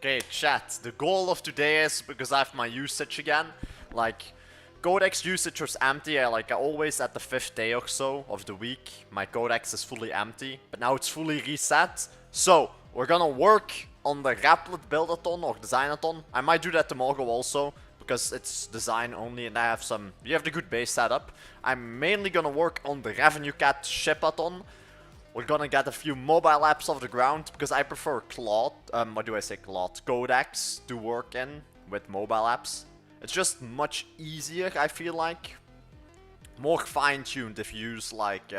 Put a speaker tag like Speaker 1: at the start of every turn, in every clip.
Speaker 1: Okay, chat. The goal of today is, because I have my usage again, like, codex usage was empty. I always at the 5th day or so of the week, my codex is fully empty, but now it's fully reset. So, we're gonna work on the Replit buildathon or designathon. I might do that tomorrow also, because it's design only and I have we have the good base setup. I'm mainly gonna work on the Revenue Cat shipathon. We're gonna get a few mobile apps off the ground, because I prefer Claude, Codex to work in with mobile apps. It's just much easier, I feel like. More fine-tuned if you use like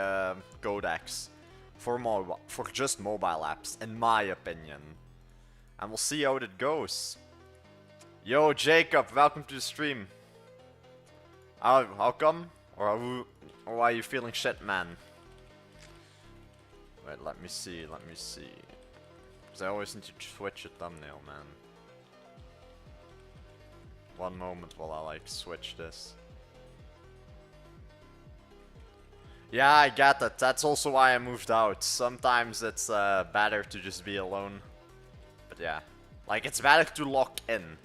Speaker 1: Codex for just mobile apps, in my opinion. And we'll see how it goes. Yo, Jacob, welcome to the stream. How come? Or are you feeling shit, man? Wait, let me see. Because I always need to switch a thumbnail, man. One moment while I like switch this. Yeah, I get that. That's also why I moved out. Sometimes it's better to just be alone. But yeah. Like, it's better to lock in.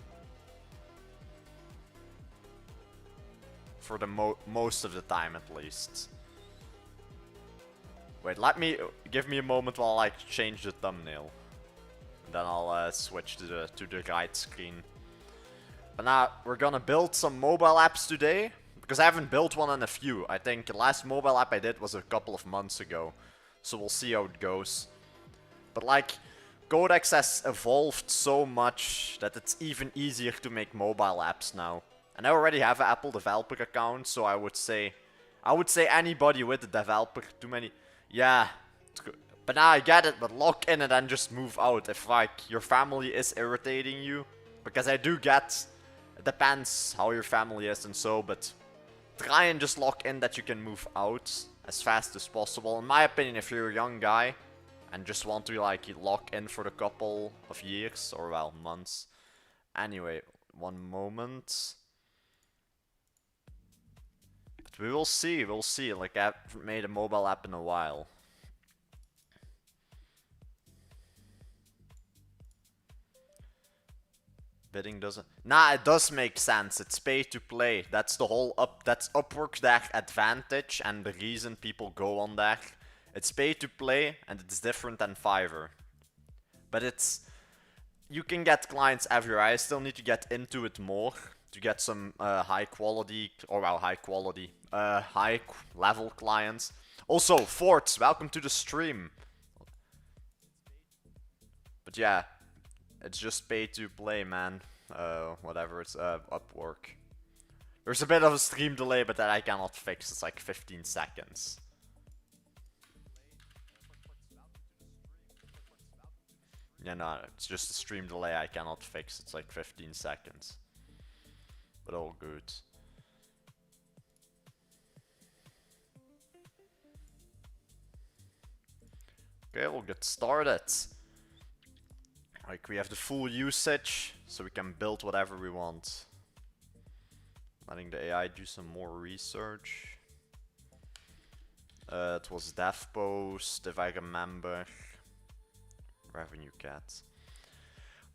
Speaker 1: For the most of the time, at least. Wait, give me a moment while I change the thumbnail. And then I'll switch to the right screen. But now, we're gonna build some mobile apps today. Because I haven't built one in a few. I think the last mobile app I did was a couple of months ago. So we'll see how it goes. But like, Codex has evolved so much that it's even easier to make mobile apps now. And I already have an Apple developer account, so I would say anybody with a developer, yeah. But now I get it, but lock in and then just move out if like your family is irritating you. Because I do get, it depends how your family is and so, but try and just lock in that you can move out as fast as possible. In my opinion, if you're a young guy and just want to like lock in for a couple of years, or well, months. Anyway, one moment. But we'll see. Like, I haven't made a mobile app in a while. Bidding doesn't... Nah, it does make sense. It's pay to play. That's the whole that's Upwork their advantage and the reason people go on there. It's pay to play and it's different than Fiverr. But it's... You can get clients everywhere. I still need to get into it more to get some high level clients. Also, Forts, welcome to the stream. But yeah, it's just pay to play, man. Whatever, it's Upwork. There's a bit of a stream delay, but that I cannot fix. It's like 15 seconds. Yeah, no, it's just a stream delay I cannot fix. It's like 15 seconds. But all good. Okay, we'll get started. Like, we have the full usage, so we can build whatever we want. Letting the AI do some more research. It was DevPost, if I remember. Revenue Cat.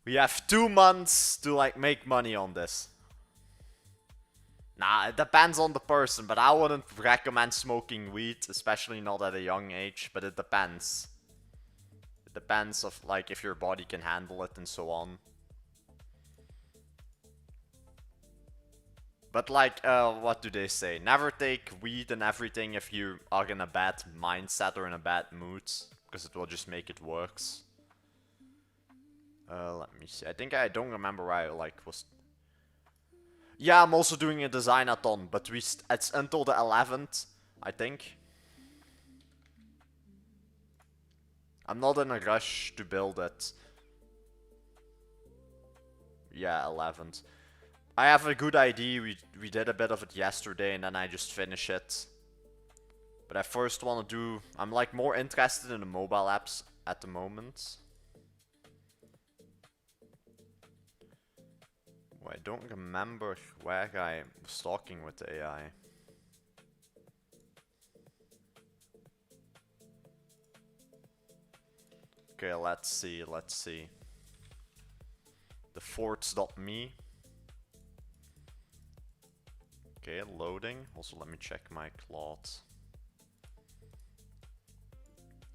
Speaker 1: We have 2 months to like make money on this. Nah, it depends on the person, but I wouldn't recommend smoking weed, especially not at a young age, but it depends. It depends of like if your body can handle it and so on. But like, what do they say? Never take weed and everything if you are in a bad mindset or in a bad mood, because it will just make it worse. Let me see. I don't remember where I like was. Yeah, I'm also doing a designathon, but it's until the 11th, I think. I'm not in a rush to build it. Yeah, 11th. I have a good idea. We did a bit of it yesterday, and then I just finish it. But I first want to do... I'm like more interested in the mobile apps at the moment. Well, I don't remember where I was talking with the AI. Okay, let's see. forts.me. Okay, loading. Also, let me check my cloth.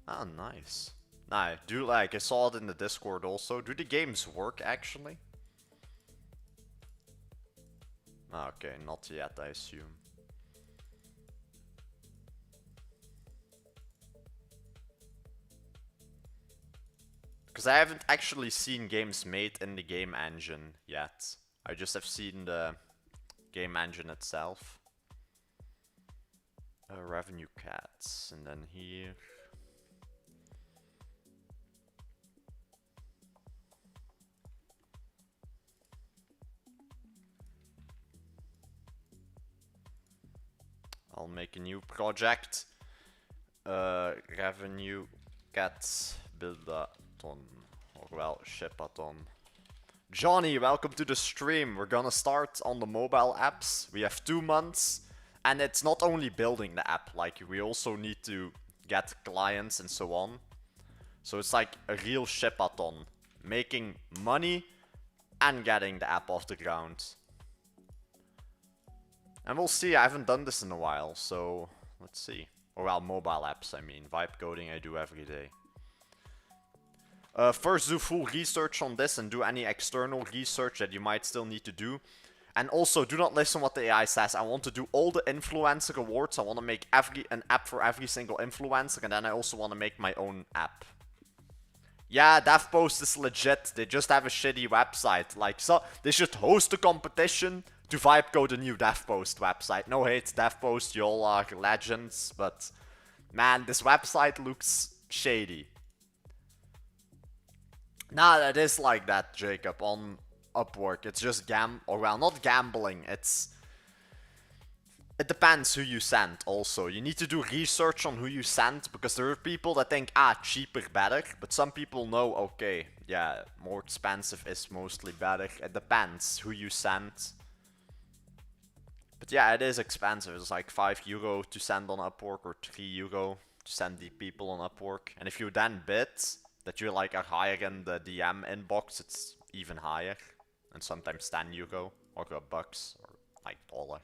Speaker 1: Ah, nice. Nah, I saw it in the Discord also. Do the games work actually? Ah, okay, not yet, I assume. Because I haven't actually seen games made in the game engine yet. I just have seen the game engine itself. Revenue cats, and then here. I'll make a new project. Revenue cats buildathon, or well, shipathon. Johnny, welcome to the stream. We're gonna start on the mobile apps. We have 2 months, and it's not only building the app, like we also need to get clients and so on. So it's like a real shipathon, making money and getting the app off the ground. And we'll see, I haven't done this in a while, so let's see. Or well, mobile apps, I mean. Vibe coding I do every day. First do full research on this and do any external research that you might still need to do. And also, do not listen what the AI says. I want to do all the influencer awards. I want to make an app for every single influencer. And then I also want to make my own app. Yeah, DevPost is legit. They just have a shitty website. Like, so they should host a competition to vibe code a new DevPost website. No hate, DevPost, you all are legends, but man, this website looks shady. Nah, it is like that, Jacob, on Upwork. It's just or well, not gambling, it depends who you send also. You need to do research on who you send, because there are people that think, cheaper better, but some people know, okay, yeah, more expensive is mostly better. It depends who you send. But yeah, it is expensive. It's like €5 to send on Upwork, or €3 to send the people on Upwork. And if you then bid that you like are higher in the DM inbox, it's even higher. And sometimes €10 or bucks or like dollar.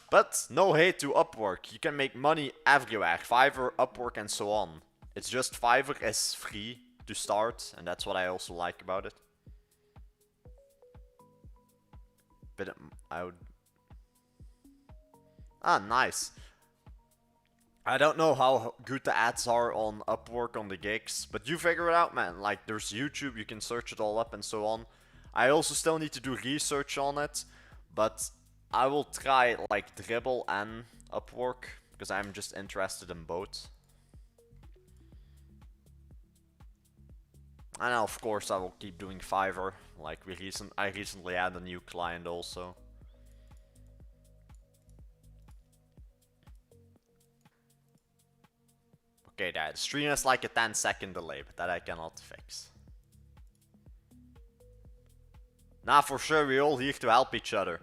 Speaker 1: But no hate to Upwork. You can make money everywhere. Fiverr, Upwork, and so on. It's just Fiverr is free to start, and that's what I also like about it. But I would... nice. I don't know how good the ads are on Upwork on the gigs, but you figure it out, man. Like, there's YouTube, you can search it all up and so on. I also still need to do research on it, but I will try, like, Dribbble and Upwork, because I'm just interested in both. And of course I will keep doing Fiverr, like I recently had a new client also. Okay, the stream has like a 10-second delay, but that I cannot fix. Nah, for sure, we're all here to help each other.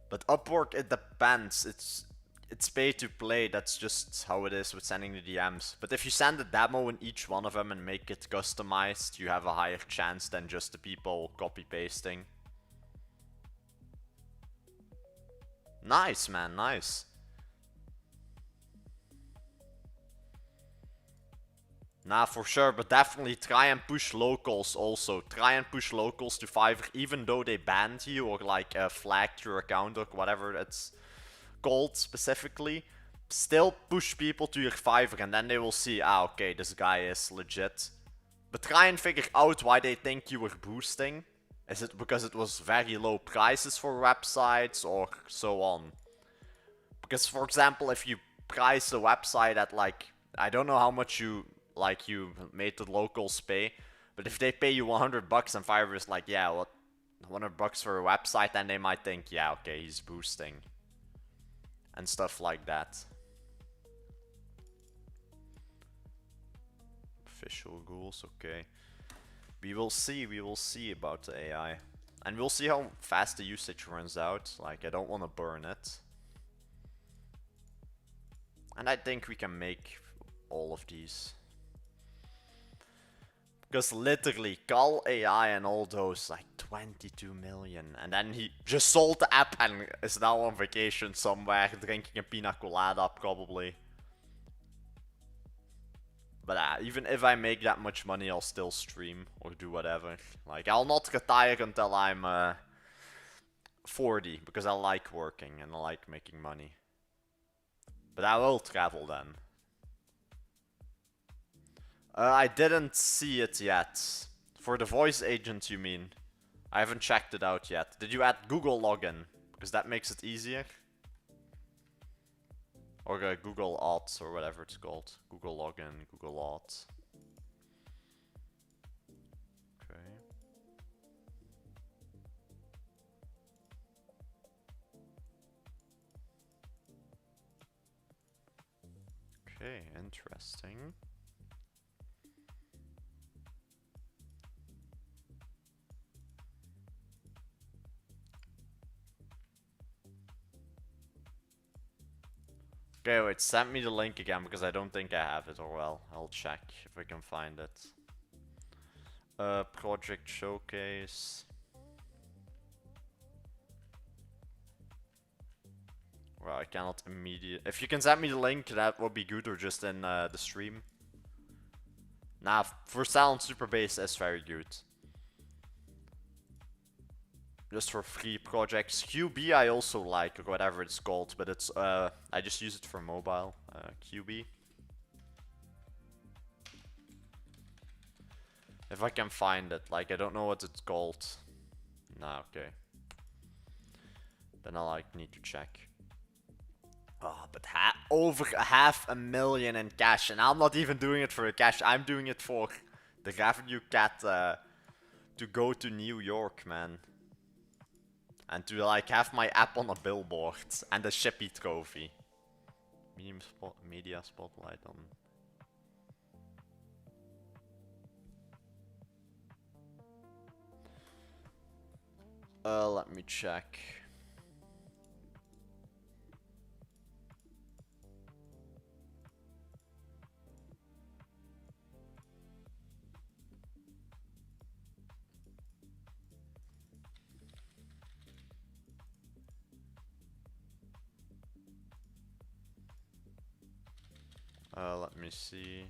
Speaker 1: But Upwork, it depends. It's pay to play, that's just how it is with sending the DMs. But if you send a demo in each one of them and make it customized, you have a higher chance than just the people copy-pasting. Nice, man, nice. Nah, for sure, but definitely try and push locals also. Try and push locals to Fiverr, even though they banned you or like flagged your account or whatever it's called specifically. Still push people to your Fiverr and then they will see, okay, this guy is legit. But try and figure out why they think you were boosting. Is it because it was very low prices for websites or so on? Because for example, if you price the website at like, I don't know how much you made the locals pay, but if they pay you $100 and Fiverr is like, yeah, what, $100 for a website, then they might think, yeah, okay, he's boosting. And stuff like that. Official rules, okay. We will see about the AI. And we'll see how fast the usage runs out. Like, I don't want to burn it. And I think we can make all of these. Because literally, Call AI and all those, like 22 million. And then he just sold the app and is now on vacation somewhere, drinking a pina colada, probably. But even if I make that much money, I'll still stream or do whatever. Like, I'll not retire until I'm 40, because I like working and I like making money. But I will travel then. I didn't see it yet. For the voice agent, you mean? I haven't checked it out yet. Did you add Google login? Because that makes it easier. Or Google Auth or whatever it's called. Google login, Google Auth. Okay. Okay, interesting. Okay, wait, send me the link again because I don't think I have it, or well, I'll check if I can find it. Project showcase. Well, I cannot immediately. If you can send me the link, that would be good, or just in the stream. Nah, for Sound Super Bass is very good. Just for free projects. QB I also like, or whatever it's called, but it's I just use it for mobile. QB. If I can find it, like I don't know what it's called. Nah, okay. Then I like need to check. Oh, but over 500,000 in cash, and I'm not even doing it for the cash. I'm doing it for the revenue cat to go to New York, man. And to like have my app on a billboard and a Shippy trophy. Media spotlight on. Let me check. Let me see.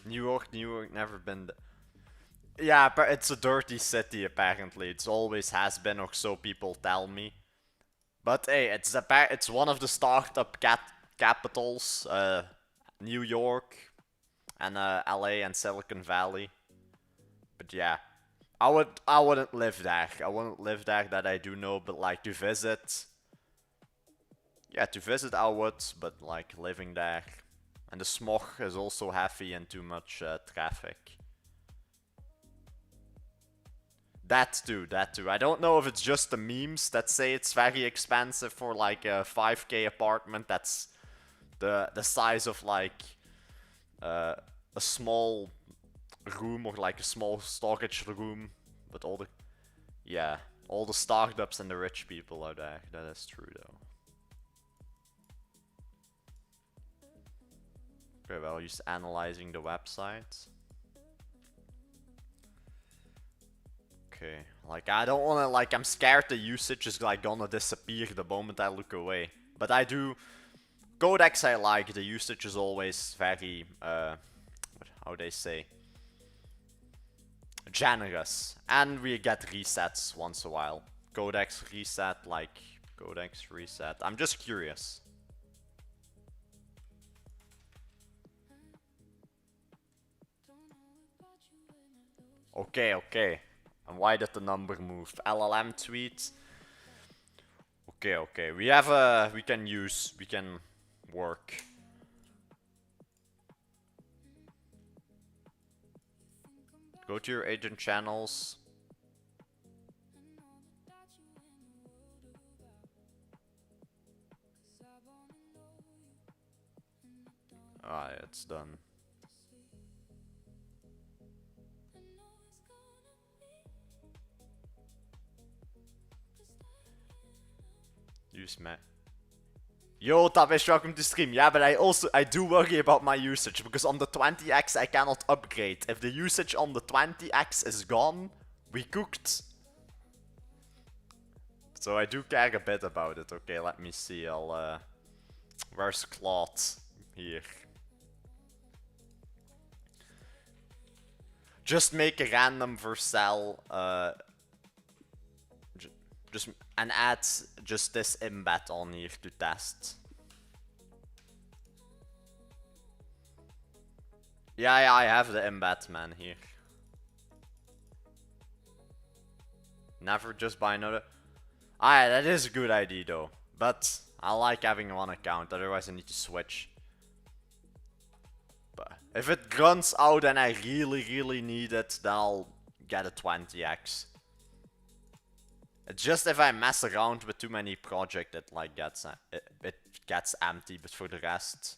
Speaker 1: New York, never been. Yeah, but it's a dirty city apparently. It's always has been, or so people tell me. But hey, it's one of the startup capitals. New York, and LA and Silicon Valley. But yeah, I wouldn't live there. I wouldn't live there, that I do know. But like to visit. Yeah, to visit I would, but like living there. And the smog is also heavy and too much traffic. That too, that too. I don't know if it's just the memes that say it's very expensive for like a 5K apartment that's the size of like a small room, or like a small storage room. But all the startups and the rich people are there. That is true though. Okay, well, just analyzing the website. Okay, like I don't wanna, like I'm scared the usage is like gonna disappear the moment I look away. But I do, Codex I like, the usage is always very, how they say, generous. And we get resets once a while. Codex reset, like, Codex reset. I'm just curious. Okay, okay. And why did the number move? LLM tweet. Okay, okay. We have we can work. Go to your agent channels. Ah, it's done. Use my... Yo, Tavish, welcome to stream. Yeah, but I do worry about my usage, because on the 20x I cannot upgrade. If the usage on the 20x is gone, we cooked. So I do care a bit about it. Okay, let me see. Where's Claude? Here. Just make a random Vercel, and add just this embed on here to test. Yeah, I have the embed, man, here. Never just buy another. Ah, that is a good idea though. But I like having one account, otherwise I need to switch. But if it runs out and I really need it, then I'll get a 20x. It's just if I mess around with too many projects, it like gets empty. But for the rest,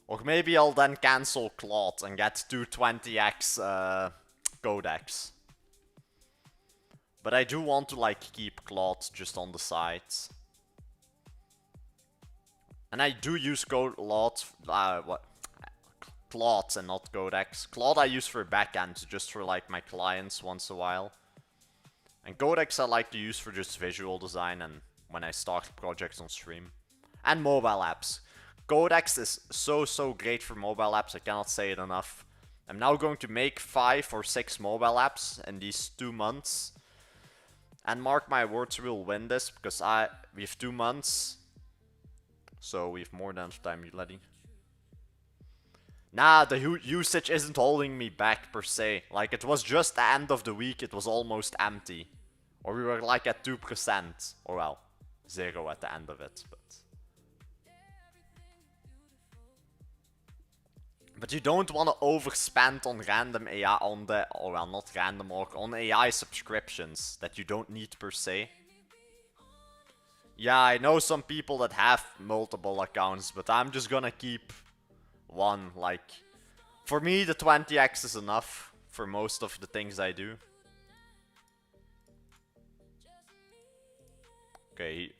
Speaker 1: or maybe I'll then cancel Claude and get two 20x codecs. But I do want to like keep Claude just on the side. And I do use Claude, Claude and not Codex. Claude I use for backend, just for like my clients once a while. And Codex I like to use for just visual design and when I start projects on stream. And mobile apps. Codex is so great for mobile apps, I cannot say it enough. I'm now going to make 5 or 6 mobile apps in these 2 months. And mark my words, we'll win this, because we have 2 months. So we have more than enough time, letting. Nah, the usage isn't holding me back per se. Like, it was just the end of the week, it was almost empty. Or we were like at 2%. Or well, 0 at the end of it. But you don't want to overspend on random AI, or well, not random, or on AI subscriptions that you don't need per se. Yeah, I know some people that have multiple accounts, but I'm just gonna keep one. Like, for me the 20x is enough for most of the things I do. Okay,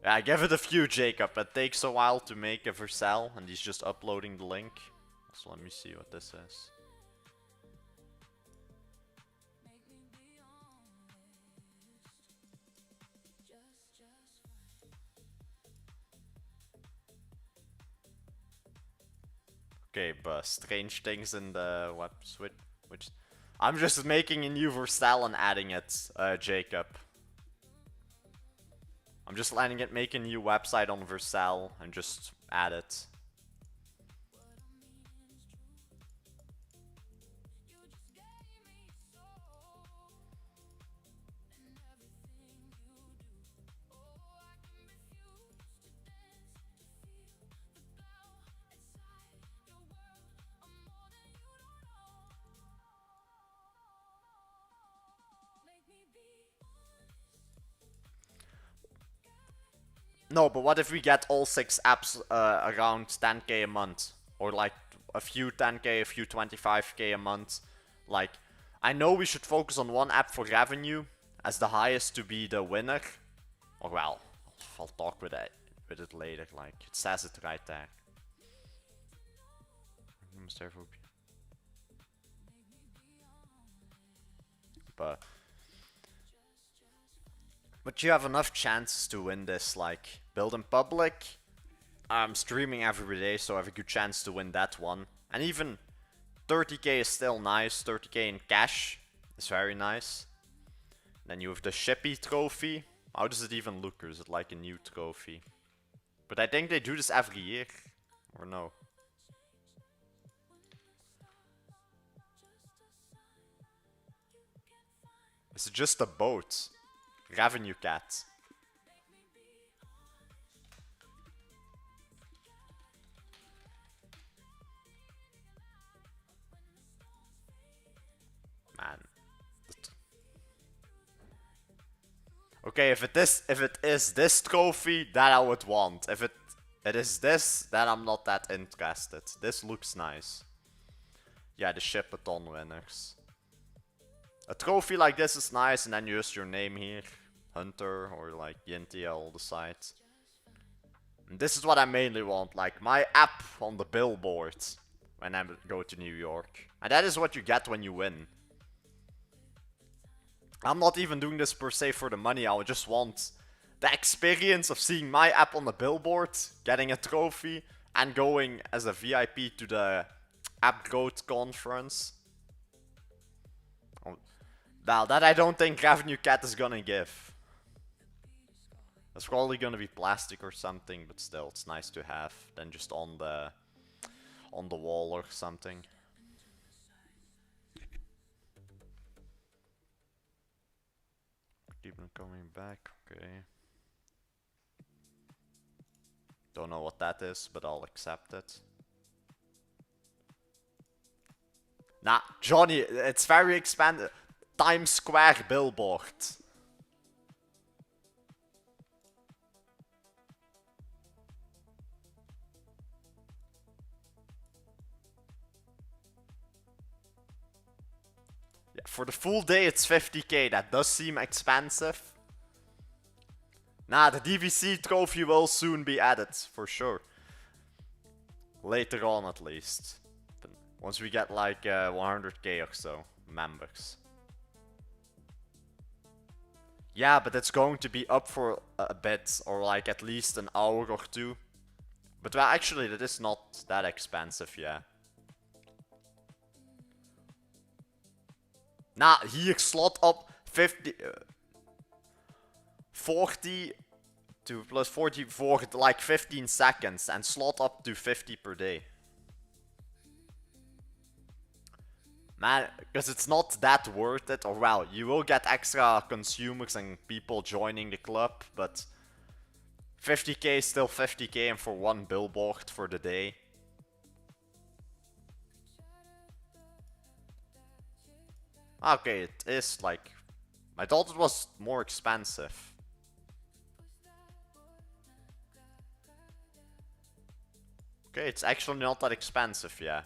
Speaker 1: yeah, give it a few, Jacob. It takes a while to make a Vercel, and he's just uploading the link. So let me see what this is. Okay, but strange things in the web switch, which I'm just making a new Vercel and adding it, Jacob. I'm just letting it make a new website on Vercel and just add it. No, but what if we get all 6 apps around 10k a month? Or like a few 10k, a few 25k a month? Like, I know we should focus on one app for revenue as the highest to be the winner. Or well, I'll talk with it later, like, it says it right there. But you have enough chances to win this, like, build in public. I'm streaming every day, so I have a good chance to win that one. And even 30k is still nice, 30k in cash is very nice. Then you have the Shippy trophy. How does it even look? Or is it like a new trophy? But I think they do this every year, or no? Is it just a boat? Revenue cat. Man. Okay, if it is this trophy, that I would want. If it is this, then I'm not that interested. This looks nice. Yeah, the Shipathon winners. A trophy like this is nice, and then you use your name here, Hunter or like Yintia, all the sites. And this is what I mainly want, like my app on the billboard when I go to New York. And that is what you get when you win. I'm not even doing this per se for the money, I just want the experience of seeing my app on the billboard, getting a trophy, and going as a VIP to the App Growth Conference. Well, that I don't think Revenue Cat is gonna give. It's probably gonna be plastic or something, but still, it's nice to have than just on the wall or something. Keep them coming back, okay. Don't know what that is, but I'll accept it. Nah, Johnny, it's very expanded. Times Square billboard. Yeah, for the full day it's 50k, that does seem expensive. Nah, the DVC trophy will soon be added, for sure. Later on at least. Once we get like 100k or so members. Yeah, but it's going to be up for a bit, or like at least an hour or two. But well, actually that is not that expensive, yeah. Nah, hier slot up 50... 40 to plus 40 for like 15 seconds and slot up to 50 per day. Man, because it's not that worth it, or well, you will get extra consumers and people joining the club, but 50k is still 50k and for one billboard for the day. Okay, it is like... I thought it was more expensive. Okay, it's actually not that expensive, yeah.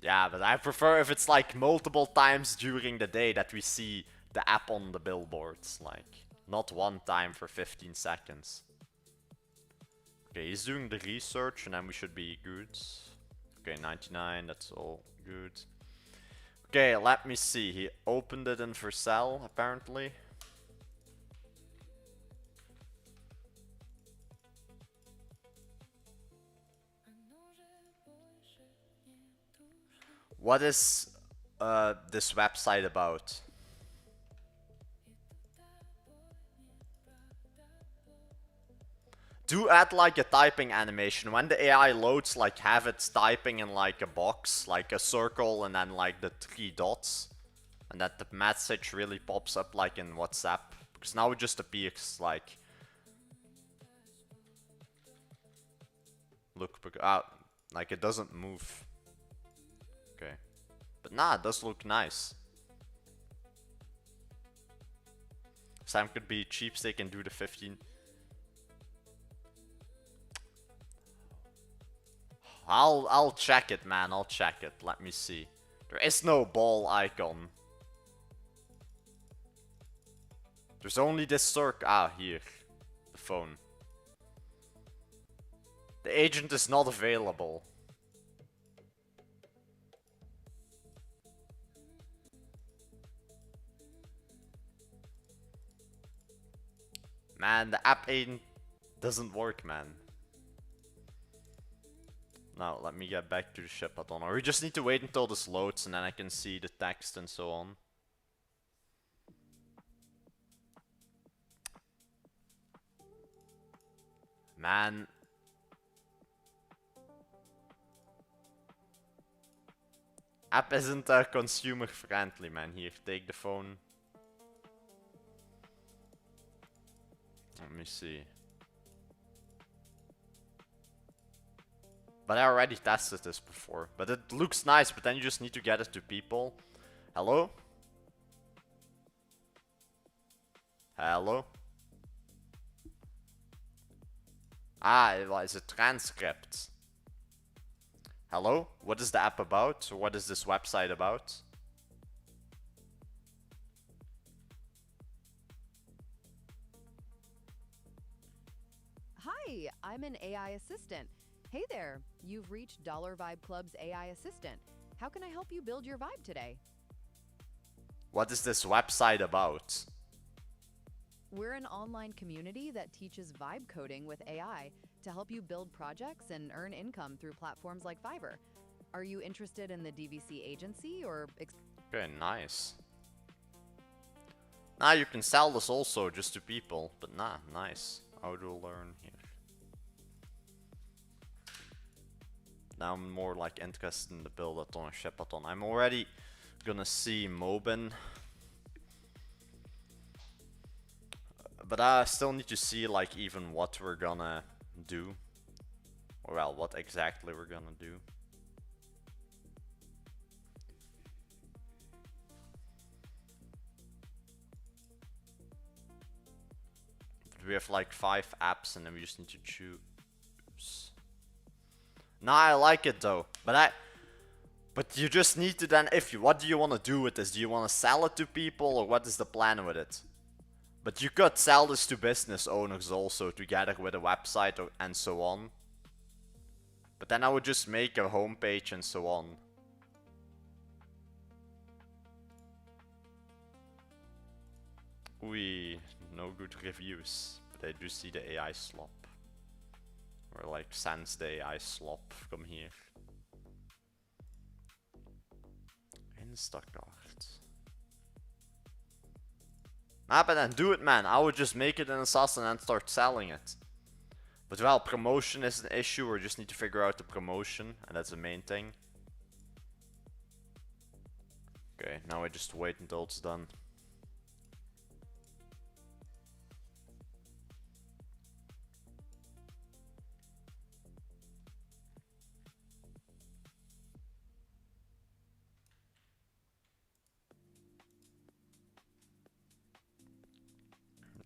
Speaker 1: Yeah, but I prefer if it's like multiple times during the day that we see the app on the billboards, like not one time for 15 seconds. Okay, he's doing the research and then we should be good. Okay, 99, that's all good. Okay, let me see. He opened it in Vercel, apparently. What is this website about? Do add like a typing animation. When the AI loads, like have it typing in like a box, like a circle and then like the 3 dots. And that the message really pops up like in WhatsApp. Because now it just appears like... Look, like it doesn't move. Okay. But nah, it does look nice. Sam could be cheapsteak and do the 15. I'll check it, man. I'll check it. Let me see. There is no ball icon. There's only this circle. Ah, here. The phone. The agent is not available. Man, the app agent doesn't work, man. Now, let me get back to the ship. I don't know. We just need to wait until this loads and then I can see the text and so on. Man. App isn't consumer friendly, man. Here, take the phone. Let me see. But I already tested this before. But it looks nice, but then you just need to get it to people. Hello? Hello? Ah, it was a transcript. Hello? What is the app about? Or what is this website about?
Speaker 2: Hi, I'm an AI assistant. Hey there, you've reached Dollar Vibe Club's AI assistant. How can I help you build your vibe today?
Speaker 1: What is this website about?
Speaker 2: We're an online community that teaches vibe coding with AI to help you build projects and earn income through platforms like Fiverr. Are you interested in the DVC agency or
Speaker 1: Okay, nice. Now you can sell this also just to people, but nah, nice. How to learn here. Now I'm more like interested in the build-a-thon or ship-a-thon. I'm already gonna see Mobin. But I still need to see like even what we're gonna do. Or well, what exactly we're gonna do. But we have like 5 apps and then we just need to choose. Nah, I like it though. But you just need to then, what do you want to do with this? Do you want to sell it to people or what is the plan with it? But you could sell this to business owners also together with a website and so on. But then I would just make a homepage and so on. No good reviews. But I do see the AI slop. Or like sense the AI slop from here. Instacart. Ah, but then do it, man. I would just make it in Assassin and start selling it. But well, promotion is an issue. We just need to figure out the promotion, and that's the main thing. Okay, now I just wait until it's done.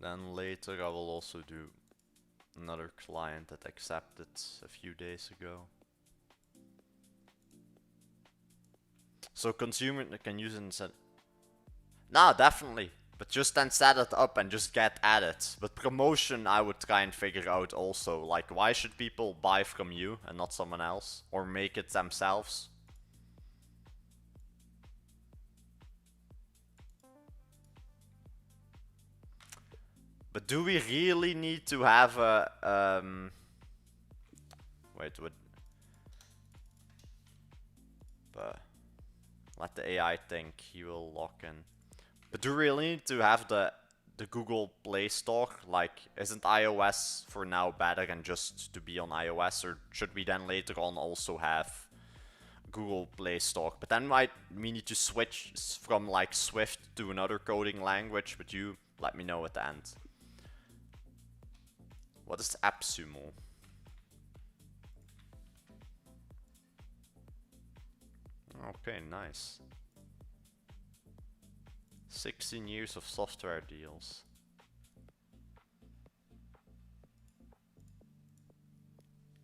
Speaker 1: Then later I will also do another client that accepted a few days ago. So consumer can use it instead. Nah, definitely. But just then set it up and just get at it. But promotion I would try and figure out also. Like, why should people buy from you and not someone else? Or make it themselves? But do we really need to have a wait, what? But let the AI think. He will lock in. But do we really need to have the Google Play Store? Like, isn't iOS for now better than just to be on iOS, or should we then later on also have Google Play Store? But then we need to switch from like Swift to another coding language. But you let me know at the end. What is AppSumo? Okay, nice. 16 years of software deals.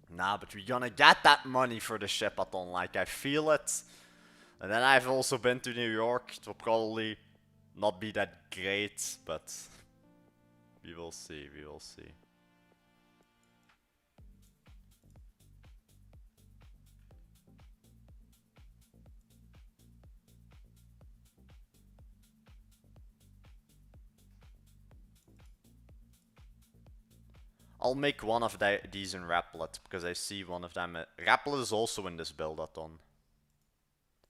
Speaker 1: Nah, but we're gonna get that money for the ship-a-thon, like I feel it. And then I've also been to New York. It will probably not be that great, but we will see, we will see. I'll make one of these in Replit, because I see one of them. Replit is also in this build-a-thon.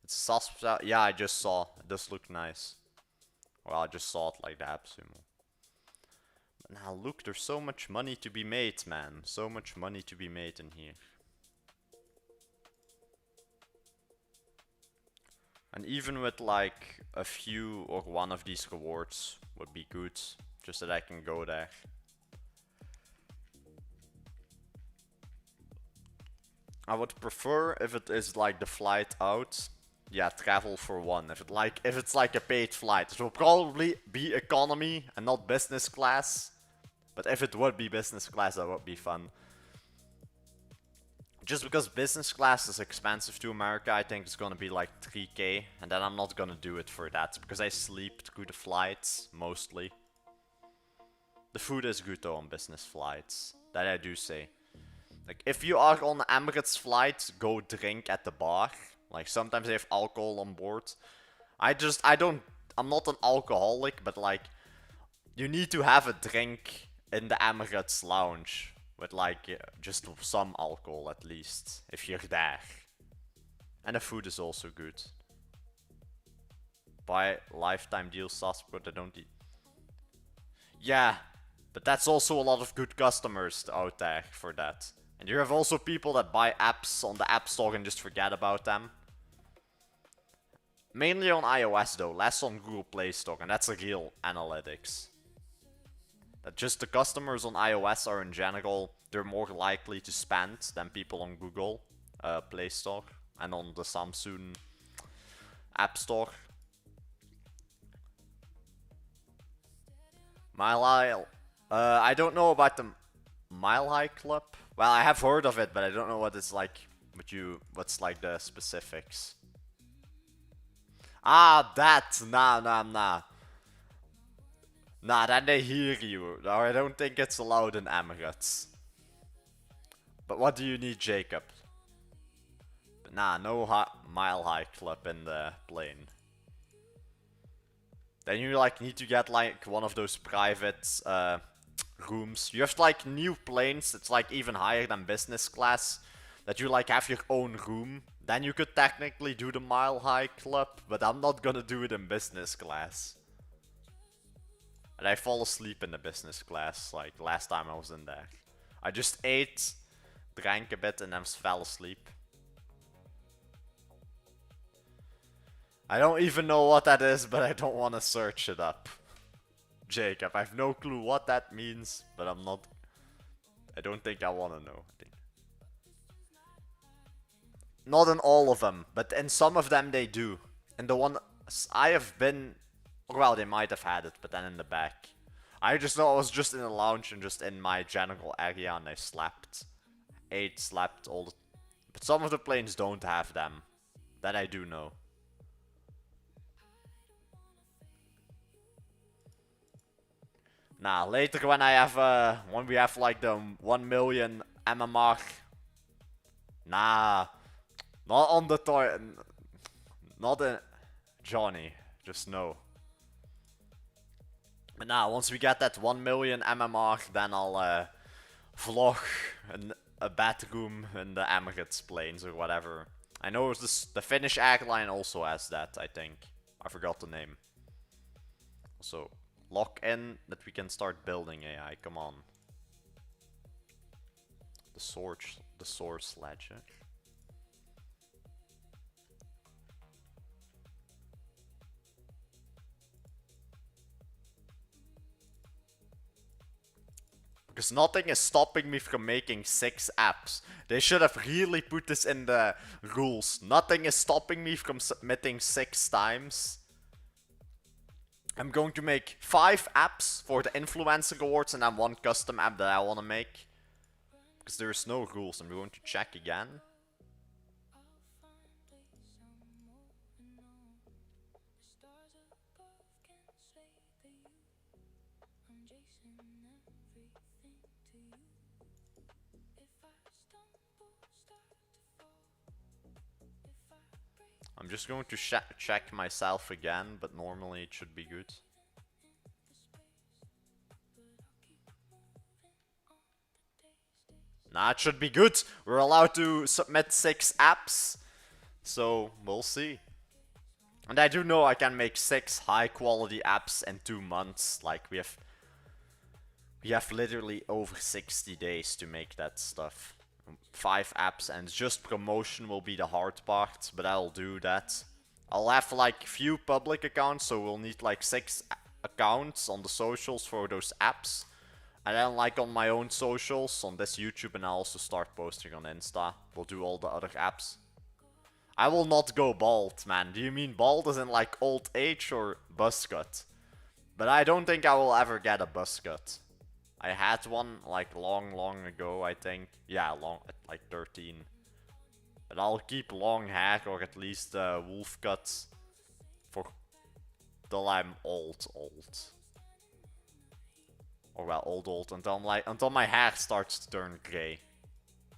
Speaker 1: It's a suspect. Yeah, I just saw. It does look nice. Well, I just saw it like the AppSumo. But now look, there's so much money to be made, man. So much money to be made in here. And even with like a few or one of these rewards would be good. Just that I can go there. I would prefer if it is like the flight out. Yeah, travel for one. If it's like a paid flight, it will probably be economy and not business class. But if it would be business class, that would be fun. Just because business class is expensive to America, I think it's gonna be like 3K, and then I'm not gonna do it for that, because I sleep through the flights, mostly. The food is good though on business flights, that I do say. Like, if you are on Emirates flights, go drink at the bar. Like, sometimes they have alcohol on board. I'm not an alcoholic, but like, you need to have a drink in the Emirates lounge. With like, just some alcohol at least, if you're there. And the food is also good. Buy lifetime deal sauce, but I don't eat. Yeah, but that's also a lot of good customers out there for that. And you have also people that buy apps on the App Store and just forget about them. Mainly on iOS though, less on Google Play Store, and that's a real analytics. That just the customers on iOS are in general, they're more likely to spend than people on Google Play Store and on the Samsung App Store. Mile High, I don't know about the Mile High Club. Well, I have heard of it, but I don't know what it's like. What's like the specifics? Ah, that. Nah. Nah, then they hear you. No, I don't think it's allowed in Emirates. But what do you need, Jacob? But nah, no Mile High Club in the plane. Then you like need to get like one of those private rooms. You have like new planes, it's like even higher than business class. That you like have your own room. Then you could technically do the Mile High Club, but I'm not gonna do it in business class. And I fall asleep in the business class, like last time I was in there. I just ate, drank a bit, and then fell asleep. I don't even know what that is, but I don't want to search it up. Jacob, I have no clue what that means, but I don't think I want to know. Not in all of them, but in some of them they do. And the one I have been, well, they might have had it, but then in the back. I just know I was just in the lounge and just in my general area and I slept. Ate, slept, all the... But some of the planes don't have them. That I do know. Nah, later when when we have like the 1 million MMR. Nah. Not on the toy. Not in Johnny. Just no. But now, once we get that 1 million MMR, then I'll vlog a bathroom in the Emirates planes or whatever. I know the Finnish airline also has that, I think. I forgot the name. So, lock in that we can start building AI, come on. The source ledger. Because nothing is stopping me from making 6 apps. They should have really put this in the rules. Nothing is stopping me from submitting 6 times. I'm going to make 5 apps for the influencer awards and then 1 custom app that I want to make. Because there's no rules. I'm going to check again. I'm just going to check myself again, but normally it should be good. Nah, it should be good. We're allowed to submit 6 apps. So, we'll see. And I do know I can make 6 high quality apps in 2 months. Like, we have literally over 60 days to make that stuff. 5 apps, and just promotion will be the hard part, but I'll do that. I'll have like few public accounts, so we'll need like 6 accounts on the socials for those apps. And then like on my own socials, on this YouTube, and I'll also start posting on Insta. We'll do all the other apps. I will not go bald, man. Do you mean bald as in like old age or buzz cut? But I don't think I will ever get a buzz cut. I had one like long ago, I think. Yeah, like 13. But I'll keep long hair, or at least wolf cuts, for till I'm old. Or well, old until my hair starts to turn gray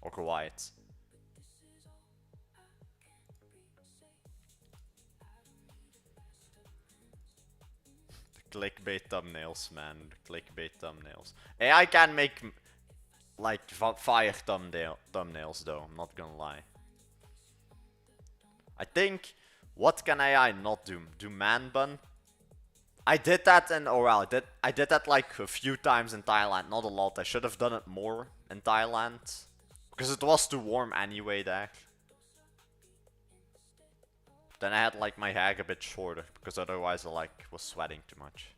Speaker 1: or white. The clickbait thumbnails, man. The clickbait thumbnails. AI can make like fire thumbnails though. I'm not gonna lie. I think, what can AI not do? Do man bun? I did that in, oh well, I did that like a few times in Thailand, not a lot. I should have done it more in Thailand. Because it was too warm anyway there. Then I had like my hair a bit shorter, because otherwise I like was sweating too much.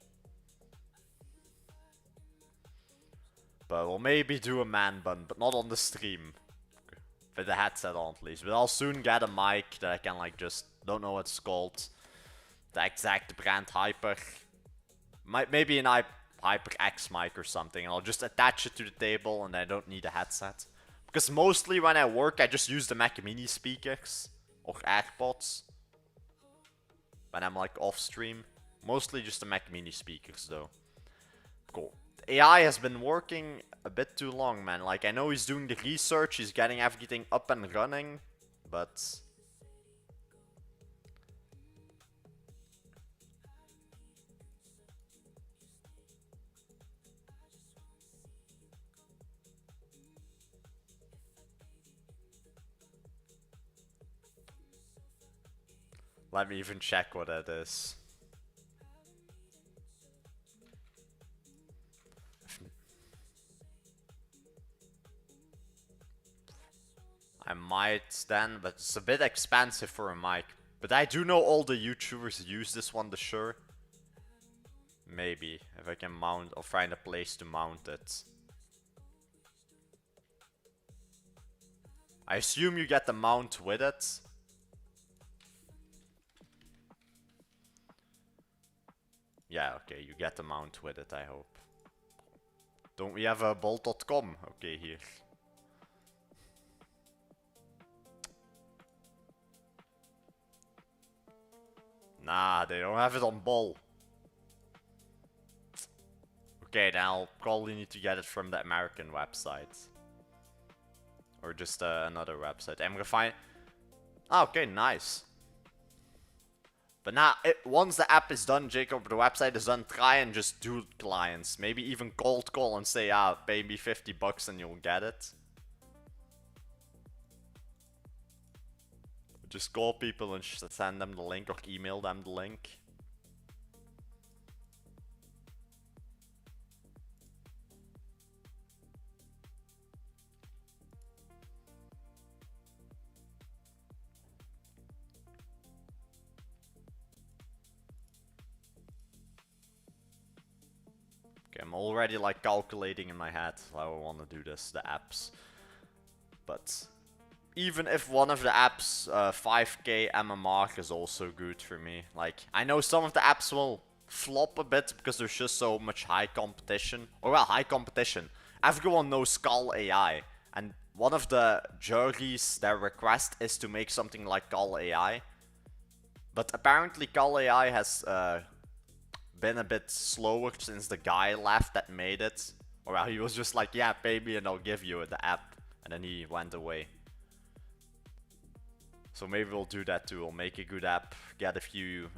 Speaker 1: But we'll maybe do a man bun, but not on the stream. With the headset on at least. But I'll soon get a mic that I can like just, don't know what it's called. The exact brand Hyper. Maybe an HyperX mic or something. And I'll just attach it to the table and I don't need a headset. Because mostly when I work I just use the Mac Mini speakers. Or AirPods. When I'm like off stream. Mostly just the Mac Mini speakers though. Cool. AI has been working a bit too long, man. Like, I know he's doing the research, he's getting everything up and running, but... Let me even check what that is. I might then, but it's a bit expensive for a mic. But I do know all the YouTubers use this one, the Shure. Maybe, if I can mount or find a place to mount it. I assume you get the mount with it. Yeah, okay, you get the mount with it, I hope. Don't we have a bolt.com? Okay, here. Nah, they don't have it on Bol. Okay, then I'll probably need to get it from the American website. Or just another website. I'm gonna find... Ah, okay, nice. But now, once the app is done, Jacob, the website is done, try and just do clients. Maybe even cold call and say, ah, pay me $50 and you'll get it. Just call people and send them the link or email them the link. Okay, I'm already like calculating in my head how I want to do this, the apps. But even if one of the apps 5k MMR is also good for me. Like, I know some of the apps will flop a bit because there's just so much high competition. Or well, high competition. Everyone knows Call AI. And one of the juries, their request is to make something like Call AI. But apparently Call AI has been a bit slower since the guy left that made it. Or well, he was just like, yeah, pay me and I'll give you the app. And then he went away. So maybe we'll do that too. We'll make a good app, get a few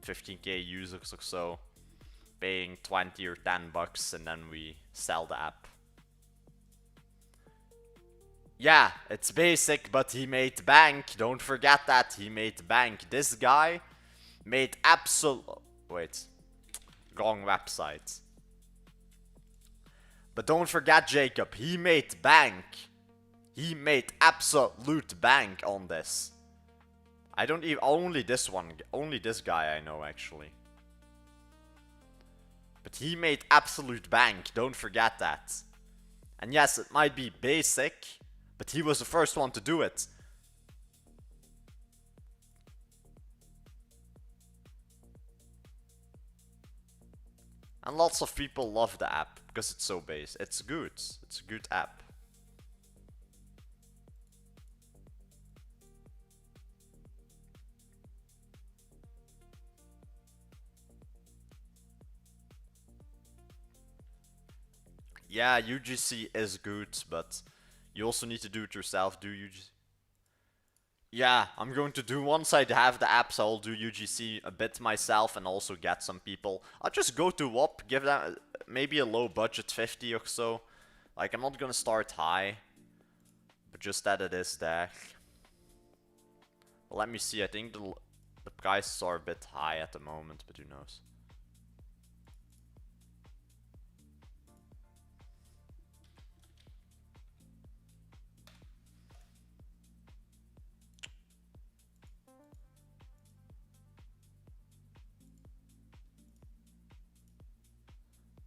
Speaker 1: 15k users or so, paying 20 or 10 bucks, and then we sell the app. Yeah, it's basic, but he made bank. Don't forget that. He made bank. This guy made wait. Wrong website. But don't forget, Jacob, he made bank. He made absolute bank on this. I don't even... Only this guy I know, actually. But he made absolute bank, don't forget that. And yes, it might be basic, but he was the first one to do it. And lots of people love the app, because it's so basic. It's good. It's a good app. Yeah, UGC is good, but you also need to do it yourself. Do UGC? Yeah, I'm going to do, once I have the apps, I'll do UGC a bit myself and also get some people. I'll just go to WOP, give them maybe a low budget 50 or so. Like, I'm not gonna start high, but just that it is there. Well, let me see, I think the prices are a bit high at the moment, but who knows.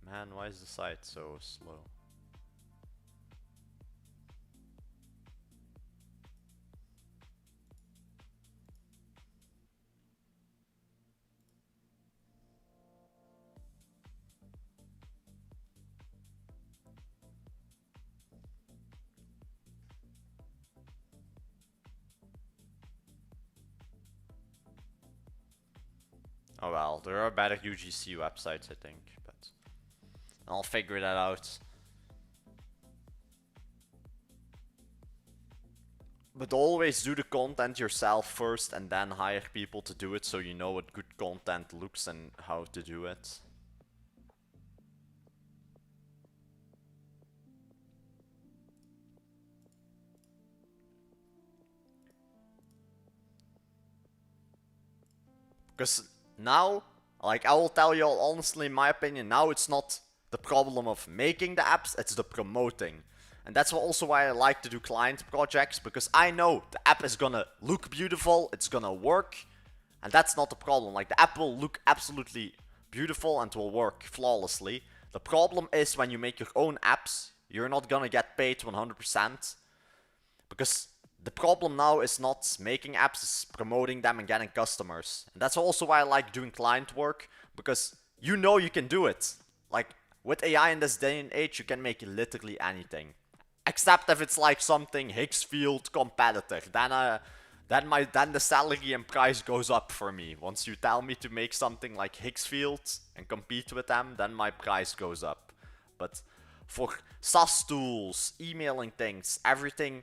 Speaker 1: Man, why is the site so slow? Oh well, there are better UGC websites, I think, but I'll figure that out. But always do the content yourself first and then hire people to do it so you know what good content looks and how to do it. Because now, like, I will tell you all honestly, in my opinion, now it's not the problem of making the apps, it's the promoting. And that's also why I like to do client projects, because I know the app is gonna look beautiful, it's gonna work, and that's not the problem. Like, the app will look absolutely beautiful and will work flawlessly. The problem is when you make your own apps, you're not gonna get paid 100%, because the problem now is not making apps, it's promoting them and getting customers. And that's also why I like doing client work, because you know you can do it. Like, with AI in this day and age, you can make literally anything. Except if it's like something Higgsfield competitor, then the salary and price goes up for me. Once you tell me to make something like Higgsfield and compete with them, then my price goes up. But for SaaS tools, emailing things, everything,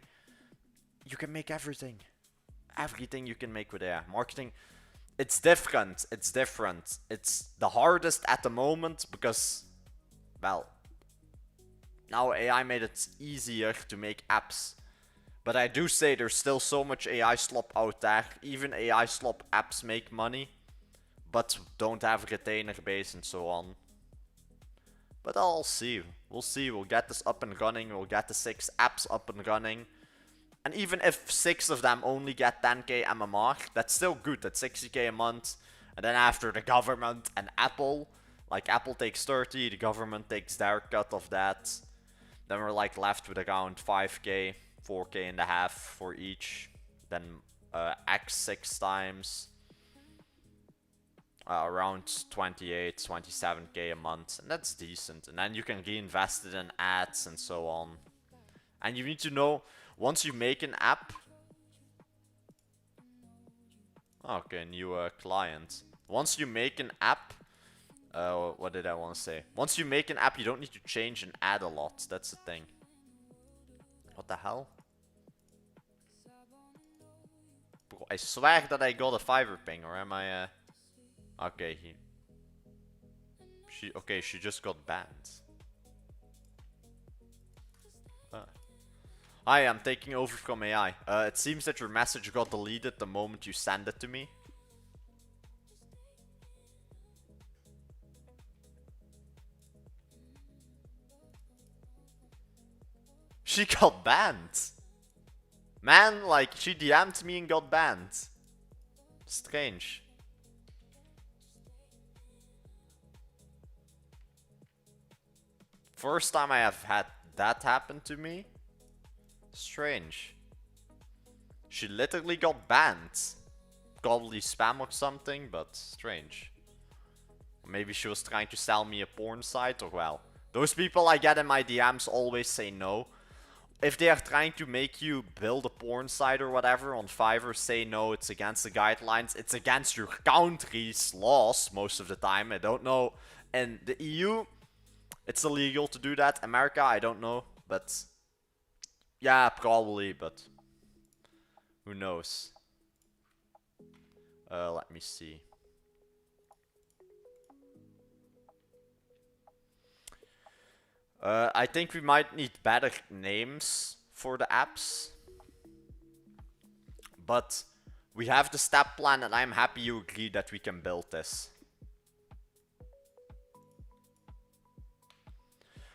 Speaker 1: you can make everything. Everything you can make with AI. Marketing, it's different. It's different. It's the hardest at the moment because, well, now AI made it easier to make apps. But I do say there's still so much AI slop out there. Even AI slop apps make money, but don't have a retainer base and so on. But I'll see. We'll see. We'll get this up and running. We'll get the 6 apps up and running. And even if 6 of them only get 10k MMR, that's still good. That's 60k a month. And then after the government and Apple, like Apple takes 30, the government takes their cut of that. Then we're like left with around 5k, 4k and a half for each. Then X 6 times. Around 28, 27k a month. And that's decent. And then you can reinvest it in ads and so on. And you need to know, once you make an app... Okay, new client. Once you make an app... what did I want to say? Once you make an app, you don't need to change and add a lot. That's the thing. What the hell? Bro, I swear that I got a Fiverr ping, or am I... Okay, she just got banned. Hi, I'm taking over from AI. It seems that your message got deleted the moment you send it to me. She got banned. Man, like, she DM'd me and got banned. Strange. First time I have had that happen to me. Strange. She literally got banned. Probably spam or something, but strange. Maybe she was trying to sell me a porn site, or well. Those people I get in my DMs always say no. If they are trying to make you build a porn site or whatever on Fiverr, say no, it's against the guidelines. It's against your country's laws most of the time. I don't know. In the EU, it's illegal to do that. America, I don't know, but yeah, probably, but who knows? Let me see. I think we might need better names for the apps. But we have the step plan and I'm happy you agree that we can build this.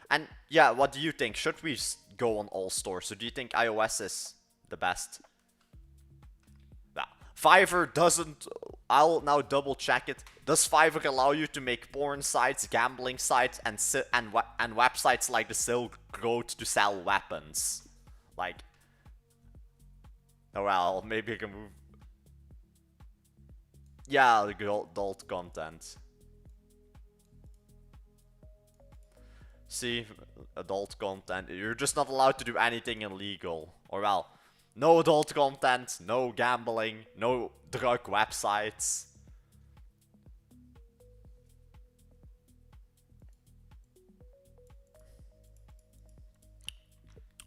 Speaker 1: And yeah, what do you think? Should we go on all stores? So do you think iOS is the best? Yeah. Fiverr doesn't... I'll now double check it. Does Fiverr allow you to make porn sites, gambling sites, and websites like the Silk Road to sell weapons? Like... Oh well, maybe I can move... Yeah, the adult content. See, adult content. You're just not allowed to do anything illegal. Or well, no adult content, no gambling, no drug websites.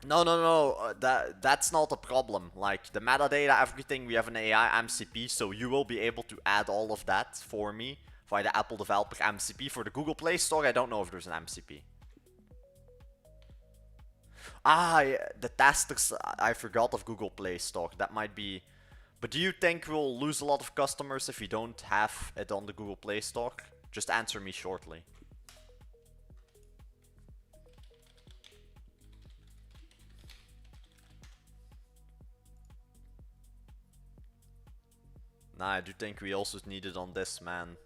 Speaker 1: No. That's not a problem. Like the metadata, everything, we have an AI MCP, so you will be able to add all of that for me via the Apple Developer MCP. For the Google Play Store, I don't know if there's an MCP. Ah, yeah, the testers, I forgot of Google Play Store. That might be... But do you think we'll lose a lot of customers if we don't have it on the Google Play Store? Just answer me shortly. Nah, I do think we also need it on this, man.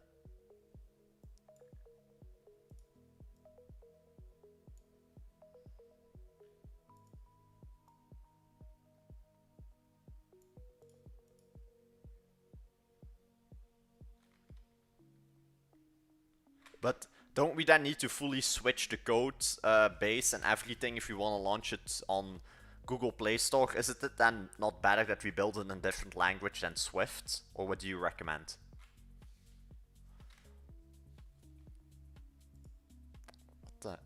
Speaker 1: But don't we then need to fully switch the code base and everything if we want to launch it on Google Play Store? Is it then not better that we build it in a different language than Swift? Or what do you recommend? What the...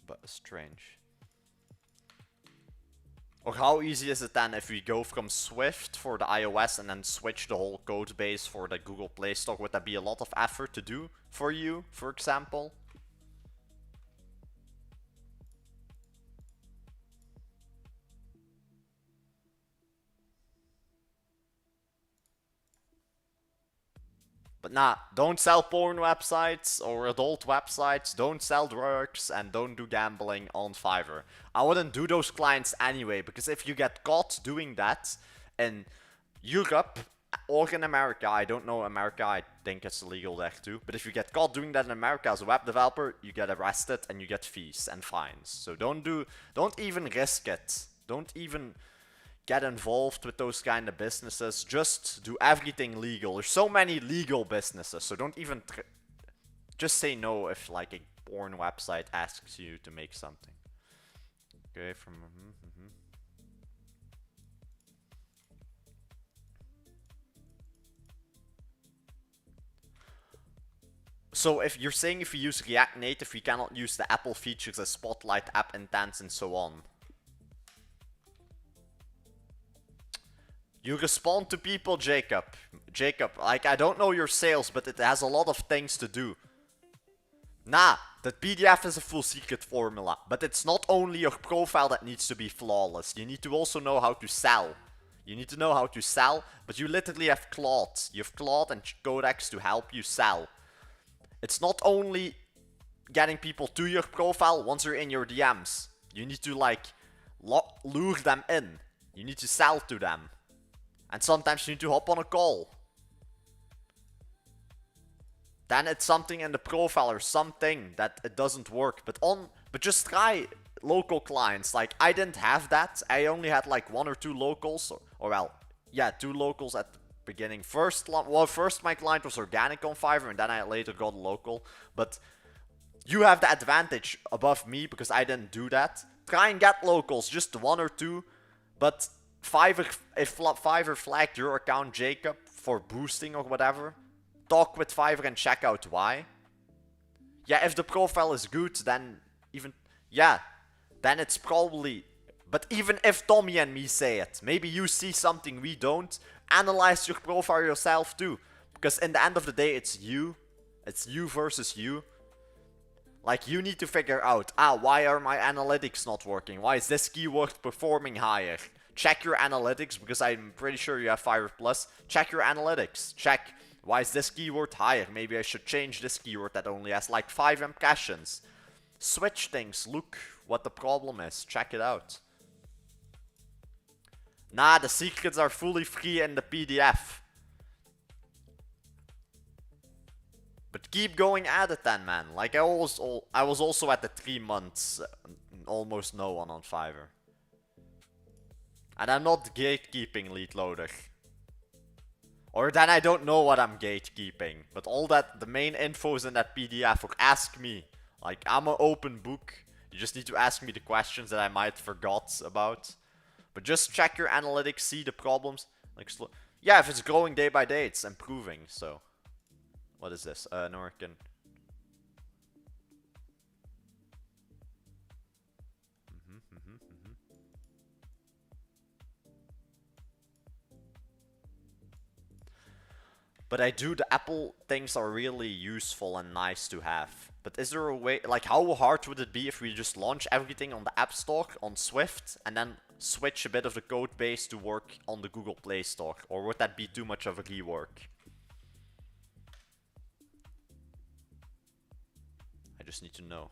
Speaker 1: But strange. Or how easy is it then if we go from Swift for the iOS and then switch the whole code base for the Google Play Store? Would that be a lot of effort to do for you, for example? But nah, don't sell porn websites or adult websites, don't sell drugs, and don't do gambling on Fiverr. I wouldn't do those clients anyway, because if you get caught doing that in Europe or in America, I don't know America, I think it's illegal there too, but if you get caught doing that in America as a web developer, you get arrested and you get fees and fines. So don't even risk it. Don't even get involved with those kind of businesses. Just do everything legal. There's so many legal businesses, so don't even just say no if like a porn website asks you to make something. Okay, from So if you're saying if we use React Native, we cannot use the Apple features as Spotlight, App Intents, and so on. You respond to people, Jacob. Jacob, like, I don't know your sales, but it has a lot of things to do. Nah, that PDF is a full secret formula. But it's not only your profile that needs to be flawless. You need to also know how to sell. You need to know how to sell, but you literally have Claude. You have Claude and Codex to help you sell. It's not only getting people to your profile once you're in your DMs. You need to, like, lure them in. You need to sell to them. And sometimes you need to hop on a call. Then it's something in the profile or something that it doesn't work. But just try local clients. Like, I didn't have that. I only had like 1 or 2 locals. Or well, yeah, 2 locals at the beginning. First my client was organic on Fiverr, and then I later got local. But you have the advantage above me because I didn't do that. Try and get locals, just 1 or 2. But if Fiverr flagged your account, Jacob, for boosting or whatever, talk with Fiverr and check out why. Yeah, if the profile is good, then then it's probably... But even if Tommy and me say it, maybe you see something we don't, analyze your profile yourself too. Because in the end of the day, it's you. It's you versus you. Like, you need to figure out, why are my analytics not working? Why is this keyword performing higher? Check your analytics, because I'm pretty sure you have Fiverr Plus. Check your analytics. Check, why is this keyword higher? Maybe I should change this keyword that only has like 5 impressions. Switch things, look what the problem is, check it out. Nah, the secrets are fully free in the PDF. But keep going at it then, man. Like, I was also at the 3 months, almost no one on Fiverr. And I'm not gatekeeping, Lead Loader. Or then I don't know what I'm gatekeeping. But all that, the main info is in that PDF, or ask me. Like, I'm an open book. You just need to ask me the questions that I might forgot about. But just check your analytics, see the problems. Like, yeah, if it's growing day by day, it's improving, so. What is this? Norcan. But the Apple things are really useful and nice to have. But is there a way, like, how hard would it be if we just launch everything on the App Store, on Swift, and then switch a bit of the code base to work on the Google Play Store? Or would that be too much of a rework? I just need to know.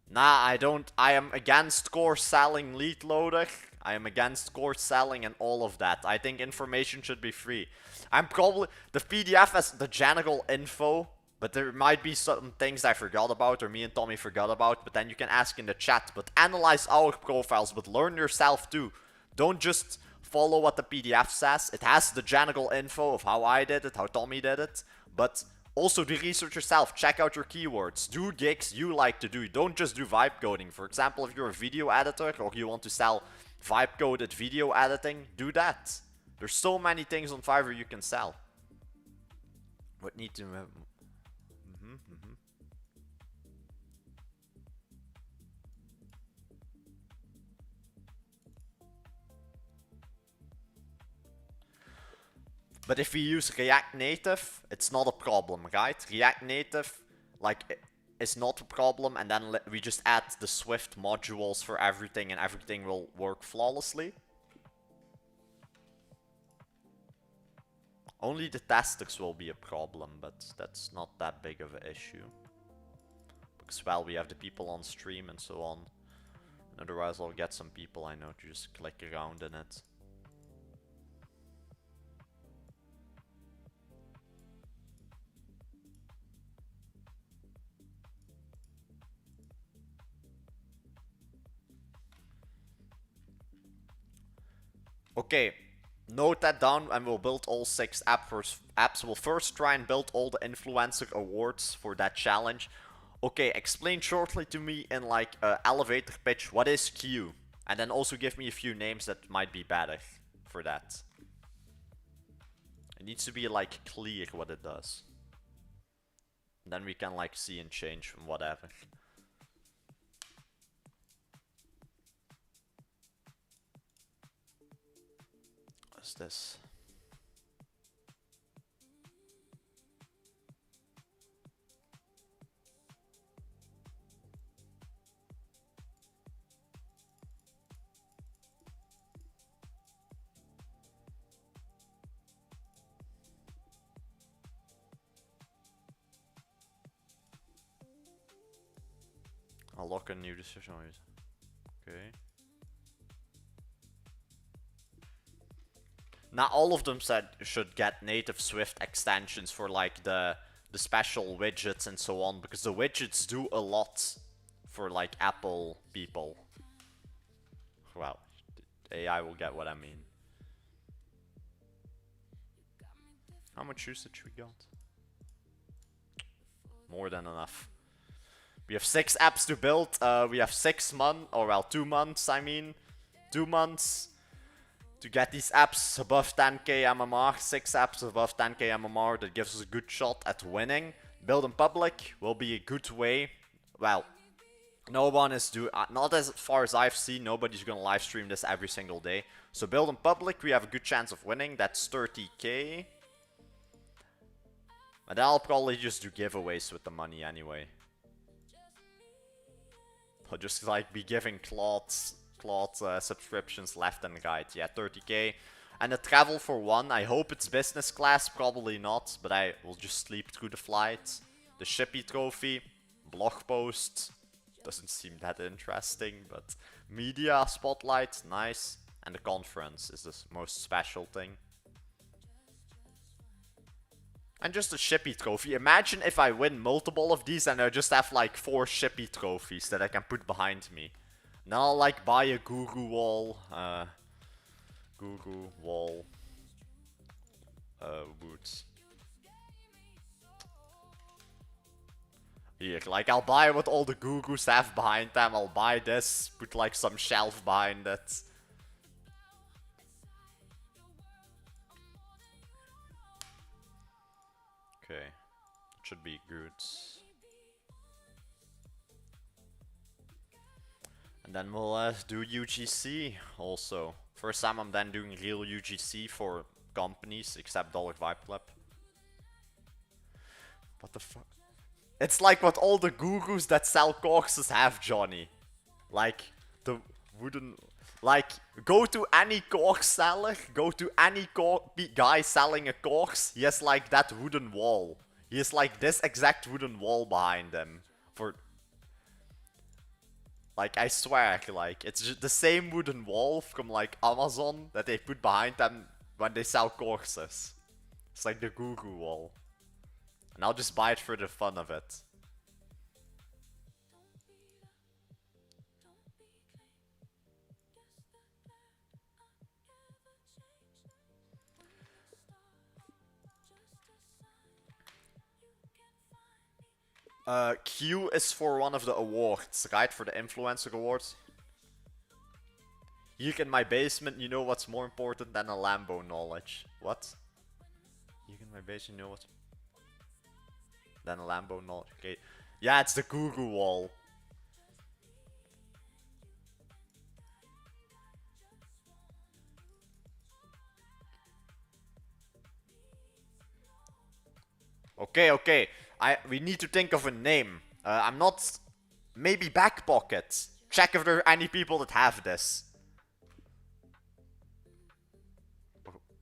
Speaker 1: Nah, I don't. I am against core selling, Lead Loader. I am against core selling and all of that. I think information should be free. I'm probably... The PDF has the general info, but there might be certain things I forgot about, or me and Tommy forgot about, but then you can ask in the chat. But analyze our profiles, but learn yourself too. Don't just follow what the PDF says. It has the general info of how I did it, how Tommy did it, but... Also, do research yourself, check out your keywords, do gigs you like to do, don't just do vibe coding. For example, if you're a video editor or you want to sell vibe coded video editing, do that. There's so many things on Fiverr you can sell. What need to... But if we use React Native, it's not a problem, right? React Native, like, is not a problem, and then we just add the Swift modules for everything, and everything will work flawlessly. Only the testers will be a problem, but that's not that big of an issue. Because, well, we have the people on stream and so on. Otherwise, I'll get some people I know to just click around in it. Okay, note that down and we'll build all 6 apps. We'll first try and build all the influencer awards for that challenge. Okay, explain shortly to me in like an elevator pitch what is Q. And then also give me a few names that might be better for that. It needs to be like clear what it does. And then we can like see and change from whatever. What's this? I'll lock a new decision. Okay. Now all of them should get native Swift extensions for like the special widgets and so on, because the widgets do a lot for like Apple people. Well, AI will get what I mean. How much usage we got? More than enough. We have 6 apps to build. We have 6 months, or well, 2 months, I mean, 2 months to get these apps above 10k MMR, 6 apps above 10k MMR. That gives us a good shot at winning. Build in public will be a good way. Well, no one is not as far as I've seen, nobody's gonna live stream this every single day. So build in public, we have a good chance of winning. That's 30k. And then I'll probably just do giveaways with the money anyway. I'll just like be giving Claude subscriptions left and right. Yeah, 30k. And the travel for 1, I hope it's business class, probably not, but I will just sleep through the flight. The Shippy trophy, blog post, doesn't seem that interesting, but media spotlight, nice. And the conference is the most special thing. And just a Shippy trophy. Imagine if I win multiple of these and I just have like 4 Shippy trophies that I can put behind me. Now I'll like buy a Gugu wall. Gugu wall. Boots. Here, like I'll buy what all the Gugus have behind them. I'll buy this, put like some shelf behind it. Okay, should be good. And then we'll do UGC also. First time I'm then doing real UGC for companies, except Dollar Vibe Club. What the fuck? It's like what all the Gugus that sell corpses have, Johnny. Like, the wooden... Like, go to any corpse seller, go to any guy selling a corpse, he has like that wooden wall. He has like this exact wooden wall behind him. For... Like, I swear, like, it's just the same wooden wall from like Amazon that they put behind them when they sell corpses. It's like the Gugu wall. And I'll just buy it for the fun of it. Q is for one of the awards, right? For the influencer awards. You in my basement, you know what's more important than a Lambo knowledge. What? You in my basement, you know what's... Than a Lambo knowledge. Okay. Yeah, it's the Gugu wall. Okay, okay. We need to think of a name. I'm not... Maybe Back Pocket. Check if there are any people that have this.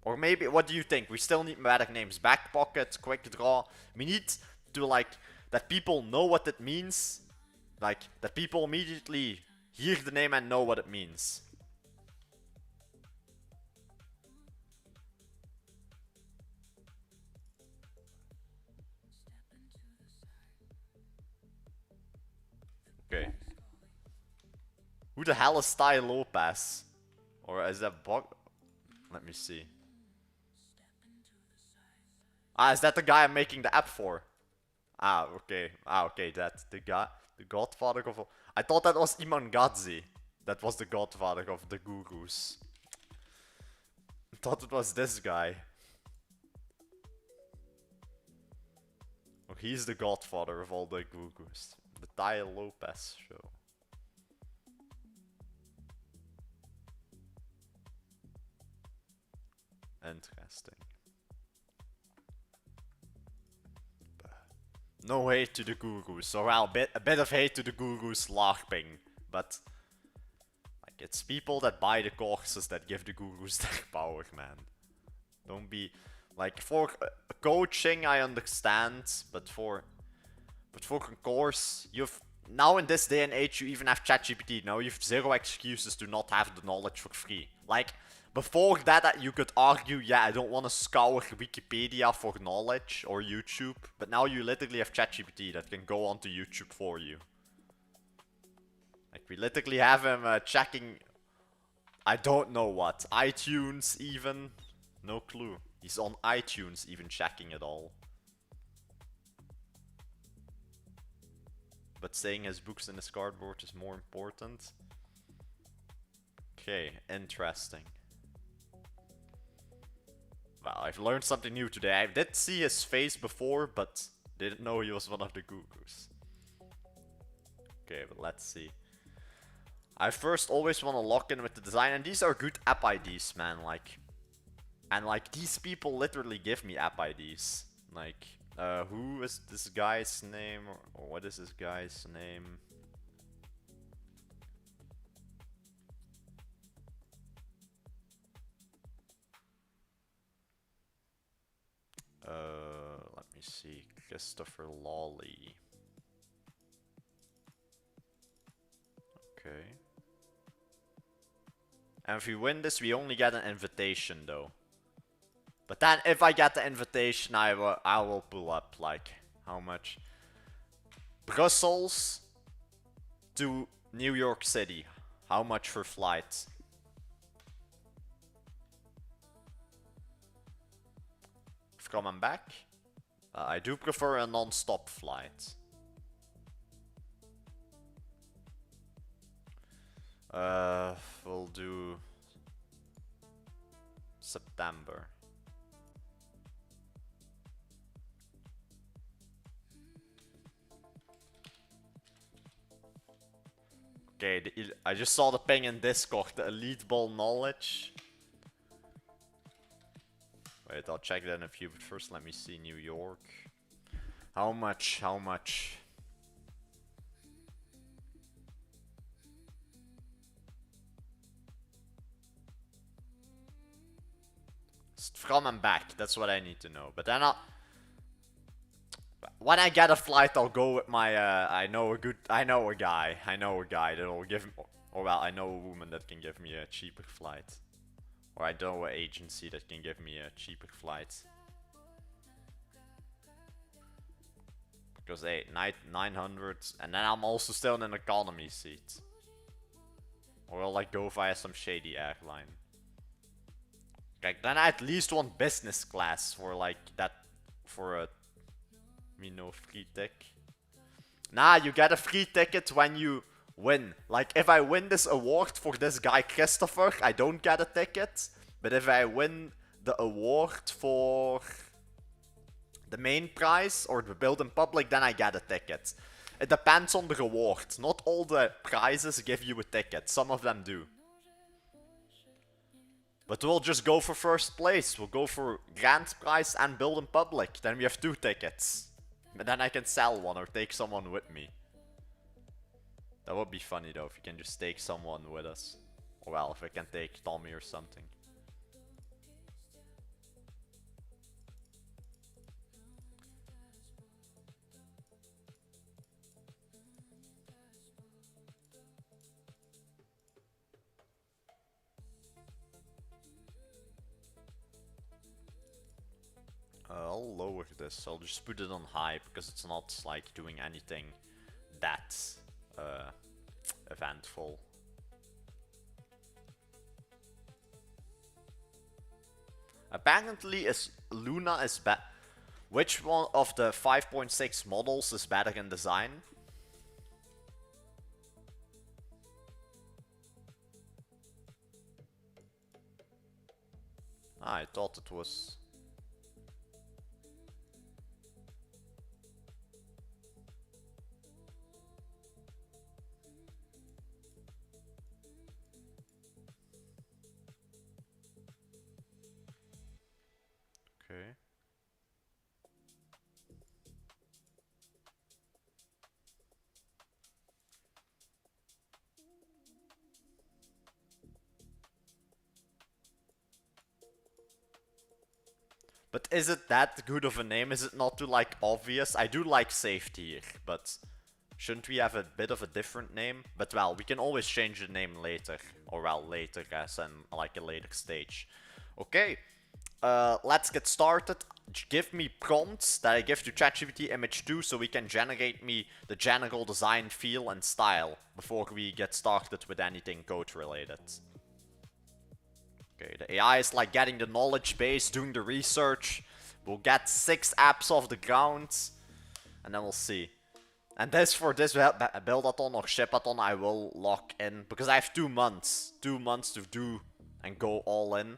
Speaker 1: Or maybe, what do you think? We still need better names. Back Pocket, Quick Draw. We need to like, that people know what it means. Like, that people immediately hear the name and know what it means. Okay. Who the hell is Ty Lopez? Or is that bug? Let me see. Ah, is that the guy I'm making the app for? Ah, okay. Ah, okay, that's the guy. The godfather of... I thought that was Iman Gadzi. That was the godfather of the Gugus. I thought it was this guy. Oh, he's the godfather of all the Gugus. The Ty Lopez show. Interesting. No hate to the Gugus, or well, a bit of hate to the Gugus LARPing, but like it's people that buy the courses that give the Gugus their power, man. Don't be like for coaching I understand, but for a course you've now in this day and age you even have ChatGPT. Now you have zero excuses to not have the knowledge for free. Like before that you could argue, yeah, I don't want to scour Wikipedia for knowledge or YouTube, but now you literally have ChatGPT that can go onto YouTube for you. Like we literally have him checking, I don't know what, iTunes even, no clue. He's on iTunes even checking it all. But saying his books in his cardboard is more important. Okay, interesting. Well, I've learned something new today. I did see his face before, but didn't know he was one of the gurus. Okay, but let's see. I first always want to lock in with the design, and these are good app IDs, man. Like, and like these people literally give me app IDs. Like, who is this guy's name, or what is this guy's name? Let me see. Christopher Lawley. Okay. And if we win this, we only get an invitation, though. But then, if I get the invitation, I will pull up, like, how much? Brussels to New York City. How much for flights? Coming back. I do prefer a non-stop flight. We'll do September. Okay, I just saw the ping in Discord, the Elite Ball knowledge. Wait, I'll check that in a few, but first let me see New York. How much? How much? From and back, that's what I need to know. But then when I get a flight, I'll go with my, I know a guy that will give, or well, I know a woman that can give me a cheaper flight. Or I know an agency that can give me a cheaper flight. Because hey, 900, and then I'm also still in an economy seat. Or I'll like go via some shady airline. Like then I at least want business class for like that, for a, free tick. Nah, you get a free ticket when you win. Like, if I win this award for this guy Christopher, I don't get a ticket. But if I win the award for the main prize or the build in public, then I get a ticket. It depends on the reward. Not all the prizes give you a ticket. Some of them do. But we'll just go for first place. We'll go for grand prize and build in public. Then we have 2 tickets. But then I can sell one or take someone with me. That would be funny though, if you can just take someone with us. Or well, if I can take Tommy or something. I'll lower this. I'll just put it on high because it's not like doing anything that eventful. Apparently, Luna is better. Which one of the 5.6 models is better in design? I thought it was. Okay. But is it that good of a name? Is it not too like obvious? I do like safety here, but shouldn't we have a bit of a different name? But well, we can always change the name later. Or well, later as in like a later stage. Okay. Let's get started. Give me prompts that I give to ChatGPT Image 2 so we can generate me the general design feel and style before we get started with anything code related. Okay, the AI is like getting the knowledge base, doing the research. We'll get 6 apps off the ground and then we'll see. And this for this buildathon or shipathon I will lock in because I have 2 months. 2 months to do and go all in.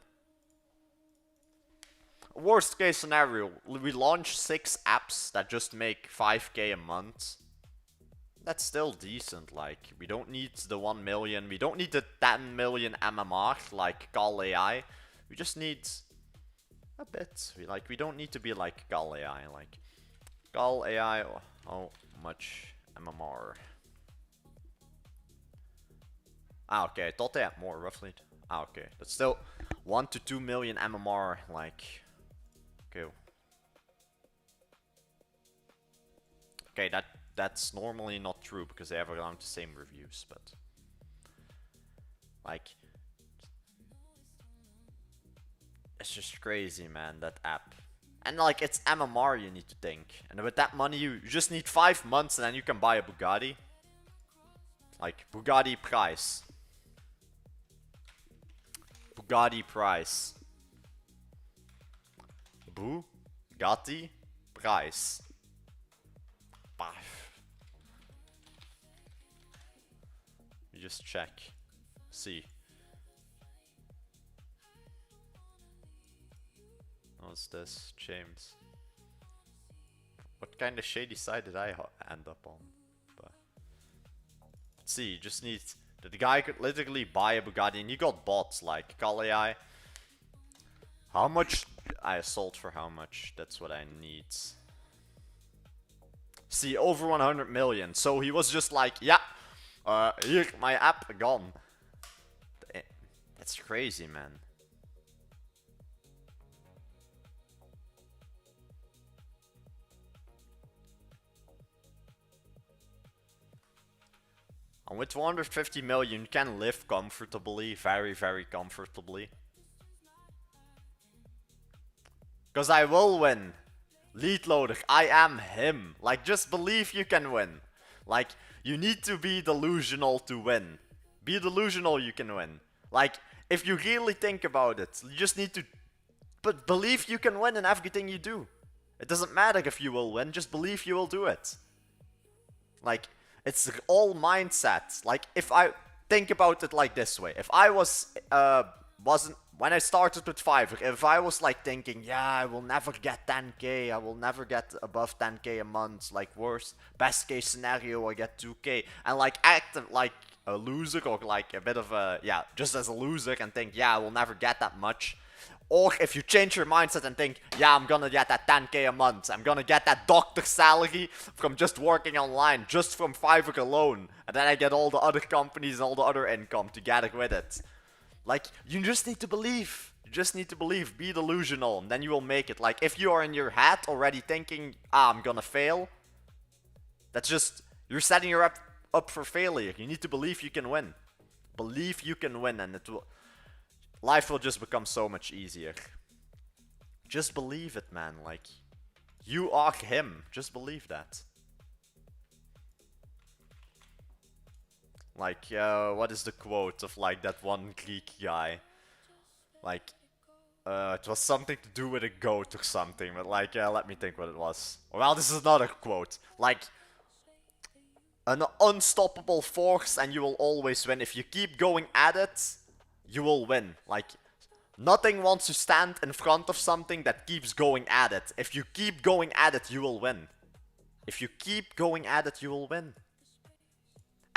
Speaker 1: Worst case scenario, we launch 6 apps that just make 5k a month. That's still decent, like, we don't need the 1 million, we don't need the 10 million MMR like Gal AI. We just need a bit. We don't need to be like Gal AI, like Gal AI, how much MMR? Ah, okay, I thought they had more, roughly. Ah, okay, that's still 1 to 2 million MMR, like, okay. Okay, that's normally not true because they have around the same reviews, but like it's just crazy, man, that app. And like it's MMR you need to think. And with that money you just need 5 months and then you can buy a Bugatti. Like Bugatti price. Bugatti price. Bugatti price. You just check. See. What's this? James. What kind of shady side did I end up on? But let's see, you just need... The guy could literally buy a Bugatti and you got bots like Gal AI. How much? I sold for how much? That's what I need. See, over 100 million. So he was just like, yeah, here, my app gone. That's crazy, man. And with 250 million, you can live comfortably, very, very comfortably. Because I will win. Lead loader, I am him. Like, just believe you can win. Like, you need to be delusional to win. Be delusional, you can win. Like, if you really think about it, you just need to believe you can win in everything you do. It doesn't matter if you will win, just believe you will do it. Like, it's all mindset. Like, if I think about it like this way, if I wasn't when I started with Fiverr, if I was like thinking, yeah, I will never get 10k, I will never get above 10k a month, like worst, best case scenario, I get 2k, and like act like a loser or like a bit of a, yeah, just as a loser and think, yeah, I will never get that much. Or if you change your mindset and think, yeah, I'm gonna get that 10k a month, I'm gonna get that doctor salary from just working online, just from Fiverr alone, and then I get all the other companies and all the other income together with it. Like, you just need to believe. You just need to believe. Be delusional, and then you will make it. Like, if you are in your head already thinking, I'm gonna fail, that's just, you're setting your up for failure. You need to believe you can win. Believe you can win, and life will just become so much easier. Just believe it, man. Like, you are him. Just believe that. Like, what is the quote of like that one Greek guy? Like, it was something to do with a goat or something, but like, let me think what it was. Well, this is another quote. Like, an unstoppable force and you will always win. If you keep going at it, you will win. Like, nothing wants to stand in front of something that keeps going at it. If you keep going at it, you will win. If you keep going at it, you will win.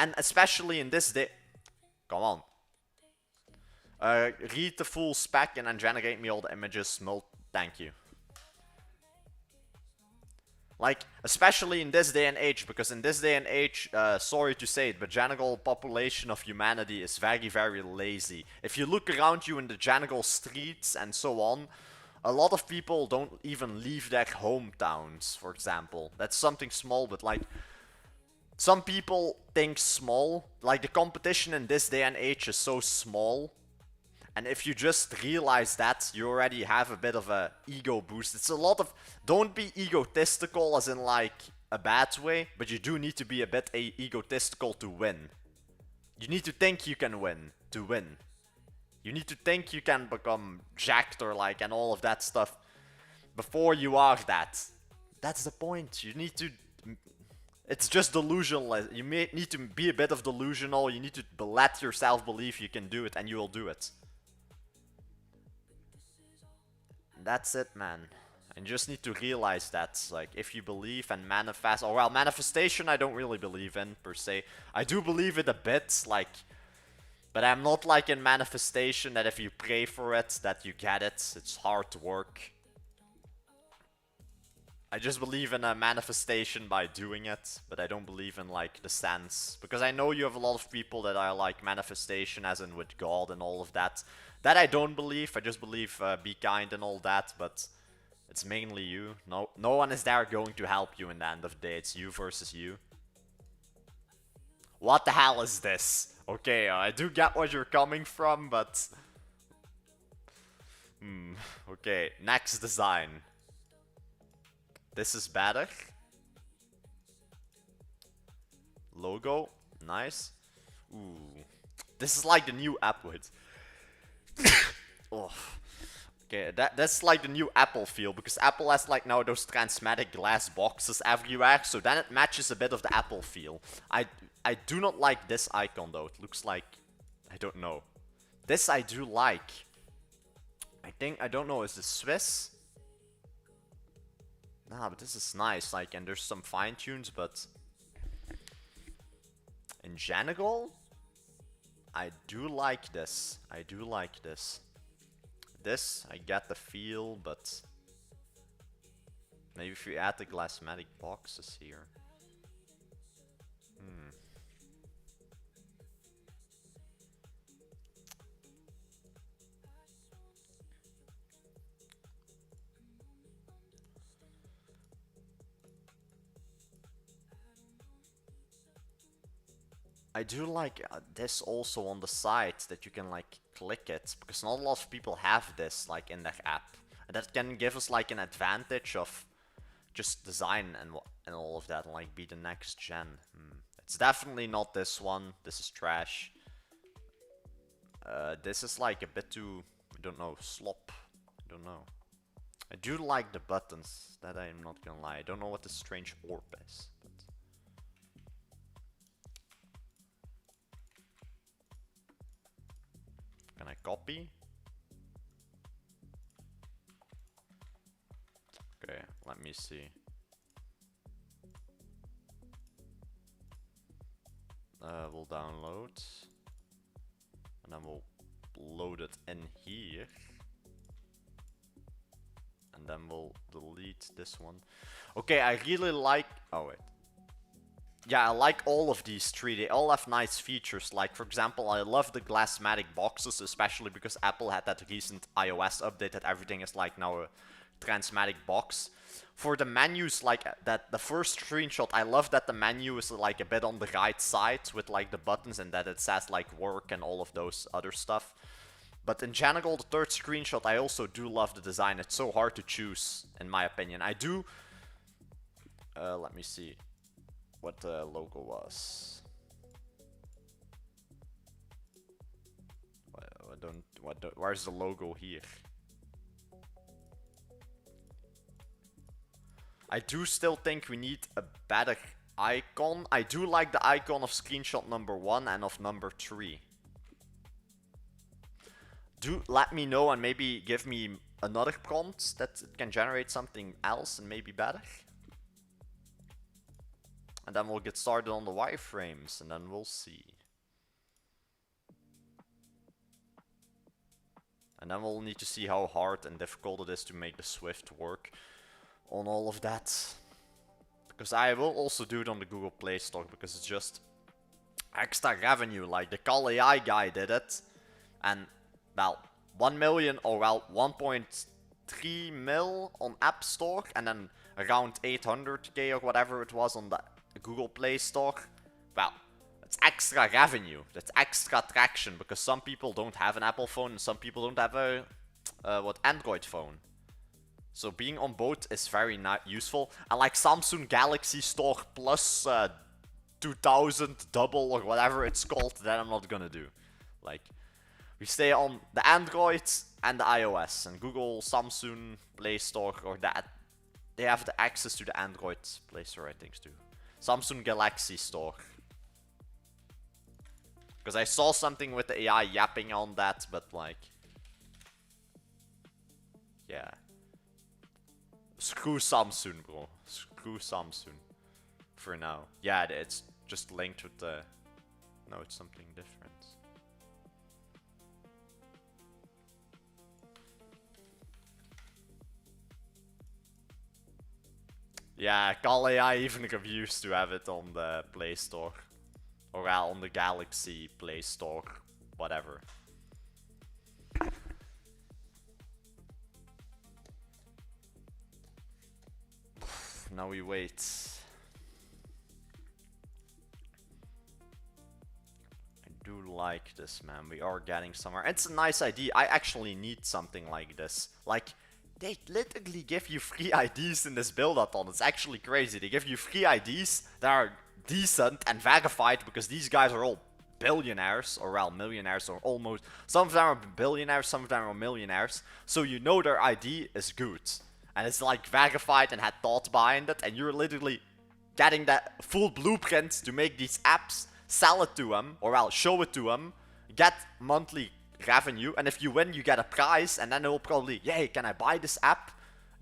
Speaker 1: And especially in this day... Come on. Read the full spec and then generate me all the images. Thank you. Like, especially in this day and age, because in this day and age, sorry to say it, but general population of humanity is very, very lazy. If you look around you in the general streets and so on, a lot of people don't even leave their hometowns, for example. That's something small, but like... Some people think small, like the competition in this day and age is so small. And if you just realize that, you already have a bit of a ego boost. It's a lot of, don't be egotistical as in like a bad way, but you do need to be a bit egotistical to win. You need to think you can win to win. You need to think you can become jacked or like and all of that stuff before you are that. That's the point. You need to... It's just delusional. You may need to be a bit of delusional. You need to let yourself believe you can do it, and you will do it. That's it, man. And you just need to realize that, like, if you believe and manifest, or well, manifestation I don't really believe in, per se. I do believe it a bit, like, but I'm not like in manifestation that if you pray for it, that you get it. It's hard work. I just believe in a manifestation by doing it, but I don't believe in like the sense. Because I know you have a lot of people that are like manifestation as in with God and all of that. That I don't believe, I just believe be kind and all that, but it's mainly you. No one is there going to help you in the end of the day, it's you versus you. What the hell is this? Okay, I do get where you're coming from, but... okay, next design. This is better. Logo, nice. Ooh, this is like the new Apple. Oh. Okay, that's like the new Apple feel, because Apple has like now those transmatic glass boxes everywhere, so then it matches a bit of the Apple feel. I do not like this icon though. It looks like, I don't know. This I do like. I don't know, is this Swiss? Nah, but this is nice, like, and there's some fine tunes, but in general, I do like this. I do like this. This, I get the feel, but maybe if you add the glassmatic boxes here. I do like this also on the side, that you can like click it, because not a lot of people have this like in their app. And that can give us like an advantage of just design and all of that, and like be the next gen. It's definitely not this one. This is trash. This is like a bit too, I don't know, slop. I don't know. I do like the buttons, that I'm not gonna lie. I don't know what this strange orb is. Can I copy? Okay, let me see. We'll download. And then we'll load it in here. And then we'll delete this one. Okay, I really like... Oh, wait. Yeah, I like all of these three. They all have nice features. Like, for example, I love the glassmatic boxes, especially because Apple had that recent iOS update that everything is like now a transmatic box. For the menus, like that, the first screenshot, I love that the menu is like a bit on the right side with like the buttons, and that it says like work and all of those other stuff. But in general, the third screenshot, I also do love the design. It's so hard to choose, in my opinion. I do... let me see what the logo was. Where's the logo here? I do still think we need a better icon. I do like the icon of screenshot number 1 and of number 3. Do let me know and maybe give me another prompt that it can generate something else and maybe better. And then we'll get started on the wireframes, and then we'll see. And then we'll need to see how hard and difficult it is to make the Swift work on all of that. Because I will also do it on the Google Play Store, because it's just extra revenue. Like the Call AI guy did it, and well, 1 million, or well, 1.3 mil on App Store, and then around 800k or whatever it was on the Google Play Store. Well, it's extra revenue. That's extra traction, because some people don't have an Apple phone and some people don't have a Android phone. So being on both is very useful. And like Samsung Galaxy Store plus 2000 double or whatever it's called, that I'm not gonna do. Like, we stay on the Android and the iOS, and Google, Samsung Play Store, or that they have the access to the Android Play Store, I think, too. Samsung Galaxy Store. Because I saw something with the AI yapping on that, but like... Yeah. Screw Samsung, bro. Screw Samsung. For now. Yeah, it's just linked with the... No, it's something different. Yeah, Call AI even refused to have it on the Play Store. Or on the Galaxy Play Store. Whatever. Now we wait. I do like this, man. We are getting somewhere. It's a nice idea. I actually need something like this. Like, they literally give you free IDs in this build-a-thon. It's actually crazy. They give you free IDs that are decent and verified because these guys are all billionaires, or well, millionaires, or almost. Some of them are billionaires, some of them are millionaires. So you know their ID is good. And it's like verified and had thought behind it. And you're literally getting that full blueprint to make these apps, sell it to them, or well, show it to them, get monthly revenue, and if you win you get a prize, and then they'll probably, yay, can I buy this app,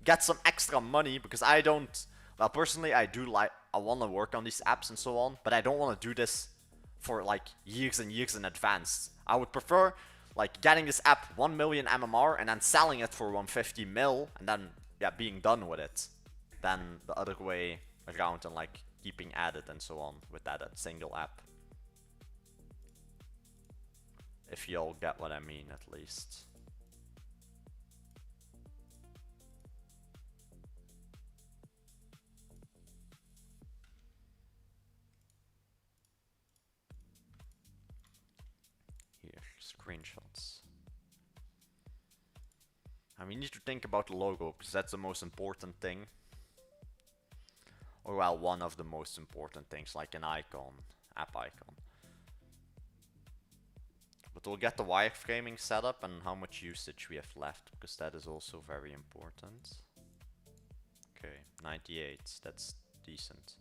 Speaker 1: get some extra money, because I don't, well, personally I do like, I want to work on these apps and so on, but I don't want to do this for like years and years in advance. I would prefer like getting this app 1 million MMR and then selling it for 150 mil and then yeah, being done with it, than the other way around and like keeping at it and so on with that single app. If y'all get what I mean, at least. Here, screenshots. And we need to think about the logo, because that's the most important thing. Or well, one of the most important things, like an icon, app icon. But we'll get the wireframing set up and how much usage we have left, because that is also very important. Okay, 98, that's decent.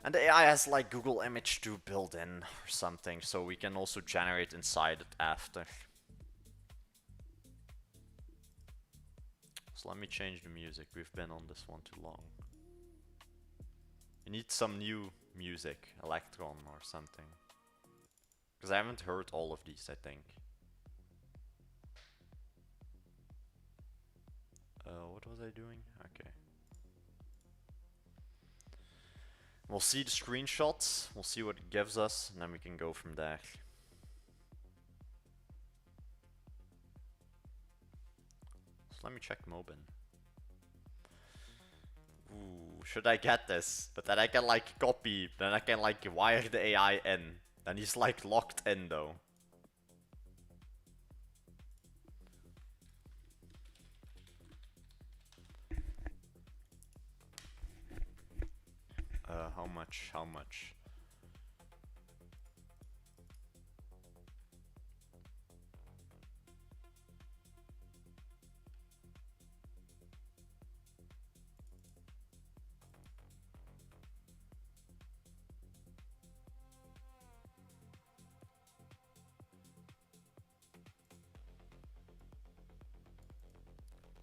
Speaker 1: And the AI has like Google Image 2 built in or something, so we can also generate inside it after. So let me change the music, we've been on this one too long. We need some new music, Electron or something. Because I haven't heard all of these, I think. What was I doing? Okay. We'll see the screenshots, we'll see what it gives us, and then we can go from there. So let me check Mobin. Ooh, should I get this? But then I can like copy, then I can like wire the AI in. Then he's like locked in though. How much? How much?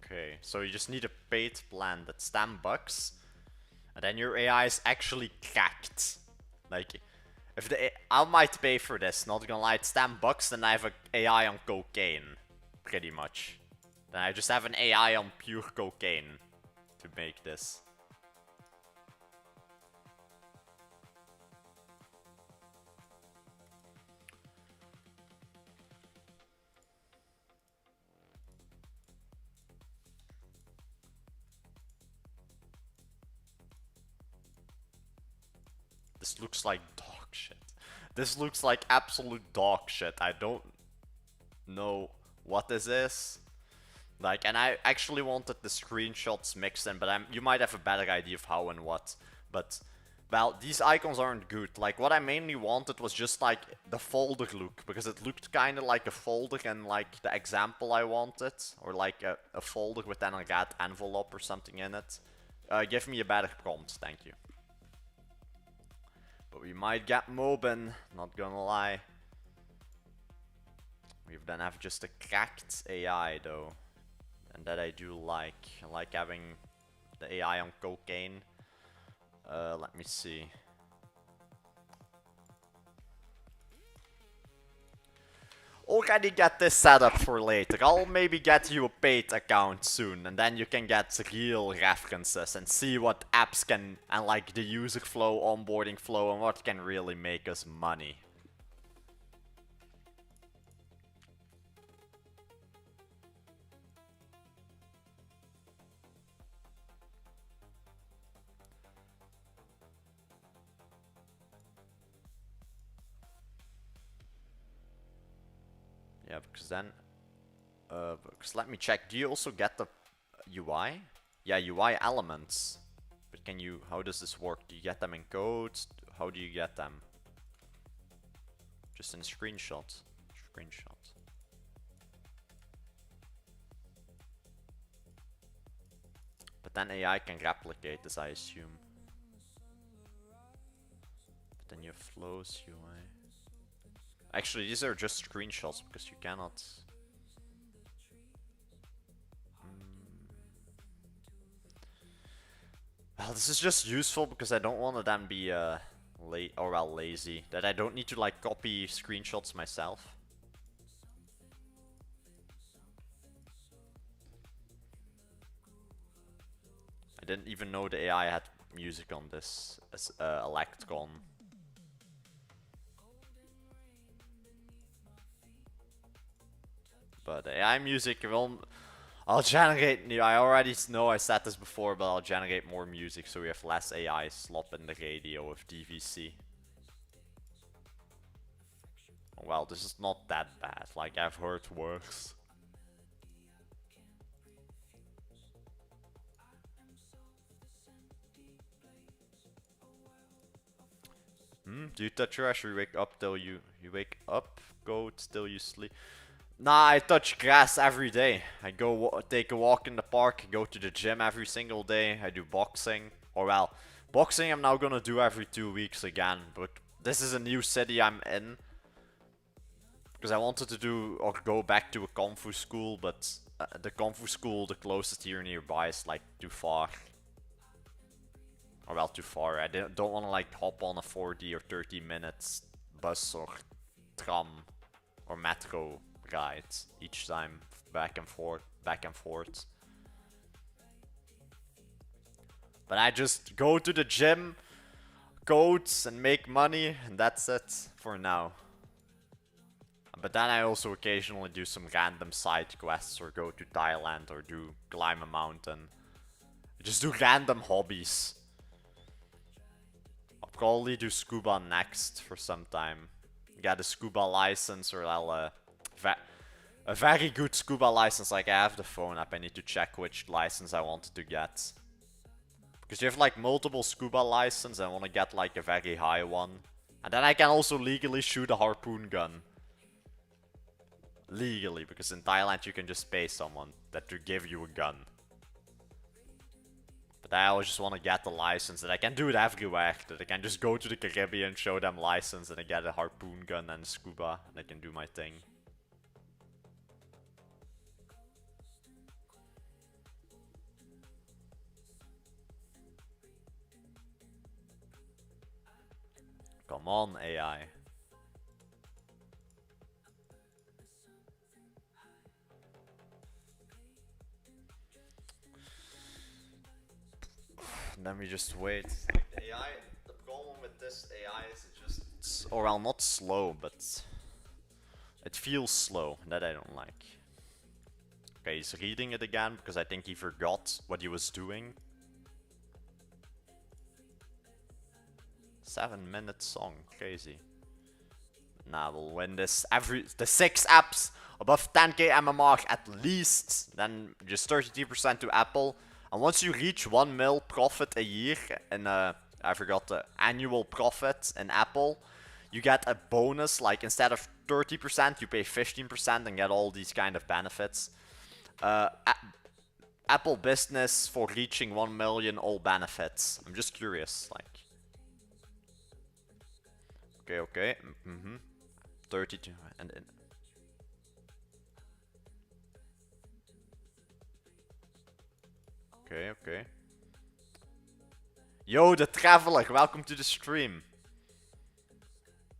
Speaker 1: Okay, so you just need a paid plan that's $10, and then your AI is actually cracked. Like, if I might pay for this, not gonna lie, it's $10, then I have an AI on cocaine, pretty much. Then I just have an AI on pure cocaine to make this. This looks like dog shit. This looks like absolute dog shit. I don't know what this is. Like, and I actually wanted the screenshots mixed in, but you might have a better idea of how and what. But, well, these icons aren't good. Like, what I mainly wanted was just, like, the folder look, because it looked kind of like a folder in, like, the example I wanted. Or, like, a folder with then a red envelope or something in it. Give me a better prompt, thank you. But we might get Mobin, not gonna lie. We then have just a cracked AI though. And that I do like. I like having the AI on cocaine. Let me see. Already get this set up for later. I'll maybe get you a paid account soon, and then you can get real references and see what apps can, and like the user flow, onboarding flow, and what can really make us money. Yeah, because then, because let me check. Do you also get the UI? Yeah, UI elements. But can you? How does this work? Do you get them in codes? How do you get them? Just in screenshots. Screenshots. But then AI can replicate this, I assume. But then you have flows UI. Actually, these are just screenshots because you cannot. Well, this is just useful because I don't want to then be lazy. That I don't need to like copy screenshots myself. I didn't even know the AI had music on this as Electron. But AI music will. I'll generate new. I already know I said this before, but I'll generate more music so we have less AI slop in the radio of DVC. Well, this is not that bad. Like I've heard worse. Do you touch trash or you wake up till you wake up? Go till you sleep. Nah, I touch grass every day. I go take a walk in the park, go to the gym every single day. I do boxing. Or well, boxing I'm now gonna do every 2 weeks again. But this is a new city I'm in. Because I wanted to do or go back to a Kung Fu school, but the Kung Fu school, the closest here nearby is like too far. Or well, too far. I don't want to like hop on a 40 or 30 minutes bus or tram or metro ride each time back and forth. But I just go to the gym, codes, and make money, and that's it for now. But then I also occasionally do some random side quests or go to Thailand or do climb a mountain. Just do random hobbies. I'll probably do scuba next for some time. Get a scuba license or I'll a very good scuba license. Like I have the phone app, I need to check which license I wanted to get. Because you have like multiple scuba licenses, I want to get like a very high one. And then I can also legally shoot a harpoon gun. Legally, because in Thailand you can just pay someone that to give you a gun. But I always just want to get the license that I can do it everywhere. That I can just go to the Caribbean, show them license, and I get a harpoon gun and scuba, and I can do my thing. Come on, AI. Then we just wait. Like the AI, the problem with this AI is it just, or well, not slow, but it feels slow. That I don't like. Okay, he's reading it again because I think he forgot what he was doing. 7-minute song, crazy. Nah, we'll win this. The 6 apps above 10k MMR at least, then just 33% to Apple. And once you reach 1 mil profit a year in I forgot the annual profit in Apple, you get a bonus. Like instead of 30%, you pay 15% and get all these kind of benefits. Apple Business for reaching 1 million all benefits. I'm just curious, like. Okay, okay. Mm-hmm. 32 and okay, okay. Yo, the Traveler, welcome to the stream.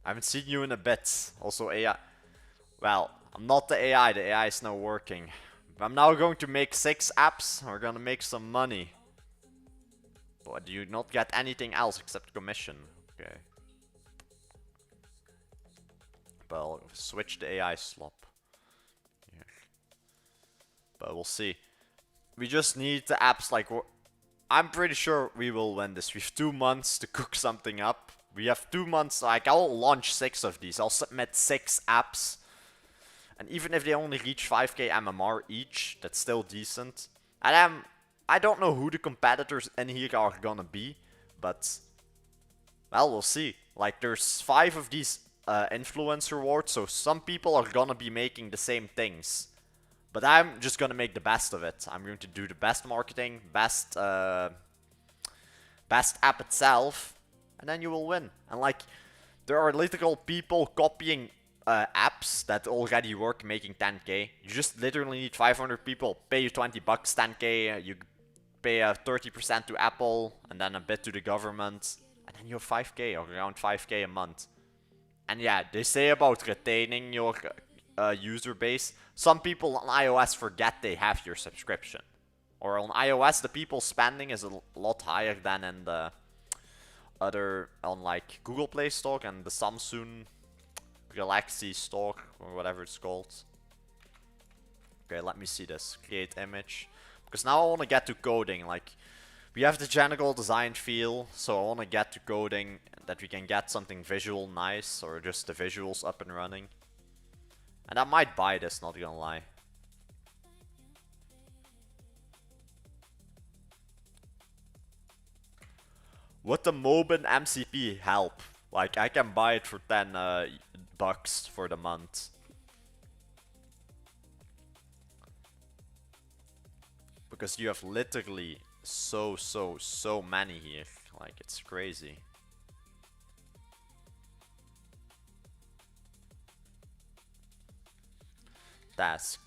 Speaker 1: I haven't seen you in a bit. Also AI. Well, I'm not the AI. The AI is now working. I'm now going to make 6 apps. We're gonna make some money. But do you not get anything else except commission? Okay. Well, switch the AI slop. Yeah. But we'll see. We just need the apps like... I'm pretty sure we will win this. We have 2 months to cook something up. We have 2 months, like I'll launch 6 of these. I'll submit 6 apps. And even if they only reach 5k MMR each, that's still decent. And I don't know who the competitors in here are gonna be, but well, we'll see. Like there's 5 of these influence rewards, so some people are gonna be making the same things. But I'm just gonna make the best of it. I'm going to do the best marketing, best app itself, and then you will win. And like, there are literal people copying apps that already work making 10k. You just literally need 500 people, pay you 20 bucks, 10k, you pay 30% to Apple, and then a bit to the government, and then you have 5k, or around 5k a month. And yeah, they say about retaining your user base. Some people on iOS forget they have your subscription. Or on iOS, the people spending is a lot higher than in the other, on like Google Play Store and the Samsung Galaxy Store, or whatever it's called. Okay, let me see this. Create image. Because now I want to get to coding. Like, we have the general design feel, so I want to get to coding, that we can get something visual nice, or just the visuals up and running. And I might buy this, not gonna lie. Would the Mobin MCP help? Like, I can buy it for 10 bucks for the month. Because you have literally so many here. Like, it's crazy. Task.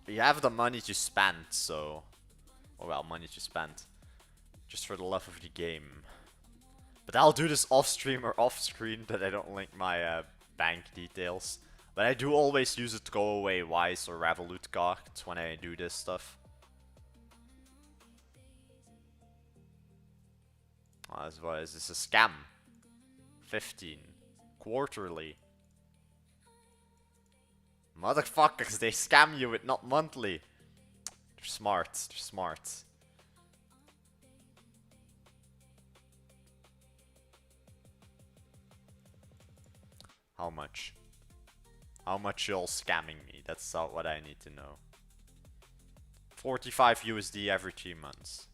Speaker 1: You have the money to spend, so... Oh well, money to spend. Just for the love of the game. But I'll do this off-stream or off-screen, that I don't link my bank details. But I do always use a throwaway Wise or Revolut card when I do this stuff. What is this? A scam. 15. Quarterly. Motherfuckers, they scam you with not monthly. They're smart. They're smart. How much? How much y'all scamming me? That's what I need to know. 45 USD every 3 months.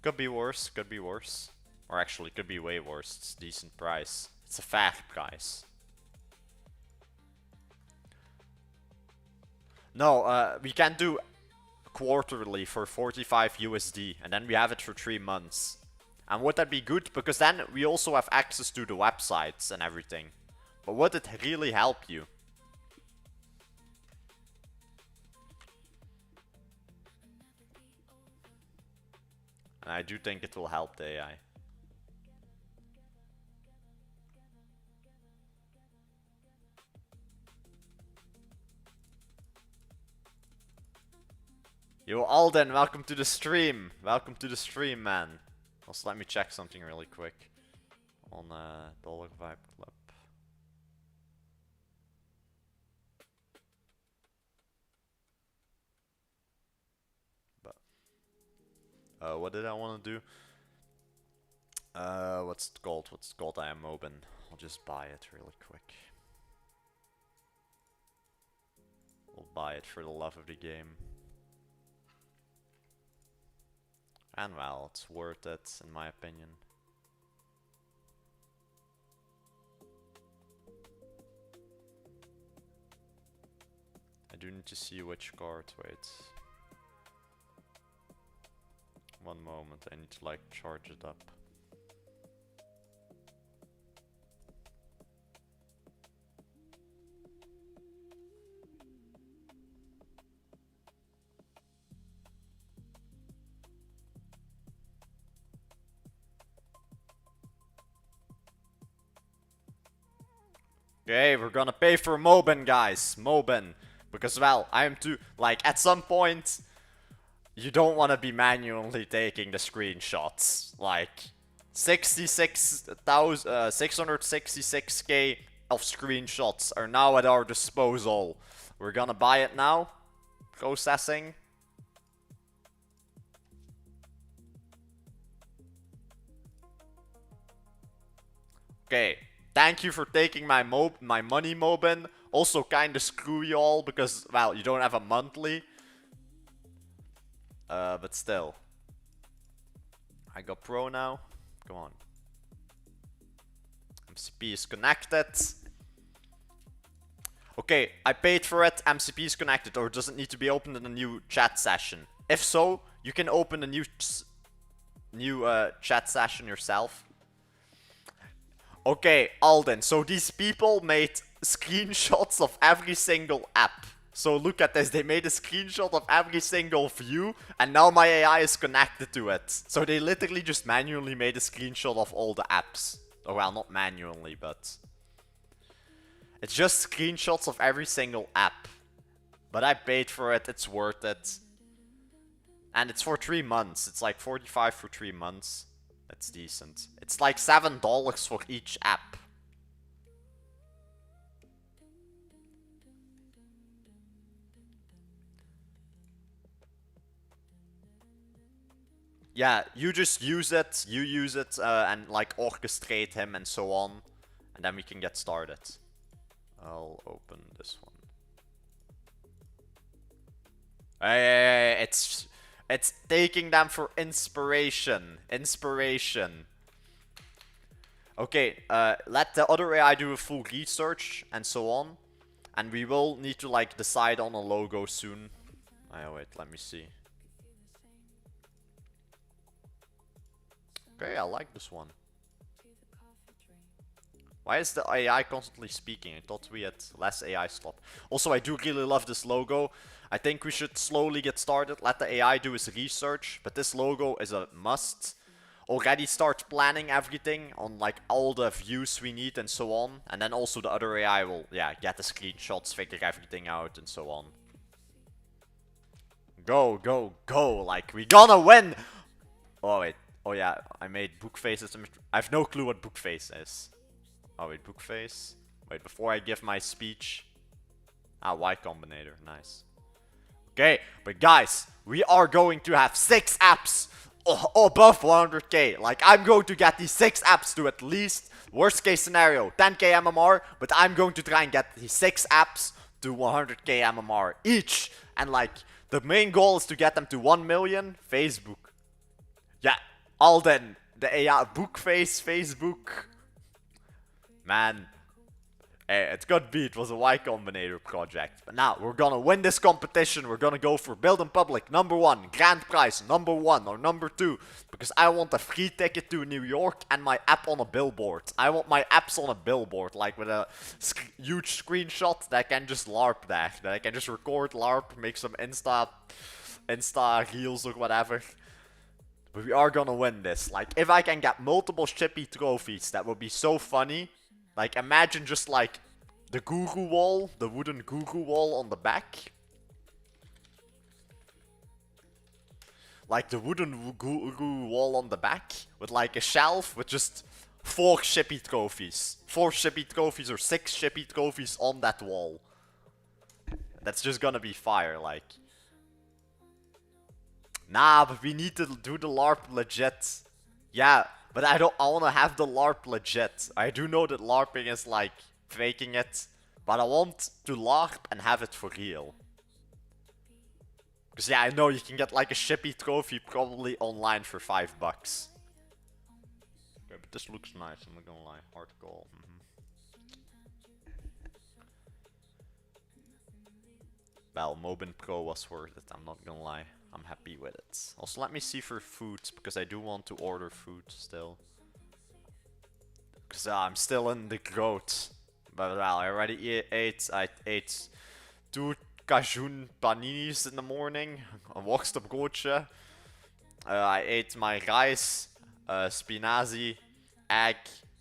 Speaker 1: Could be worse, could be worse. Or actually, could be way worse. It's a decent price. It's a fair price. No, we can do quarterly for 45 USD, and then we have it for 3 months. And would that be good? Because then we also have access to the websites and everything. But would it really help you? And I do think it will help the AI. Yo, Alden, welcome to the stream. Welcome to the stream, man. Also, let me check something really quick on Dollar Vibe Club. But what did I want to do? What's it called? What's it called? I am Mobin. I'll just buy it really quick. We'll buy it for the love of the game. And well, it's worth it, in my opinion. do need to see which card. Wait. One moment, I need to like charge it up. Okay, we're gonna pay for Mobin, guys. Mobin. Because, well, I am too... Like, at some point, you don't want to be manually taking the screenshots. Like, 666k of screenshots are now at our disposal. We're gonna buy it now. Processing. Okay. Thank you for taking my money, Mobin. Also, kinda screw you all because, well, you don't have a monthly. But still. I got pro now. Come on. MCP is connected. Okay, I paid for it. MCP is connected, or does it need to be opened in a new chat session? If so, you can open a new chat session yourself. Okay, Alden, so these people made screenshots of every single app. So look at this, they made a screenshot of every single view, and now my AI is connected to it. So they literally just manually made a screenshot of all the apps. Oh, well, not manually, but... It's just screenshots of every single app. But I paid for it, it's worth it. And it's for 3 months, it's like 45 for 3 months. That's decent. It's like $7 for each app. Yeah, you just use it, and like orchestrate him and so on. And then we can get started. I'll open this one. Hey, it's taking them for inspiration. Inspiration. Okay, let the other AI do a full research and so on. And we will need to like decide on a logo soon. Oh wait, let me see. Okay, I like this one. Why is the AI constantly speaking? I thought we had less AI slot. Also, I do really love this logo. I think we should slowly get started. Let the AI do his research. But this logo is a must. Already start planning everything on like all the views we need and so on. And then also the other AI will, yeah, get the screenshots, figure everything out and so on. Go, go, go. Like, we gonna win! Oh, wait. Oh, yeah. I made Bookface. I have no clue what Bookface is. Oh, wait. Bookface. Wait, before I give my speech. Ah, Y Combinator. Nice. Okay, but guys, we are going to have 6 apps above 100k. Like, I'm going to get these 6 apps to at least, worst case scenario, 10k MMR. But I'm going to try and get these 6 apps to 100k MMR each. And like, the main goal is to get them to 1 million. Facebook. Yeah, Alden, the AI, Bookface, Facebook. Man. Hey, it could be it was a Y Combinator project. But now, we're gonna win this competition. We're gonna go for Build in Public #1, grand prize #1 or #2. Because I want a free ticket to New York and my app on a billboard. I want my apps on a billboard, like with a huge screenshot that I can just LARP that I can just record LARP, make some Insta reels or whatever. But we are gonna win this. Like, if I can get multiple Chippy trophies, that would be so funny. Like, imagine just like the guru wall, the wooden guru wall on the back. Like the wooden guru wall on the back with like a shelf with just 4 Chippy trophies. 4 Chippy trophies or 6 Chippy trophies on that wall. That's just gonna be fire, like. Nah, but we need to do the LARP legit. Yeah. But I wanna have the LARP legit. I do know that LARPing is like faking it. But I want to LARP and have it for real. Because yeah, I know you can get like a Chippy trophy probably online for $5. Okay, but this looks nice, I'm not gonna lie. Hardcore. well, Mobin Pro was worth it, I'm not gonna lie. I'm happy with it. Also, let me see for food, because I do want to order food still. Because I'm still in the growth. But well, I already I ate 2 cajun paninis in the morning. Een worstenbroodje. I ate my rice, spinazie, egg,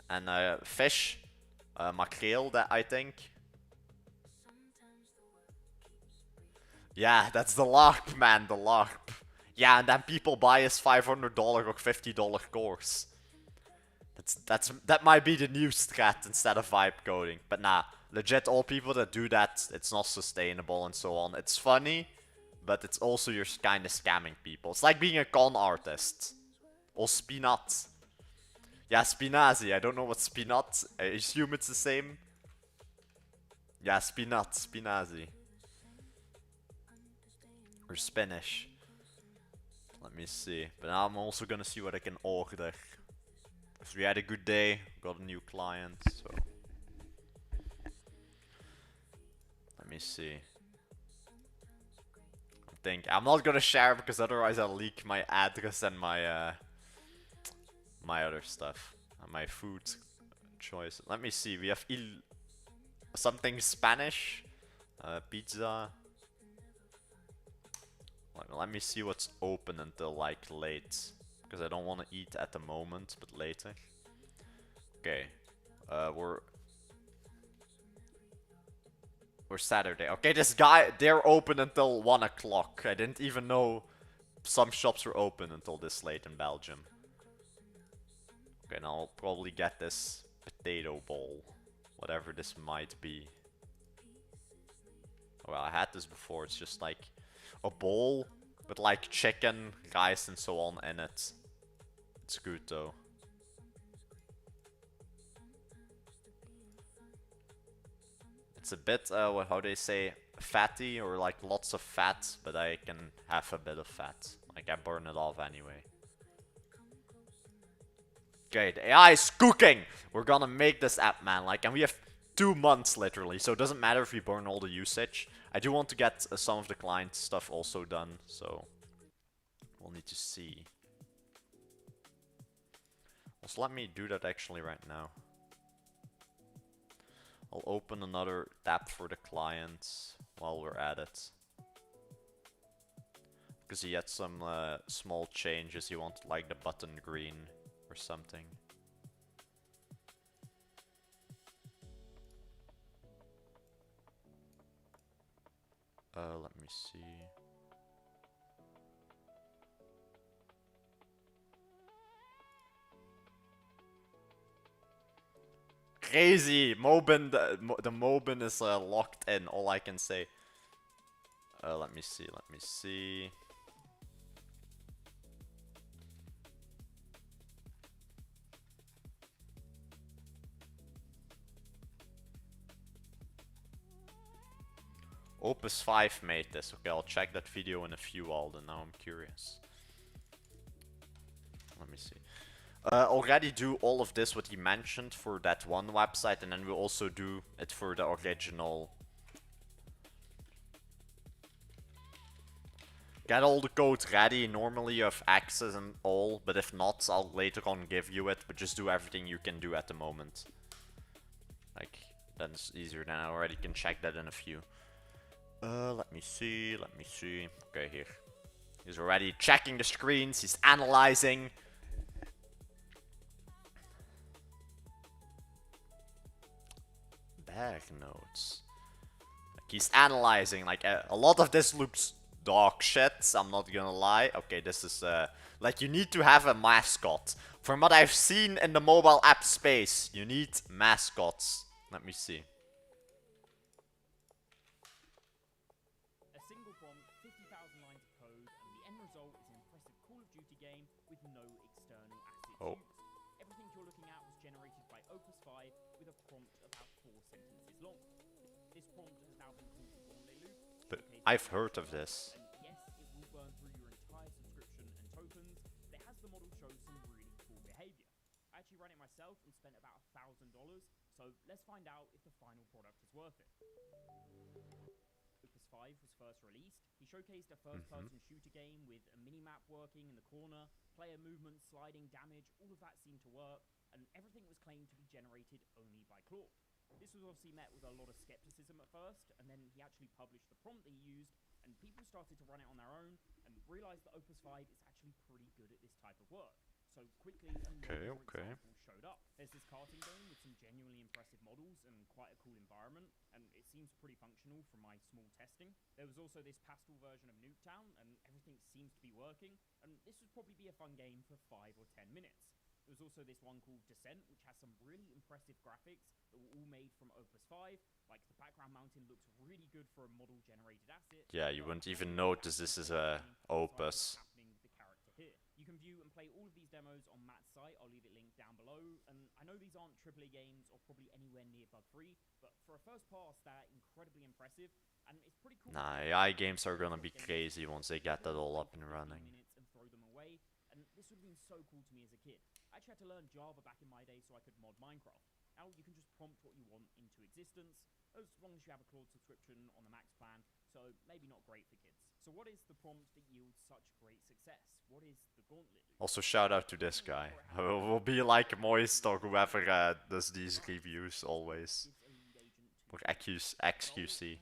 Speaker 1: and fish. Makreel, that I think. Yeah, that's the LARP, man, the LARP. Yeah, and then people buy his $500 or $50 course. That might be the new strat instead of vibe coding. But nah, legit, all people that do that, it's not sustainable and so on. It's funny, but it's also you're kind of scamming people. It's like being a con artist. Or Spinat. Yeah, Spinazie. I don't know what Spinat. I assume it's the same. Yeah, Spinat, Spinazie. Or Spanish. Let me see. But now I'm also gonna see what I can order. Because we had a good day, got a new client, so. Let me see. I'm not gonna share because otherwise I'll leak my address and my my other stuff. My food choice. Let me see, we have something Spanish. Pizza. Let me see what's open until like late. Because I don't want to eat at the moment, but later. Okay. We're Saturday. Okay, this guy, they're open until 1 o'clock. I didn't even know some shops were open until this late in Belgium. Okay, now I'll probably get this potato bowl. Whatever this might be. Well, I had this before. It's just like a bowl with like chicken, rice, and so on in it. It's good though. It's a bit, how they say, fatty or like lots of fat, but I can have a bit of fat. Like I burn it off anyway. Okay, the AI is cooking! We're gonna make this app, man. Like, and we have 2 months literally, so it doesn't matter if we burn all the usage. I do want to get some of the client stuff also done, so we'll need to see. Also, let me do that actually right now. I'll open another tab for the clients while we're at it. Because he had some small changes. He wanted like the button green or something. Let me see. Crazy! Mobin, the Mobin is locked in, all I can say. Let me see, let me see. Opus 5 made this. Okay, I'll check that video in a few, Alden. Now I'm curious. Let me see. Already do all of this what he mentioned for that one website, and then we'll also do it for the original. Get all the code ready. Normally you have access and all, but if not, I'll later on give you it, but just do everything you can do at the moment. Like, that's easier than I already can check that in a few. Let me see, let me see. Okay, here. He's already checking the screens, he's analyzing. Bag notes. Like, he's analyzing, like, a lot of this looks dog shit, I'm not gonna lie. Okay, this is, like, you need to have a mascot. From what I've seen in the mobile app space, you need mascots. Let me see. Oh.
Speaker 3: Everything you're looking at was generated by Opus 5 with a prompt about 4 sentences long. This prompt has now been called the Rendezvous.
Speaker 1: But I've heard of this.
Speaker 3: And yes, it will burn through your entire subscription and tokens, but it has the model show some really cool behavior. I actually ran it myself and spent about $1,000, so let's find out if the final product is worth it. Opus 5 was first released, he showcased a first-person shooter game with a mini-map working in the corner, player movement, sliding, damage, all of that seemed to work, and everything was claimed to be generated only by Claude. This was obviously met with a lot of skepticism at first, and then he actually published the prompt that he used, and people started to run it on their own, and realized that Opus 5 is actually pretty good at this type of work. So quickly, a lot of examples showed up. There's this karting game with some genuinely impressive models and quite a cool environment, and it seems pretty functional from my small testing. There was also this pastel version of Nuketown, and everything seems to be working, and this would probably be a fun game for 5 or 10 minutes. There was also this one called Descent, which has some really impressive graphics that were all made from Opus 5. Like, the background mountain looks really good for a model-generated asset.
Speaker 1: Yeah, you wouldn't even notice this is a Opus.
Speaker 3: You can view and play all of these demos on Matt's site. I'll leave it linked down below. And I know these aren't AAA games or probably anywhere near bug-free, but for a first pass, they're incredibly impressive. And it's pretty cool.
Speaker 1: Nah, AI games are gonna be crazy once they get that all up and running.
Speaker 3: And throw them away. And this would have been so cool to me as a kid. I actually had to learn Java back in my day so I could mod Minecraft. Now you can just prompt what you want into existence, as long as you have a Claude subscription on the max plan, so maybe not great for kids. So what is the prompt that yields such great success? What is the Gauntlet Loop?
Speaker 1: Also, shout out to this guy. Will be like Moist or whoever does these reviews always. Or XQC.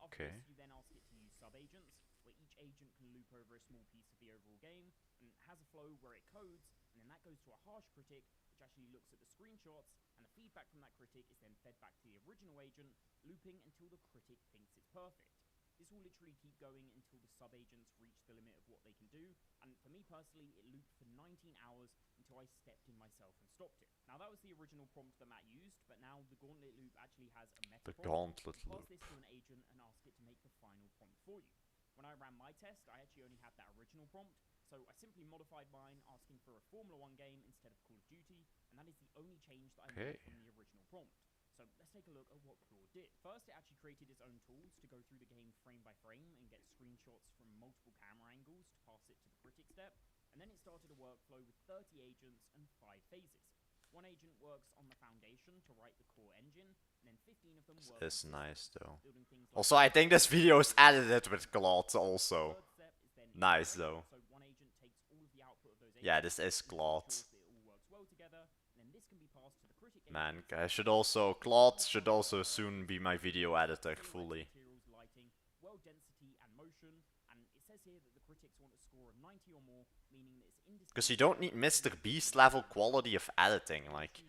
Speaker 1: Okay.
Speaker 3: You then ask it to use sub-agents, where each agent can loop over a small piece of the overall game, and has a flow where it codes, and then that goes to a harsh critic, which actually looks at the screenshots, and the feedback from that critic is then fed back to the original agent, looping until the critic thinks it's perfect. This will literally keep going until the sub-agents reach the limit of what they can do, and for me personally, it looped for 19 hours until I stepped in myself and stopped it. Now that was the original prompt that Matt used, but now the Gauntlet Loop actually has a meta
Speaker 1: The
Speaker 3: prompt.
Speaker 1: Gauntlet Loop.
Speaker 3: Pass this to an agent and ask it to make the final prompt for you. When I ran my test, I actually only had that original prompt, so I simply modified mine, asking for a Formula 1 game instead of Call of Duty, and that is the only change that I made from the original prompt. So let's take a look at what Claude did. First, it actually created its own tools to go through the game frame by frame and get screenshots from multiple camera angles to pass it to the critic step, and then it started a workflow with 30 agents and 5 phases. One agent works on the foundation to write the core engine, and then 15 of them work
Speaker 1: This is nice though.
Speaker 3: building things like
Speaker 1: Also, I think this video is edited with Claude also.
Speaker 3: Third step is then
Speaker 1: Nice
Speaker 3: integration.
Speaker 1: though.
Speaker 3: So one agent takes all of the output of those
Speaker 1: Yeah,
Speaker 3: agents,
Speaker 1: this is
Speaker 3: and
Speaker 1: Claude.
Speaker 3: ensures that it all works well together, and then this can be passed to the critic
Speaker 1: Man,
Speaker 3: agent.
Speaker 1: I should also Claude should also soon be my video editor fully.
Speaker 3: Materials, lighting, well density and motion, and it says here that the critics want a score of 90 or more, meaning that it's
Speaker 1: Because you don't need Mr. Beast level quality of editing. Like,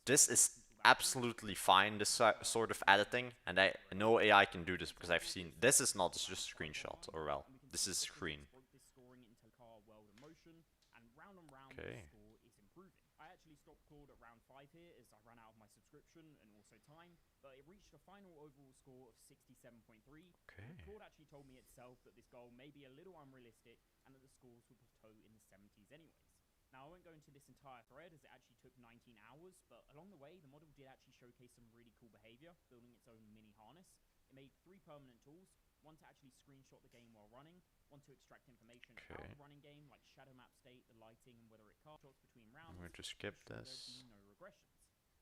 Speaker 1: this is absolutely fine, this sort of editing, and I know AI can do this because I've seen. This is not just a screenshot, or well, this is screen. Okay.
Speaker 3: I actually stopped Claude at round 5 here as I ran out of my subscription and also time, but it reached a final overall score of 67.3.
Speaker 1: Okay.
Speaker 3: Claude actually told me itself that this goal may be a little unrealistic and that the scores would plateau in the 70s anyways. Now, I won't go into this entire thread as it actually took 19 hours, but along the way, the model did actually showcase some really cool behavior, building its own mini harness. It made 3 permanent tools, one to actually screenshot the game while running, one to extract information about the running game, like shadow map state, the lighting, and whether it casts shots between rounds.
Speaker 1: I'm going to skip
Speaker 3: ensure there'd
Speaker 1: this.
Speaker 3: be no regressions.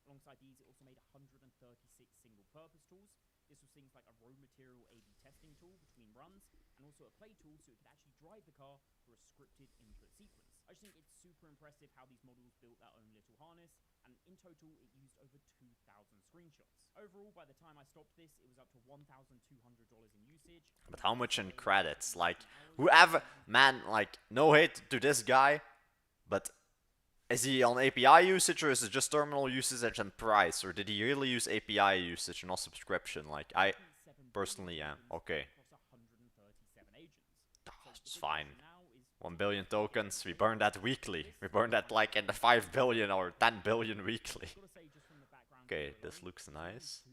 Speaker 3: Alongside these, it also made 136 single-purpose tools. This was things like a road material A/B testing tool between runs, and also a play tool so it could actually drive the car through a scripted input sequence. I just think it's super impressive how these models built their own little harness, and in total it used over 2,000 screenshots. Overall, by the time I stopped this, it was up to $1,200 in usage.
Speaker 1: But how much in credits? Like, whoever, man, like, no hate to this guy, but is he on API usage or is it just terminal usage and price? Or did he really use API usage and not subscription? Like, I personally am. Okay. It's fine. 1 billion tokens, we burn that weekly. We burn that like in the 5 billion or 10 billion weekly. Okay, this looks nice.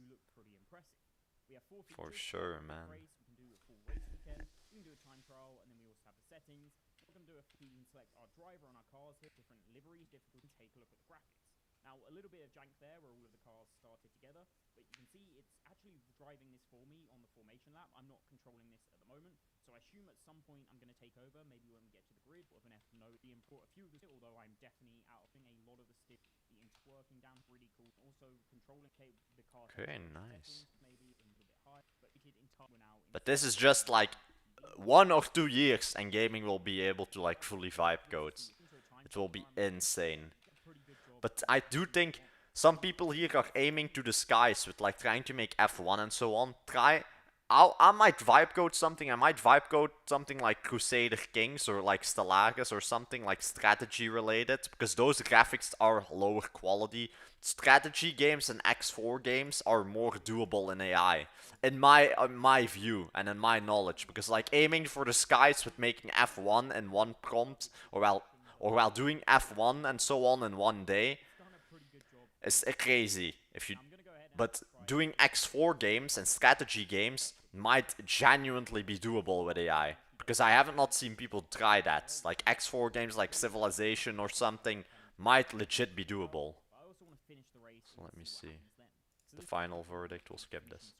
Speaker 1: For sure, man.
Speaker 3: We can do a full race weekend, we can do a time trial, and then we also have the settings. We're going to do we can select our driver on our cars here, different liveries, difficulty, take a look at the graphics. Now, a little bit of jank there where all of the cars started together, but you can see it's actually driving this for me on the formation lap. I'm not controlling this at the moment, so I assume at some point I'm going to take over, maybe when we get to the grid, or then no, the import a few of the, although I'm definitely out of a lot of the stick, the working down really cool. Also controlling the car.
Speaker 1: Okay, nice. But this is just like 1 or 2 years and gaming will be able to like fully vibe code. It will be insane. But I do think some people here are aiming to the skies with like trying to make F1 and so on. I might vibe code something. I might vibe code something like Crusader Kings or like Stellaris or something like strategy related, because those graphics are lower quality. Strategy games and X4 games are more doable in AI, in my view and in my knowledge, because like aiming for the skies with making F1 in one prompt, or while doing F1 and so on in one day, is crazy. But doing X4 games and strategy games might genuinely be doable with AI, because I haven't not seen people try that. Like X4 games like Civilization or something might legit be doable. So let me see. The final verdict, we'll skip this.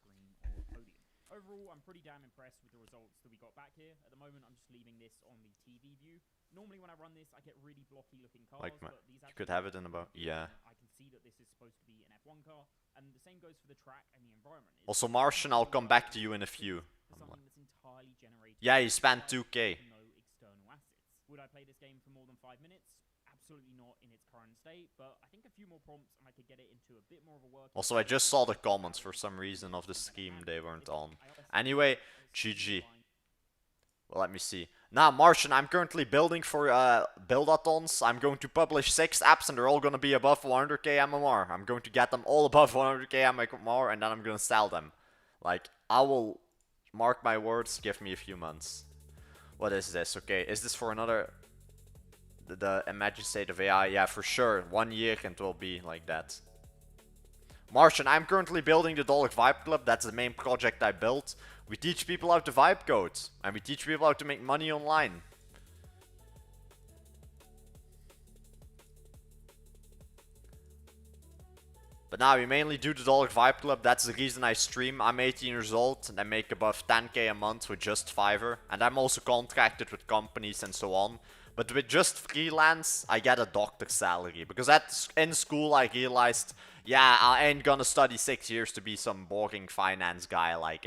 Speaker 3: Overall, I'm pretty damn impressed with the results that we got back here. At the moment, I'm just leaving this on the TV view. Normally when I run this, I get really blocky looking cars,
Speaker 1: Like,
Speaker 3: but these
Speaker 1: you could have it in about, yeah.
Speaker 3: I can see that this is supposed to be an F1 car, and the same goes for the track and the environment.
Speaker 1: Also, Martian, I'll come back to you in a few.
Speaker 3: Something that's entirely generated.
Speaker 1: Yeah, you spent 2K.
Speaker 3: No external assets. Would I play this game for more than 5 minutes? Absolutely not in its current state, but I think a few more prompts and I could get it into a bit more of a work.
Speaker 1: Also, I just saw the comments for some reason of the scheme, they weren't on. Anyway, GG. Well, let me see. Now, Martian, I'm currently building for build-a-thons. I'm going to publish 6 apps and they're all going to be above 100k MMR. I'm going to get them all above 100k MMR and then I'm going to sell them. Like, I will mark my words, give me a few months. What is this? Okay, is this for another... The Imagine State of AI? Yeah, for sure. 1 year and it will be like that. Martian, I'm currently building the Dollar Vibe Club. That's the main project I built. We teach people how to vibe code. And we teach people how to make money online. But now we mainly do the Dollar Vibe Club. That's the reason I stream. I'm 18 years old and I make above 10k a month with just Fiverr. And I'm also contracted with companies and so on. But with just freelance, I get a doctor's salary. Because in school I realized, yeah, I ain't gonna study 6 years to be some boring finance guy, like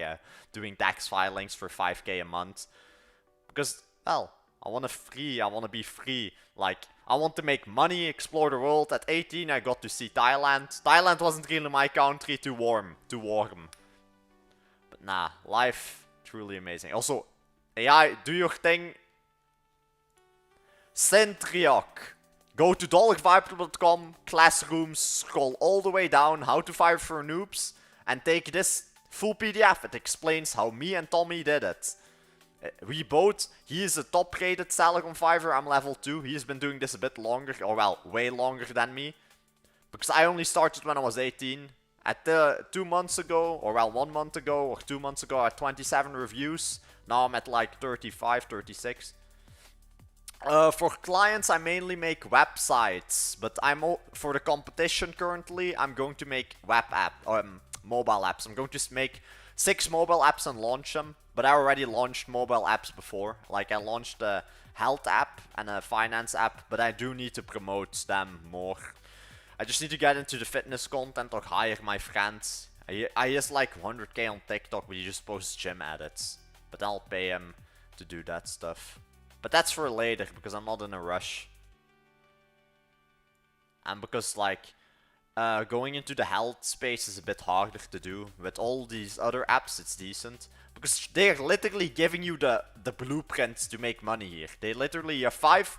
Speaker 1: doing tax filings for 5k a month. Because, well, I wanna be free. Like, I want to make money, explore the world. At 18 I got to see Thailand. Thailand wasn't really my country, too warm. But nah, life, truly amazing. Also, AI, do your thing. Centrioc. Go to dollarvibe.com, classrooms, scroll all the way down, how to Fiverr for noobs, and take this full PDF. It explains how me and Tommy did it. He is a top rated seller on Fiverr, I'm level 2. He's been doing this a bit longer, or well, way longer than me. Because I only started when I was 18. At 2 months ago, or well, 1 month ago, or 2 months ago, I had 27 reviews. Now I'm at like 35, 36. For clients, I mainly make websites, but for the competition currently, I'm going to make mobile apps. I'm going to make 6 mobile apps and launch them, but I already launched mobile apps before. Like, I launched a health app and a finance app, but I do need to promote them more. I just need to get into the fitness content or hire my friends. I just like 100k on TikTok, but he just posts gym edits. But I'll pay him to do that stuff. But that's for later, because I'm not in a rush. And because, like, going into the health space is a bit harder to do. With all these other apps, it's decent. Because they're literally giving you the blueprints to make money here. They literally have 5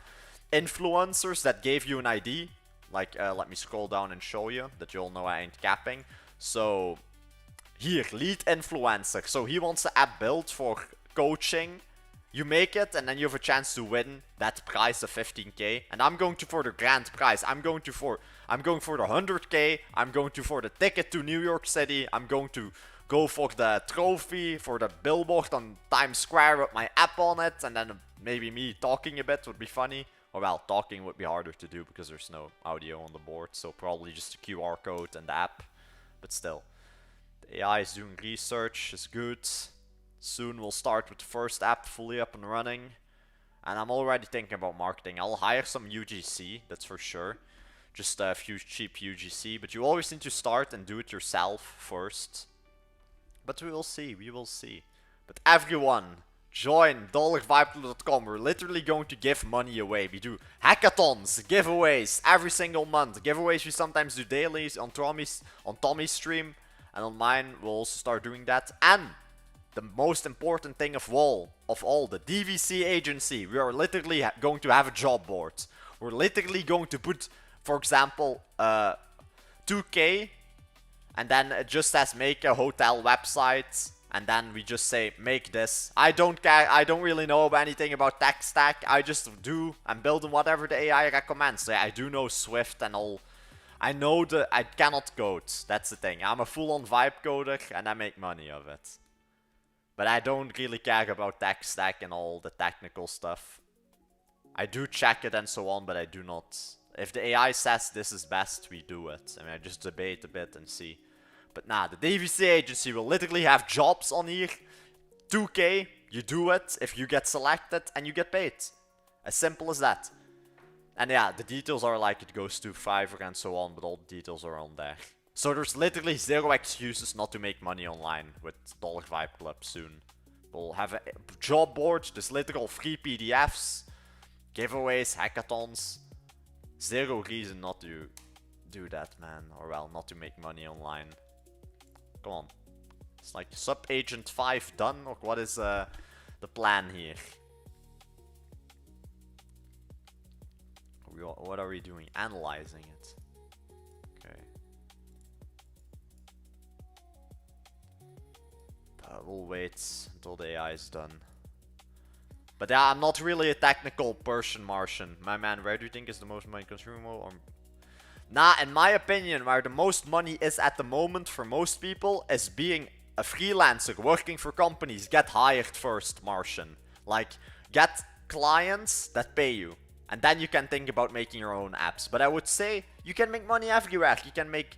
Speaker 1: influencers that gave you an ID. Like, let me scroll down and show you, that you all know I ain't capping. So, here, lead influencer. So he wants the app built for coaching. You make it, and then you have a chance to win that prize of 15k. And I'm going for the grand prize. I'm going for the 100k. I'm going for the ticket to New York City. I'm going to go for the trophy, for the billboard on Times Square with my app on it. And then maybe me talking a bit would be funny. Or well, talking would be harder to do because there's no audio on the board. So probably just a QR code and the app. But still, the AI is doing research, is good. Soon we'll start with the first app fully up and running. And I'm already thinking about marketing. I'll hire some UGC, that's for sure. Just a few cheap UGC. But you always need to start and do it yourself first. But we will see, But everyone, join dollarvibeclub.com. We're literally going to give money away. We do hackathons, giveaways every single month. Giveaways we sometimes do dailies on Tommy's stream, and on mine we'll also start doing that. And the most important thing of all, the DVC agency. We are literally going to have a job board. We're literally going to put, for example, 2K, and then it just says make a hotel website, and then we just say make this. I don't care. I don't really know anything about tech stack. I just do. I'm building whatever the AI recommends. So I do know Swift and all. I know I cannot code. That's the thing. I'm a full-on vibe coder, and I make money of it. But I don't really care about tech stack and all the technical stuff. I do check it and so on, but I do not. If the AI says this is best, we do it. I mean, I just debate a bit and see. But nah, the DVC agency will literally have jobs on here. 2K, you do it if you get selected and you get paid. As simple as that. And yeah, the details are like it goes to Fiverr and so on, but all the details are on there. So there's literally zero excuses not to make money online with Dollar Vibe Club soon. We'll have a job board, there's literal free PDFs, giveaways, hackathons. Zero reason not to do that, man. Or well, not to make money online. Come on. It's like Sub Agent 5 done, or what is the plan here? What are we doing? Analyzing it. Okay. We'll wait until the AI is done. But yeah, I'm not really a technical person, Martian. My man, where do you think is the most money consumable? Nah, in my opinion, where the most money is at the moment for most people is being a freelancer, working for companies. Get hired first, Martian. Like, get clients that pay you. And then you can think about making your own apps. But I would say you can make money everywhere. You can make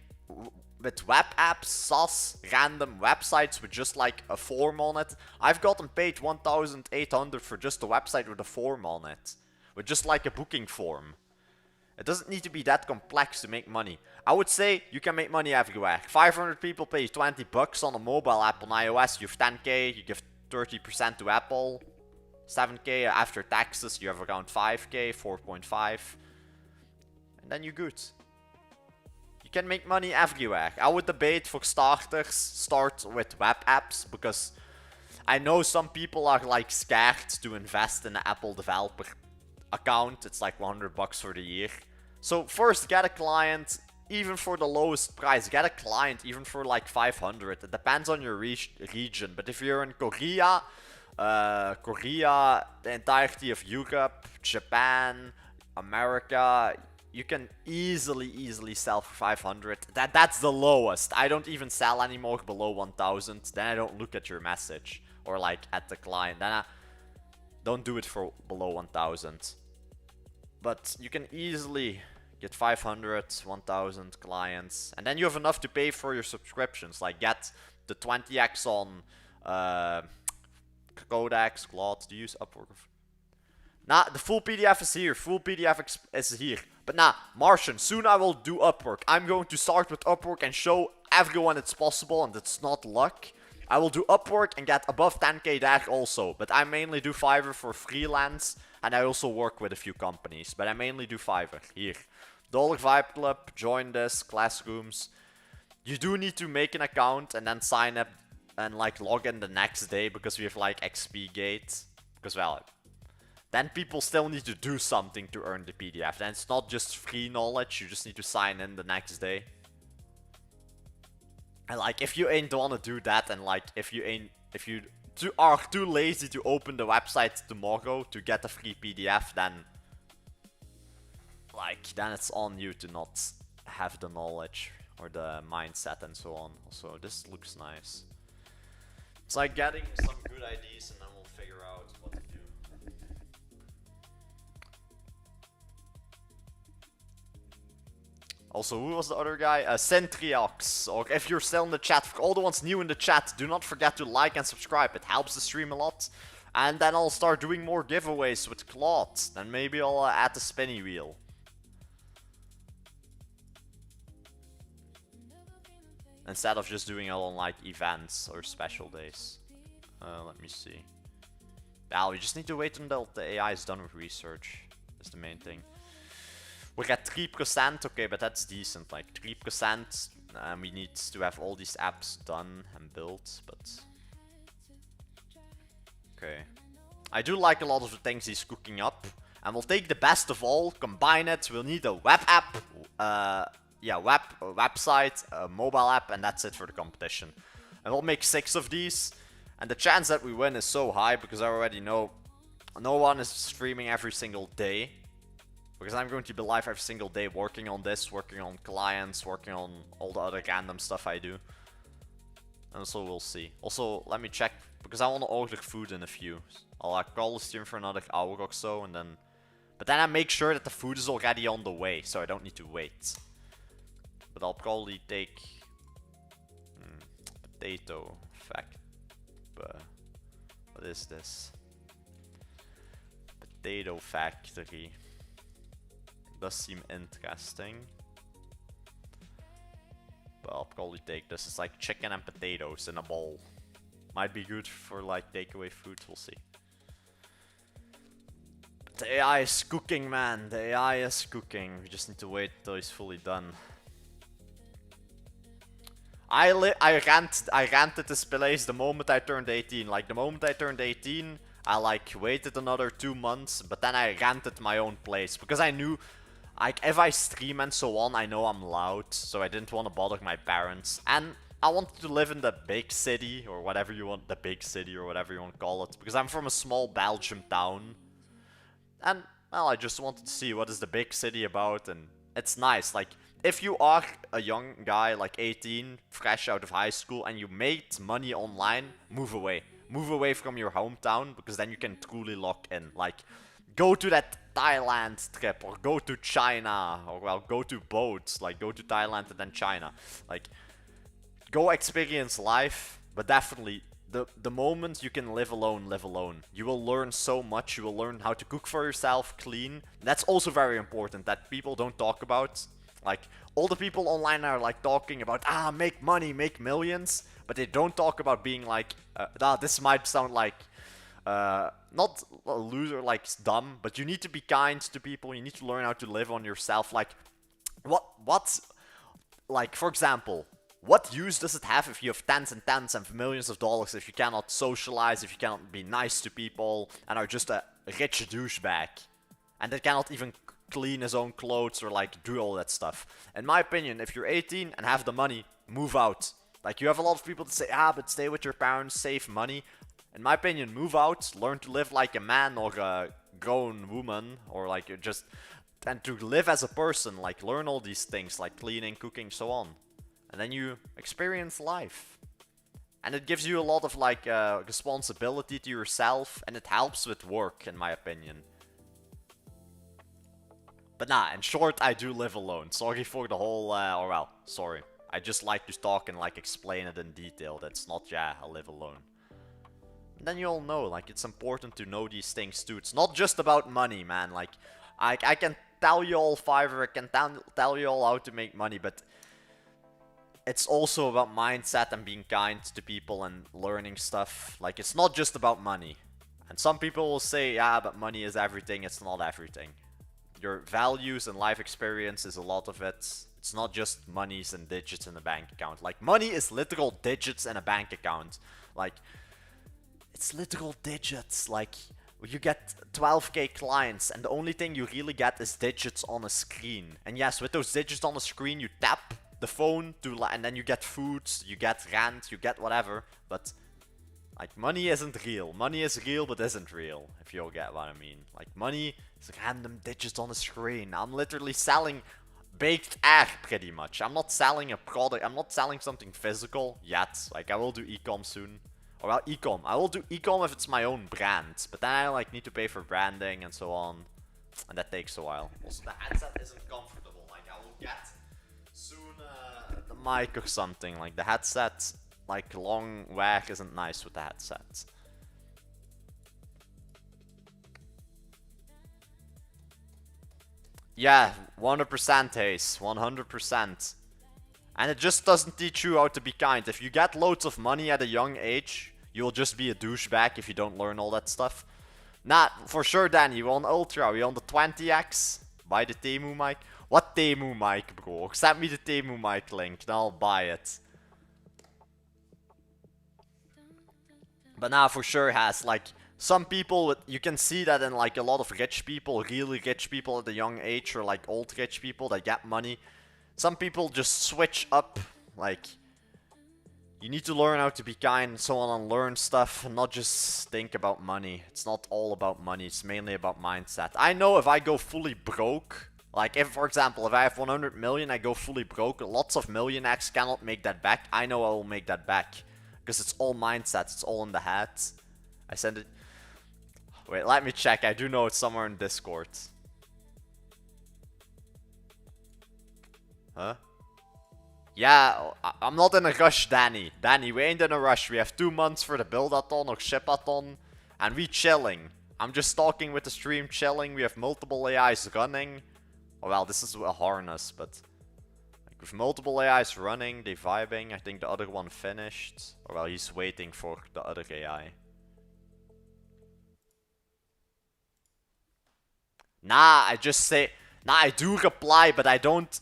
Speaker 1: with web apps, SaaS, random websites with just like a form on it. I've gotten paid 1,800 for just a website with a form on it. With just like a booking form. It doesn't need to be that complex to make money. I would say you can make money everywhere. 500 people pay you 20 bucks on a mobile app on iOS. You have 10k, you give 30% to Apple. 7k after taxes, you have around 5k, 4.5. And then you're good. You can make money everywhere. I would debate for starters, start with web apps, because I know some people are like scared to invest in an Apple developer account. It's like 100 bucks for the year. So first get a client, even for the lowest price. Get a client even for like 500. It depends on your region. But if you're in Korea, the entirety of Europe, Japan, America, you can easily sell for 500. That's the lowest. I don't even sell anymore below 1,000. Then I don't look at your message or like at the client. Then I don't do it for below 1,000. But you can easily get 500, 1,000 clients, and then you have enough to pay for your subscriptions. Like get the 20x on Codex, Claude. Do you use Upwork? Nah, the full PDF is here. Full PDF is here. But nah, Martian, soon I will do Upwork. I'm going to start with Upwork and show everyone it's possible and it's not luck. I will do Upwork and get above 10k there also. But I mainly do Fiverr for freelance. And I also work with a few companies. But I mainly do Fiverr. Here. Dollar Vibe Club. Join this. Classrooms. You do need to make an account and then sign up and like log in the next day, because we have like XP gate. Because well, then people still need to do something to earn the PDF. Then it's not just free knowledge, you just need to sign in the next day. And like if you ain't wanna do that, and like if you are too lazy to open the website tomorrow to get a free PDF, then it's on you to not have the knowledge or the mindset and so on. Also, this looks nice. It's like getting some good ideas and then we'll figure out what to do. Also, who was the other guy? Centriox. Or if you're still in the chat, for all the ones new in the chat, do not forget to like and subscribe. It helps the stream a lot. And then I'll start doing more giveaways with Claude. Then maybe I'll add the spinny wheel. Instead of just doing it on like events or special days. Let me see. Now we just need to wait until the AI is done with research. That's the main thing. We're at 3%, okay, but that's decent. Like 3%, we need to have all these apps done and built, but okay. I do like a lot of the things he's cooking up, and we'll take the best of all, combine it. We'll need a web app, website, a mobile app, and that's it for the competition. And we'll make 6 of these. And the chance that we win is so high because I already know no one is streaming every single day. Because I'm going to be live every single day working on this, working on clients, working on all the other random stuff I do. And so we'll see. Also, let me check because I want to order food in a few. I'll call the stream for another hour or so and then... But then I make sure that the food is already on the way, so I don't need to wait. But I'll probably take... potato fact. What is this? Potato factory. Does seem interesting. But I'll probably take this. It's like chicken and potatoes in a bowl. Might be good for like takeaway food, we'll see. But the AI is cooking, man. The AI is cooking. We just need to wait until he's fully done. I ranted this place the moment I turned 18. Like the moment I turned 18, I like waited another 2 months, but then I rented my own place because I knew, like, if I stream and so on, I know I'm loud, so I didn't want to bother my parents. And I wanted to live in the big city or whatever you want, the big city or whatever you want to call it, because I'm from a small Belgium town. And well, I just wanted to see what is the big city about, and it's nice. Like, if you are a young guy, like 18, fresh out of high school, and you made money online, move away. Move away from your hometown, because then you can truly lock in. Like, go to that Thailand trip, or go to China, or well, go to both. Like, go to Thailand and then China. Like, go experience life, but definitely, the moment you can live alone, live alone. You will learn so much. You will learn how to cook for yourself, clean. That's also very important, that people don't talk about. Like, all the people online are like talking about, make money, make millions, but they don't talk about being like, this might sound like, not a loser, like dumb, but you need to be kind to people, you need to learn how to live on yourself. Like, like, for example, what use does it have if you have tens and tens and millions of dollars if you cannot socialize, if you cannot be nice to people, and are just a rich douchebag, and that cannot even clean his own clothes or like do all that stuff. In my opinion, if you're 18 and have the money, move out. Like, you have a lot of people that say, but stay with your parents, save money. In my opinion, move out, learn to live like a man or a grown woman, or like just, and to live as a person, like learn all these things like cleaning, cooking, so on. And then you experience life. And it gives you a lot of like responsibility to yourself, and it helps with work, in my opinion. But nah, in short, I do live alone. Sorry for the whole, or well, sorry. I just like to talk and like explain it in detail. That's not, I live alone. And then you all know, like, it's important to know these things too. It's not just about money, man. Like, I can tell you all Fiverr, I can tell you all how to make money, but it's also about mindset and being kind to people and learning stuff. Like, it's not just about money. And some people will say, but money is everything. It's not everything. Your values and life experience is a lot of it. It's not just monies and digits in a bank account. Like, money is literal digits in a bank account. Like, it's literal digits. Like, you get 12k clients, and the only thing you really get is digits on a screen. And yes, with those digits on the screen, you tap the phone to, and then you get food, you get rent, you get whatever. But like, money isn't real. Money is real, but isn't real, if you'll get what I mean. Like, money is random digits on the screen. I'm literally selling baked air, pretty much. I'm not selling a product. I'm not selling something physical yet. Like, I will do e-com soon. Or, well, e-com. I will do e-com if it's my own brand. But then I, like, need to pay for branding and so on. And that takes a while. Also, the headset isn't comfortable. Like, I will get soon the mic or something. Like, the headset, like, long wear isn't nice with the headset. Yeah, 100% Haze, 100%. And it just doesn't teach you how to be kind. If you get loads of money at a young age, You'll just be a douchebag if you don't learn all that stuff. Nah, for sure, Danny. You on Ultra? You on the 20X? Buy the Temu mic. What Temu mic, bro? Send me the Temu mic link, then I'll buy it. But now for sure has like some people, you can see that in like a lot of rich people, really rich people at a young age, or like old rich people that get money. Some people just switch up, like you need to learn how to be kind and so on and learn stuff and not just think about money. It's not all about money, it's mainly about mindset. I know if I go fully broke, like if for example, if I have 100 million, I go fully broke, lots of millionaires cannot make that back. I know I will make that back. Because it's all mindsets, it's all in the head. I send it. Wait, let me check. I do know it's somewhere in Discord. Huh? Yeah, I'm not in a rush, Danny. Danny, we ain't in a rush. We have 2 months for the build-a-thon or ship-a-thon. And we chilling. I'm just talking with the stream, chilling. We have multiple AIs running. Oh, well, this is a harness, but... with multiple AIs running, they vibing. I think the other one finished. Or well, he's waiting for the other AI. Nah, I just say... Nah, I do reply, but I don't...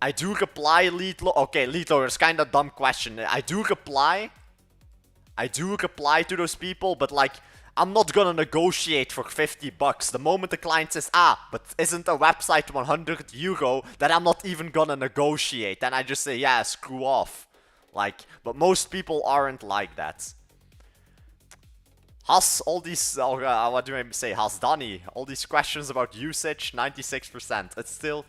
Speaker 1: I do reply, Leetlo. Okay, Leetlo, it's kind of a dumb question. I do reply. I do reply to those people, but like... I'm not gonna negotiate for 50 bucks. The moment the client says, but isn't a website 100 euro, then I'm not even gonna negotiate. Then I just say, yeah, screw off. Like, but most people aren't like that. Has, all these, what do I say, Has Danny, all these questions about usage, 96%. It's still,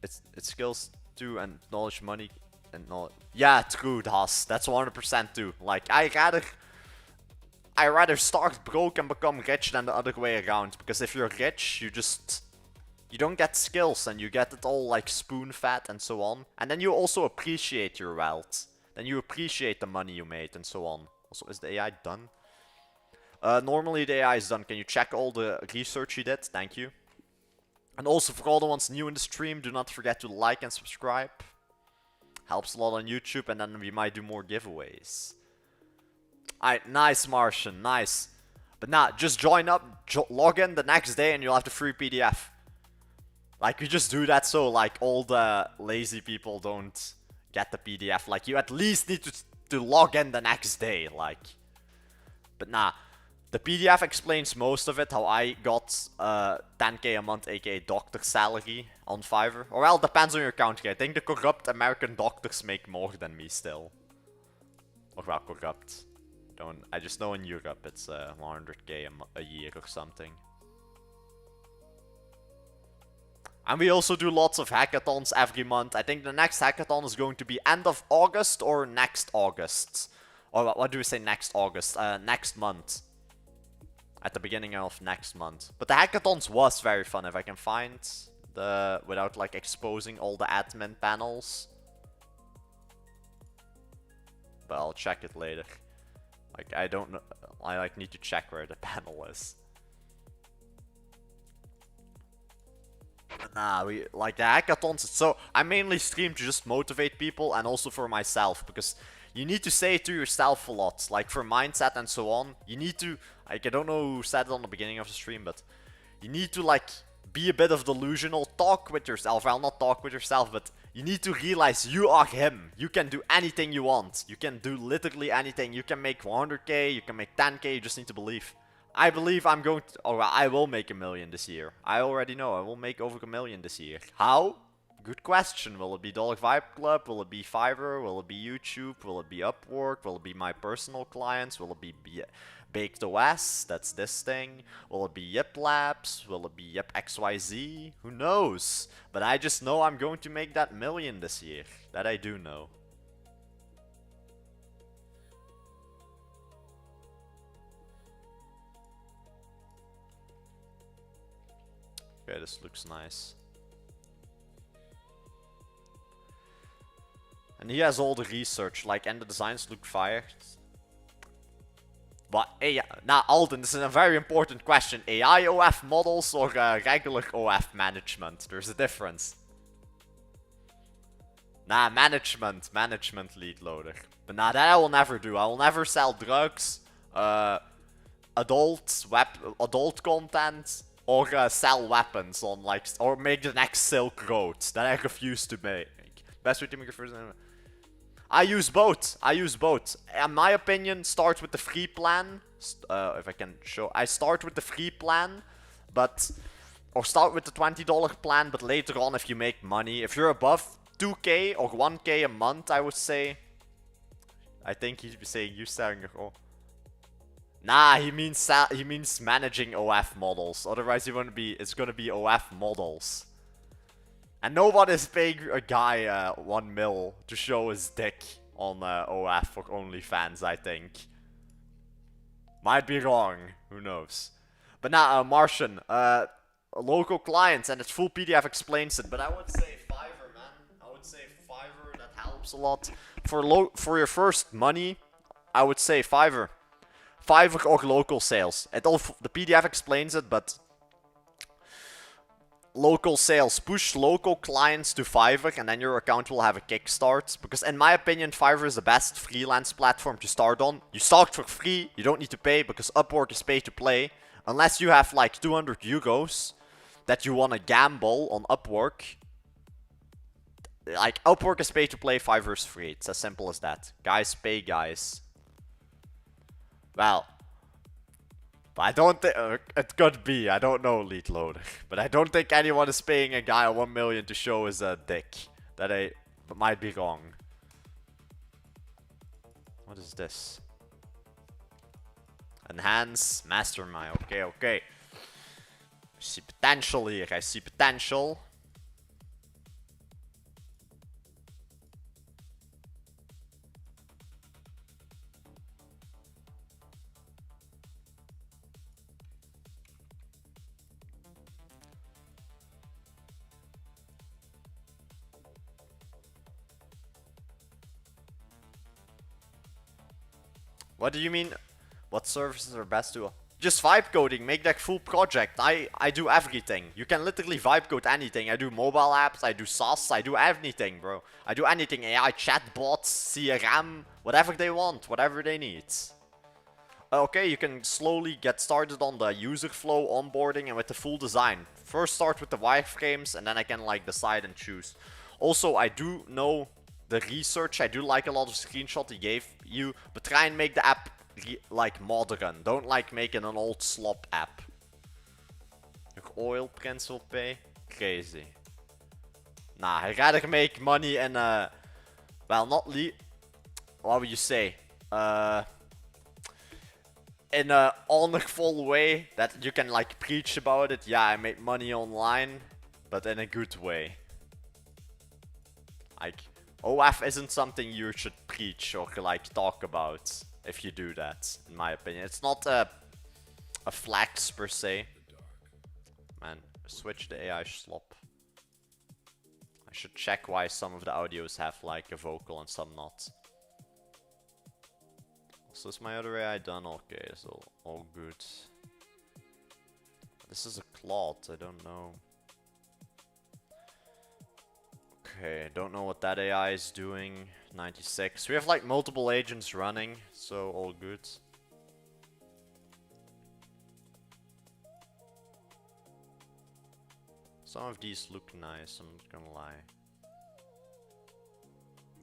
Speaker 1: it's skills too, and knowledge, money, and knowledge. Yeah, true, Has, that's 100% too. Like, I rather start broke and become rich than the other way around. Because if you're rich, you don't get skills and you get it all like spoon-fed and so on. And then you also appreciate your wealth. Then you appreciate the money you made and so on. Also, is the AI done? Normally the AI is done. Can you check all the research you did? Thank you. And also for all the ones new in the stream, do not forget to like and subscribe. Helps a lot on YouTube, and then we might do more giveaways. Alright, nice, Martian, nice. But nah, just join up, log in the next day and you'll have the free PDF. Like, we just do that so, like, all the lazy people don't get the PDF. Like, you at least need to log in the next day, like. But nah, the PDF explains most of it, how I got 10k a month, aka doctor salary on Fiverr. Or well, depends on your country. I think the corrupt American doctors make more than me still. Or well, corrupt. I just know in Europe it's 100k a year or something. And we also do lots of hackathons every month. I think the next hackathon is going to be end of August or next August. Or what do we say next August? Next month. At the beginning of next month. But the hackathons was very fun if I can find the... without like exposing all the admin panels. But I'll check it later. Like, I don't know, I like need to check where the panel is. But nah, we, like the hackathons, so I mainly stream to just motivate people and also for myself, because you need to say it to yourself a lot, like for mindset and so on. You need to, like, I don't know who said it on the beginning of the stream, but you need to like be a bit of delusional, talk with yourself, well not talk with yourself, but you need to realize you are him. You can do anything you want. You can do literally anything. You can make 100k, you can make 10k, you just need to believe. I believe I'm going to, or I will make 1 million this year. I already know I will make over 1 million this year. How? Good question. Will it be Dollar Vibe Club? Will it be Fiverr? Will it be YouTube? Will it be Upwork? Will it be my personal clients? Will it be Baked OS? That's this thing. Will it be Yip Labs? Will it be Yip XYZ? Who knows? But I just know I'm going to make that 1 million this year. That I do know. Okay, this looks nice. And he has all the research, like, and the designs look fire. But now Alden, this is a very important question. AI OF models or regular OF management? There's a difference. Nah, management lead loader. But nah, that I will never do. I will never sell drugs, adult content, or sell weapons on like, or make the next Silk Road. That I refuse to make. Best way to make your first name. I use both. In my opinion, start with the free plan. If I can show, I start with the free plan, or start with the $20 plan. But later on, if you make money, if you're above 2k or 1k a month, I would say. I think he'd be saying you selling your own. Nah, he means managing OF models. Otherwise, it's gonna be OF models. And nobody's paying a guy 1 mil to show his dick on OF for OnlyFans, I think. Might be wrong, who knows. But now, Martian, local clients, and its full PDF explains it. But I would say Fiverr, man. I would say Fiverr, that helps a lot. For your first money, I would say Fiverr. Fiverr or local sales. The PDF explains it, but local sales. Push local clients to Fiverr and then your account will have a kickstart. Because in my opinion, Fiverr is the best freelance platform to start on. You start for free, you don't need to pay because Upwork is pay to play. Unless you have like 200 euros that you want to gamble on Upwork. Like Upwork is pay to play, Fiverr is free. It's as simple as that. Guys pay guys. Well, but I don't think it could be. I don't know, lead loader, but I don't think anyone is paying a guy 1 million to show his dick. That might be wrong. What is this? Enhance mastermind. Okay. I see potential here. I see potential. What do you mean? What services are best to? Just vibe coding, make that full project. I do everything. You can literally vibe code anything. I do mobile apps, I do SaaS, I do anything, bro. I do anything. AI, chatbots, CRM, whatever they want, whatever they need. Okay, you can slowly get started on the user flow, onboarding, and with the full design. First start with the wireframes, and then I can like decide and choose. Also, I do know the research. I do like a lot of screenshots he gave you, but try and make the app like modern. Don't like making an old slop app. Your oil prince will pay? Crazy. Nah, I'd rather make money in a... Well, not what would you say? In a honorful way that you can like preach about it. Yeah, I make money online, but in a good way. Like, OF isn't something you should preach or like talk about if you do that, in my opinion. It's not a flex per se. Man, switch the AI slop. I should check why some of the audios have like a vocal and some not. So is my other AI done? Okay, so all good. This is a Claude, I don't know. Okay, don't know what that AI is doing. 96. We have like multiple agents running, so all good. Some of these look nice, I'm not gonna lie.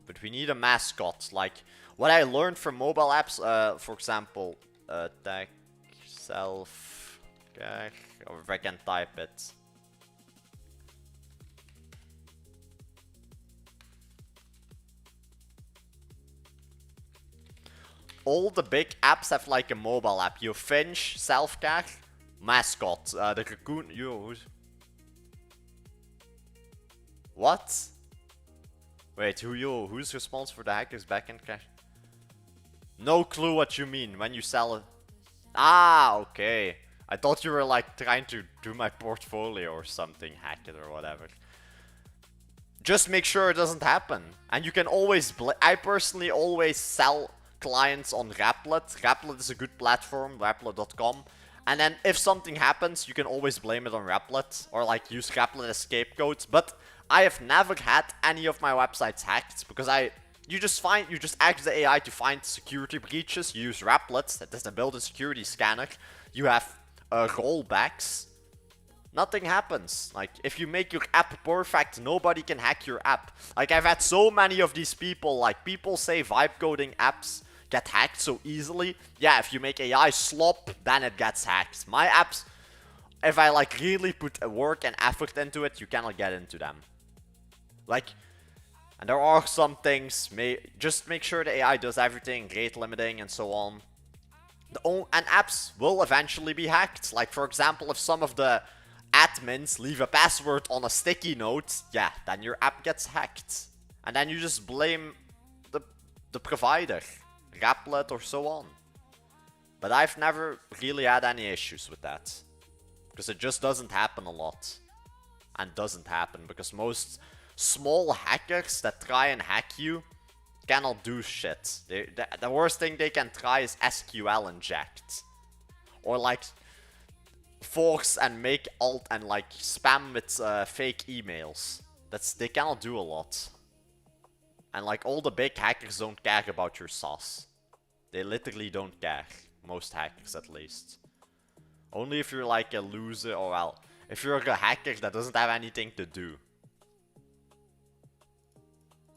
Speaker 1: But we need a mascot. Like, what I learned from mobile apps, for example, tag self, okay, or if I can type it. All the big apps have like a mobile app. You Finch, self-care, mascot, the raccoon. What? Wait, who's responsible for the hacker's backend cache? No clue what you mean when you sell it. Ah, okay. I thought you were like trying to do my portfolio or something, hack it or whatever. Just make sure it doesn't happen. And you can always, I personally always sell clients on Replit. Replit is a good platform, replit.com. And then if something happens, you can always blame it on Replit or like use Replit as scapegoat. But I have never had any of my websites hacked because you just ask the AI to find security breaches. You use Replit, that is the built-in security scanner. You have rollbacks. Nothing happens. Like, if you make your app perfect, nobody can hack your app. Like, I've had so many of these people, like, people say vibe coding apps get hacked so easily. Yeah, if you make AI slop, then it gets hacked. My apps, if I, like, really put work and effort into it, you cannot get into them. Like, and there are some things, just make sure the AI does everything, rate limiting and so on. And apps will eventually be hacked. Like, for example, if some of the admins leave a password on a sticky note, yeah, then your app gets hacked. And then you just blame the provider, Replit or so on. But I've never really had any issues with that. Because it just doesn't happen a lot. And doesn't happen because most small hackers that try and hack you cannot do shit. The worst thing they can try is SQL inject. Or like force and make alt and like spam with fake emails. They cannot do a lot. And like all the big hackers don't care about your sauce. They literally don't care. Most hackers at least. Only if you're like a loser or well, if you're a hacker that doesn't have anything to do.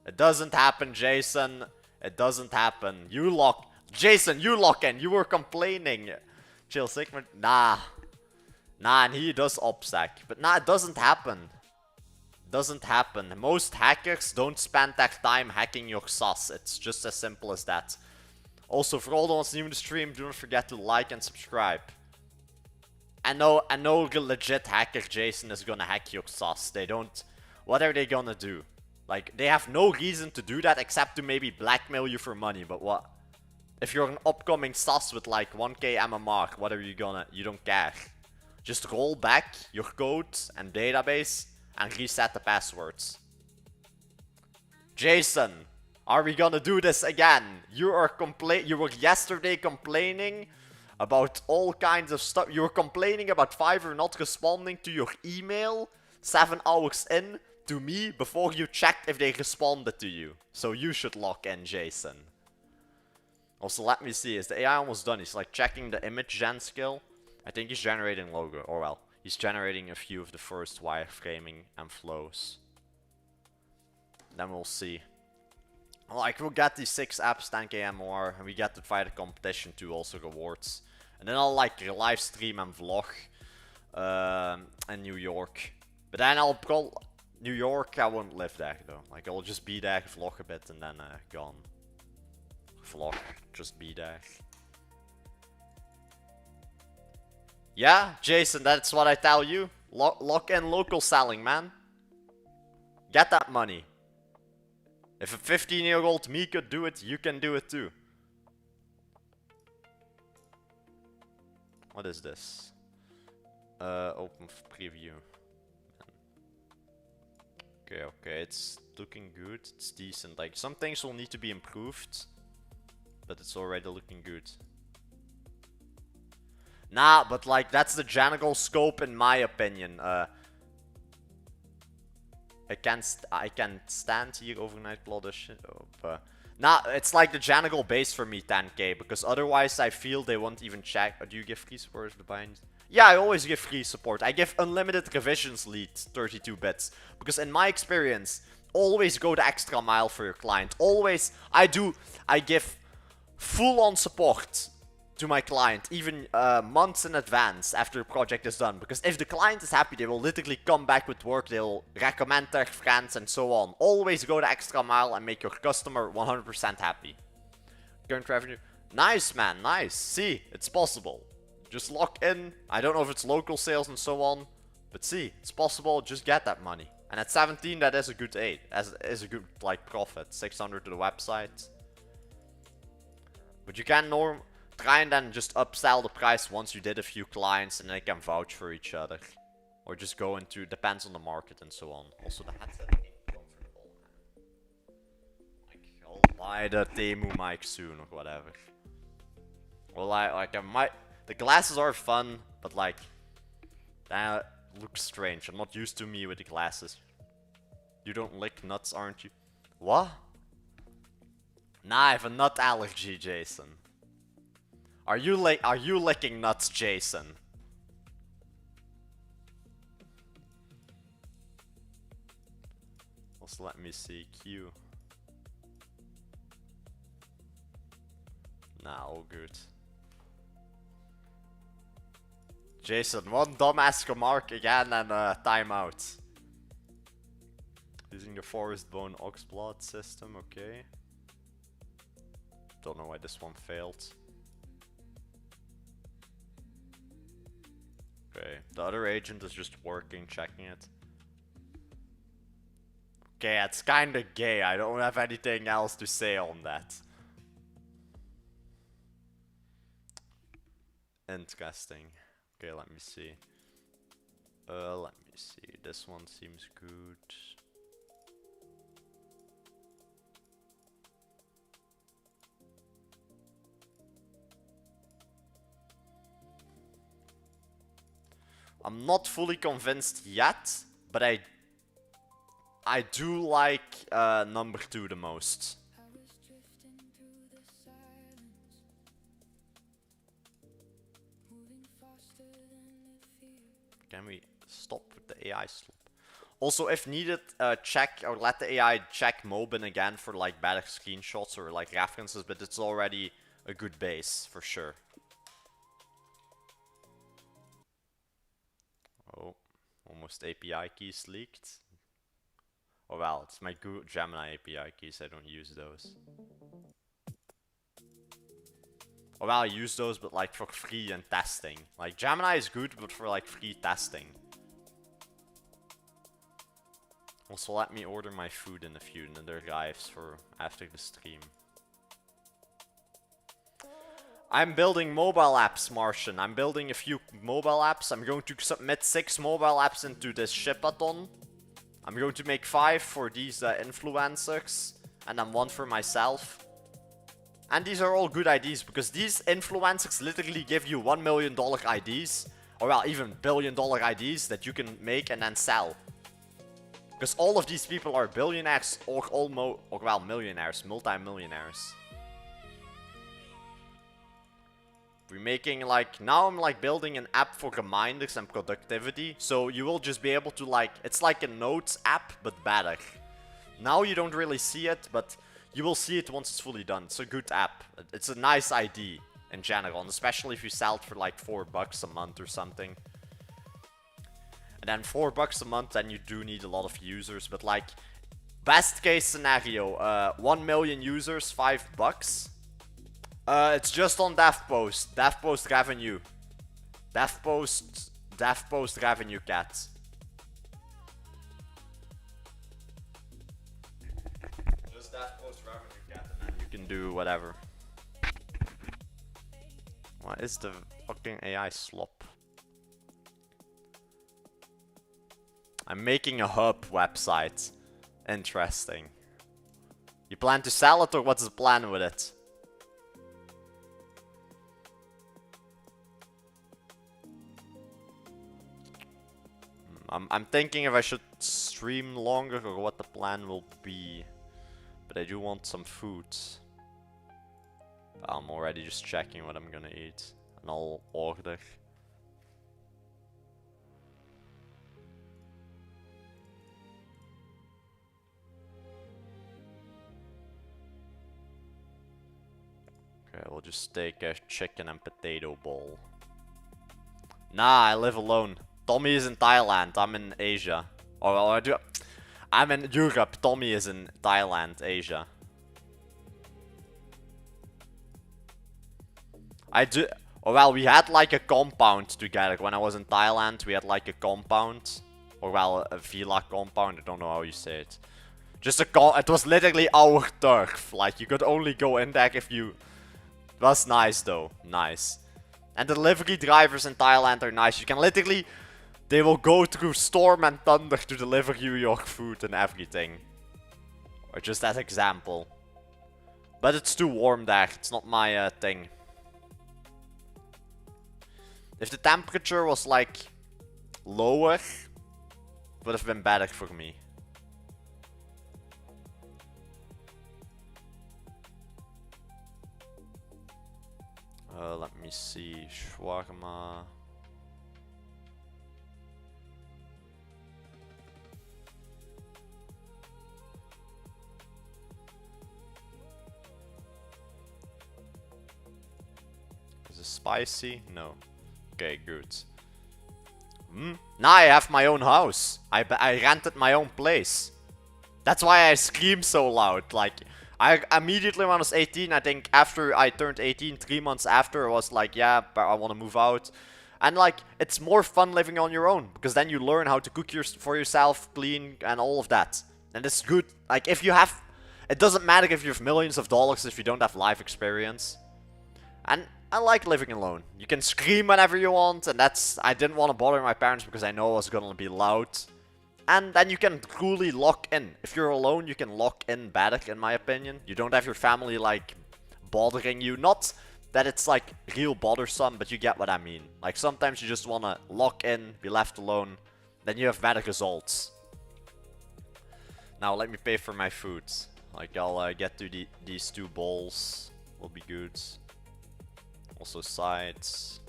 Speaker 1: It doesn't happen, Jason. It doesn't happen. Jason, you lock in. You were complaining. Chill Sigmund. Nah, and he does OPSEC. But nah, it doesn't happen. Doesn't happen. Most hackers don't spend their time hacking your sauce. It's just as simple as that. Also, for all the ones new in the stream, do not forget to like and subscribe. I know legit hacker Jason is gonna hack your sauce. They don't. What are they gonna do? Like, they have no reason to do that except to maybe blackmail you for money, but what? If you're an upcoming sus with like 1k MMR, what are you gonna? You don't care. Just roll back your code and database and reset the passwords. Jason, are we gonna do this again? You were yesterday complaining about all kinds of stuff. You were complaining about Fiverr not responding to your email 7 hours in to me before you checked if they responded to you. So you should lock in, Jason. Also, let me see. Is the AI almost done? He's like checking the image gen skill. I think he's generating logo. Or well, he's generating a few of the first wireframing and flows. Then we'll see. Like, we'll get these 6 apps, 10k MOR, and we get to fight a competition too, also rewards. And then I'll like live stream and vlog in New York. But then I'll probably... New York, I won't live there though. Like, I'll just be there, vlog a bit, and then gone. Vlog, just be there. Yeah, Jason, that's what I tell you. Lock in local selling, man. Get that money. If a 15-year-old me could do it, you can do it too. What is this? Open preview. Okay, it's looking good. It's decent. Like, some things will need to be improved, but it's already looking good. Nah, but like, that's the general scope in my opinion. I can't stand here overnight bloodish. Nah, it's like the general base for me, 10k, because otherwise I feel they won't even check. Do you give free support of the bind? Yeah, I always give free support. I give unlimited revisions lead, 32 bits. Because in my experience, always go the extra mile for your client. Always, I give full-on support to my client, even months in advance after the project is done. Because if the client is happy, they will literally come back with work, they'll recommend their friends and so on. Always go the extra mile and make your customer 100% happy. Current revenue. Nice, man, nice. See, it's possible. Just lock in. I don't know if it's local sales and so on, but see, it's possible. Just get that money. And at 17, that is a good aid. Is a good like profit. 600 to the website. But you can try and then just upsell the price once you did a few clients and they can vouch for each other. Or just go into, depends on the market and so on. Also the headset became comfortable. Like, I'll buy the Temu mic soon or whatever. Well, I might. The glasses are fun, but like, that looks strange. I'm not used to me with the glasses. You don't lick nuts, aren't you? What? Nah, I have a nut allergy, Jason. Are you licking nuts, Jason? Also, let me see. Q. Nah, all good. Jason, one dumbass remark again and timeout. Using the forest bone oxblood system, okay. Don't know why this one failed. Okay, the other agent is just working, checking it. Okay, it's kinda gay. I don't have anything else to say on that. Interesting. Okay, let me see. Let me see. This one seems good. I'm not fully convinced yet, but I do like number 2 the most. Can we stop with the AI slop? Also, if needed, check or let the AI check Mobin again for like better screenshots or like references, but it's already a good base for sure. Oh, almost API keys leaked. Oh well, it's my Google Gemini API keys, I don't use those. Oh well, I use those, but like for free and testing. Like Gemini is good, but for like free testing. Also, let me order my food in a few and it arrives for after the stream. I'm building mobile apps, Martian. I'm building a few mobile apps. I'm going to submit 6 mobile apps into this shipathon. I'm going to make 5 for these influencers, and then 1 for myself. And these are all good IDs, because these influencers literally give you $1 million IDs, or well, even billion-dollar IDs that you can make and then sell. Because all of these people are billionaires, or well, millionaires, multi-millionaires. We're making like, now I'm like building an app for reminders and productivity. So you will just be able to like, it's like a notes app, but better. Now you don't really see it, but you will see it once it's fully done. It's a good app. It's a nice ID in general, and especially if you sell it for like $4 a month or something. And then $4 a month, then you do need a lot of users, but like, best case scenario, 1 million users, $5. It's just on DevPost. DevPost revenue. DevPost revenue cat. Just DevPost revenue cat and then you can do whatever. What is the fucking AI slop? I'm making a hub website. Interesting. You plan to sell it or what's the plan with it? I'm thinking if I should stream longer or what the plan will be. But I do want some food. I'm already just checking what I'm gonna eat. And I'll order. Okay, we'll just take a chicken and potato bowl. Nah, I live alone. Tommy is in Thailand, I'm in Asia. I'm in Europe, Tommy is in Thailand, Asia. Oh well, we had like a compound together. When I was in Thailand, we had like a compound. Or well, a villa compound, I don't know how you say it. It was literally our turf. Like, you could only go in there if you... It was nice though, nice. And the delivery drivers in Thailand are nice. You can literally... They will go through storm and thunder to deliver you your food and everything. Or just as example. But it's too warm there. It's not my thing. If the temperature was like lower, it would have been better for me. Let me see. Shawarma. Is it spicy? No. Okay, good. Now I have my own house. I rented my own place. That's why I scream so loud. Like, I immediately when I was 18, I think after I turned 18, 3 months after, I was like, yeah, but I want to move out. And like, it's more fun living on your own, because then you learn how to cook for yourself, clean, and all of that. And it's good. Like, if you have, it doesn't matter if you have millions of dollars if you don't have life experience. And I like living alone. You can scream whenever you want, and I didn't want to bother my parents because I know I was gonna be loud. And then you can truly lock in. If you're alone, you can lock in better, in my opinion. You don't have your family, like, bothering you. Not that it's, like, real bothersome, but you get what I mean. Like, sometimes you just want to lock in, be left alone. Then you have better results. Now, let me pay for my food. Like, I'll get to these 2 bowls. Will be good. Also sides.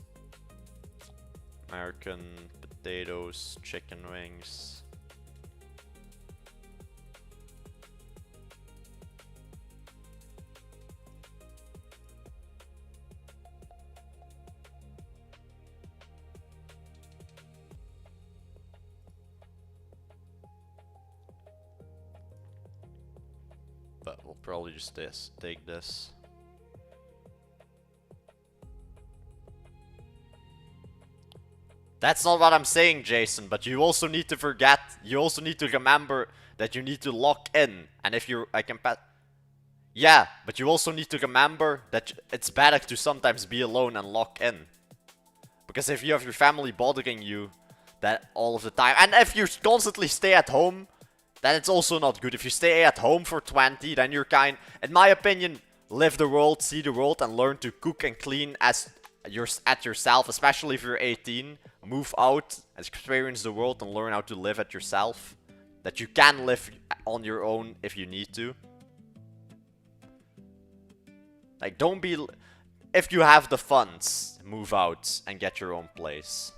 Speaker 1: American potatoes, chicken wings. But we'll probably just take this. That's not what I'm saying, Jason, but you also need to remember that you need to lock in. And if you're, yeah, but you also need to remember that it's better to sometimes be alone and lock in. Because if you have your family bothering you that all of the time, and if you constantly stay at home, then it's also not good. If you stay at home for 20, then you're in my opinion, live the world, see the world, and learn to cook and clean at yourself, especially if you're 18. Move out, experience the world, and learn how to live at yourself. That you can live on your own if you need to. Like, don't be... If you have the funds, move out and get your own place.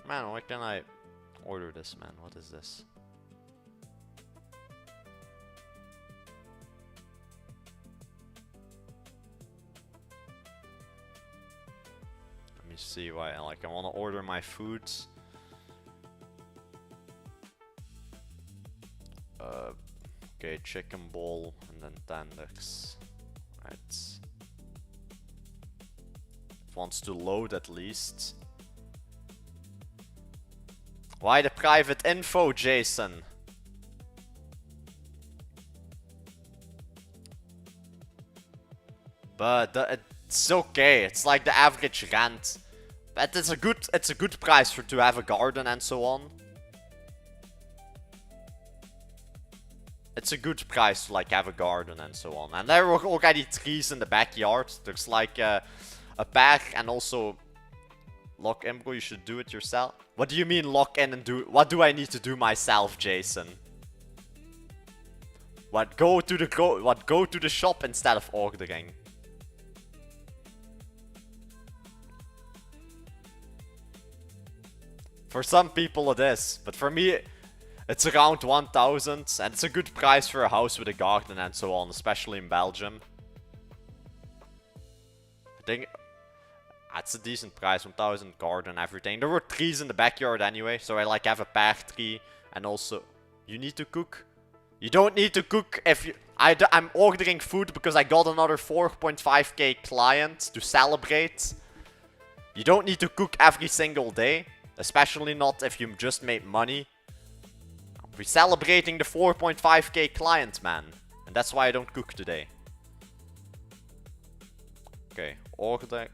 Speaker 1: Man, why can't I order this, man? What is this? Let me see why. Like, I want to order my foods. Okay, chicken bowl and then tenders. Right. It wants to load at least. Why the private info, Jason? But it's okay. It's like the average rent. But it's a good price to have a garden and so on. It's a good price to like have a garden and so on. And there are already trees in the backyard. There's like a pack and also lock in, bro. You should do it yourself. What do you mean lock in and do? What do I need to do myself, Jason? What go to the shop instead of ordering? For some people it is, but for me it's around 1,000 and it's a good price for a house with a garden and so on, especially in Belgium. I think that's a decent price, 1,000 garden, everything. There were trees in the backyard anyway, so I like have a pear tree. And also, you need to cook. You don't need to cook if you... I'm ordering food because I got another 4.5k client to celebrate. You don't need to cook every single day, especially not if you just made money. We're celebrating the 4.5k client, man. And that's why I don't cook today. Okay, order.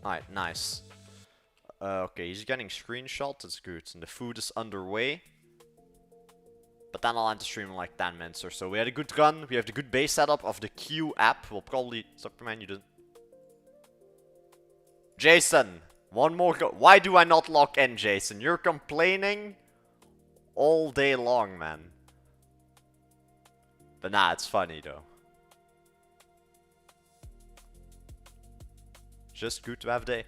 Speaker 1: Alright, nice. Okay, he's getting screenshots, that's good. And the food is underway. But then I'll end the stream in like 10 minutes or so. We had a good run, we have the good base setup of the Q app. We'll probably... Superman, you didn't... Jason, one more why do I not lock in, Jason? You're complaining all day long, man. But nah, it's funny though. Just good to have the...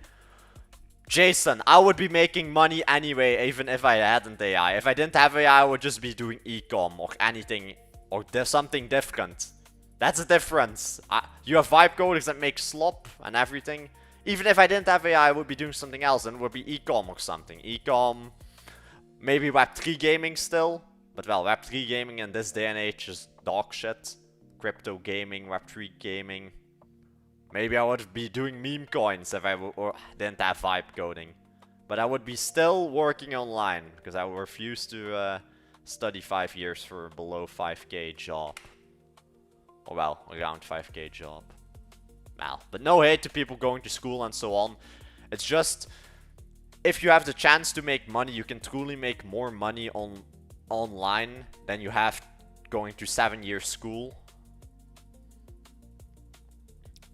Speaker 1: Jason, I would be making money anyway, even if I hadn't AI. If I didn't have AI, I would just be doing ecom or anything, or something different. That's the difference. You have vibe coders that make slop and everything. Even if I didn't have AI, I would be doing something else, and it would be ecom or something. Ecom, maybe Web3 gaming still. But well, Web3 gaming in this day and age is dog shit. Crypto gaming, Web3 gaming. Maybe I would be doing meme coins if I didn't have vibe coding. But I would be still working online, because I refuse to study 5 years for a below 5k job. Or well, around 5k job. Well, but no hate to people going to school and so on. It's just, if you have the chance to make money, you can truly make more money online than you have going to 7 years school.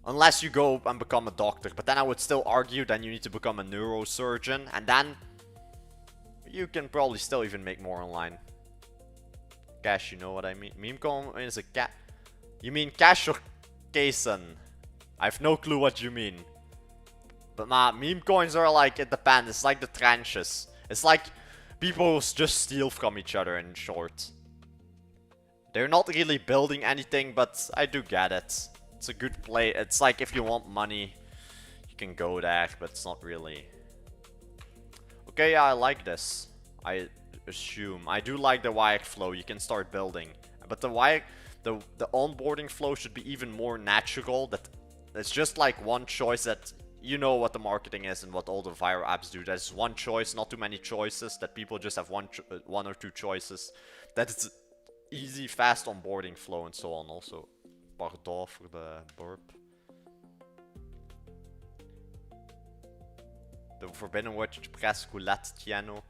Speaker 1: Unless you go and become a doctor. But then I would still argue then you need to become a neurosurgeon. And then you can probably still even make more online. Cash, you know what I mean? Meme coin is a cat. You mean cash or Kason? I have no clue what you mean. But nah, meme coins are like, it depends. It's like the trenches. It's like people just steal from each other, in short. They're not really building anything, but I do get it. It's a good play. It's like if you want money, you can go there, but it's not really. Okay, yeah, I like this. I assume. I do like the wire flow. You can start building. But the onboarding flow should be even more natural. That it's just like one choice that you know what the marketing is and what all the viral apps do. There's one choice, not too many choices. That people just have one or two choices. That it's easy, fast onboarding flow and so on also. Pardon for the burp. The Forbidden Watch Press Goulette Tiano.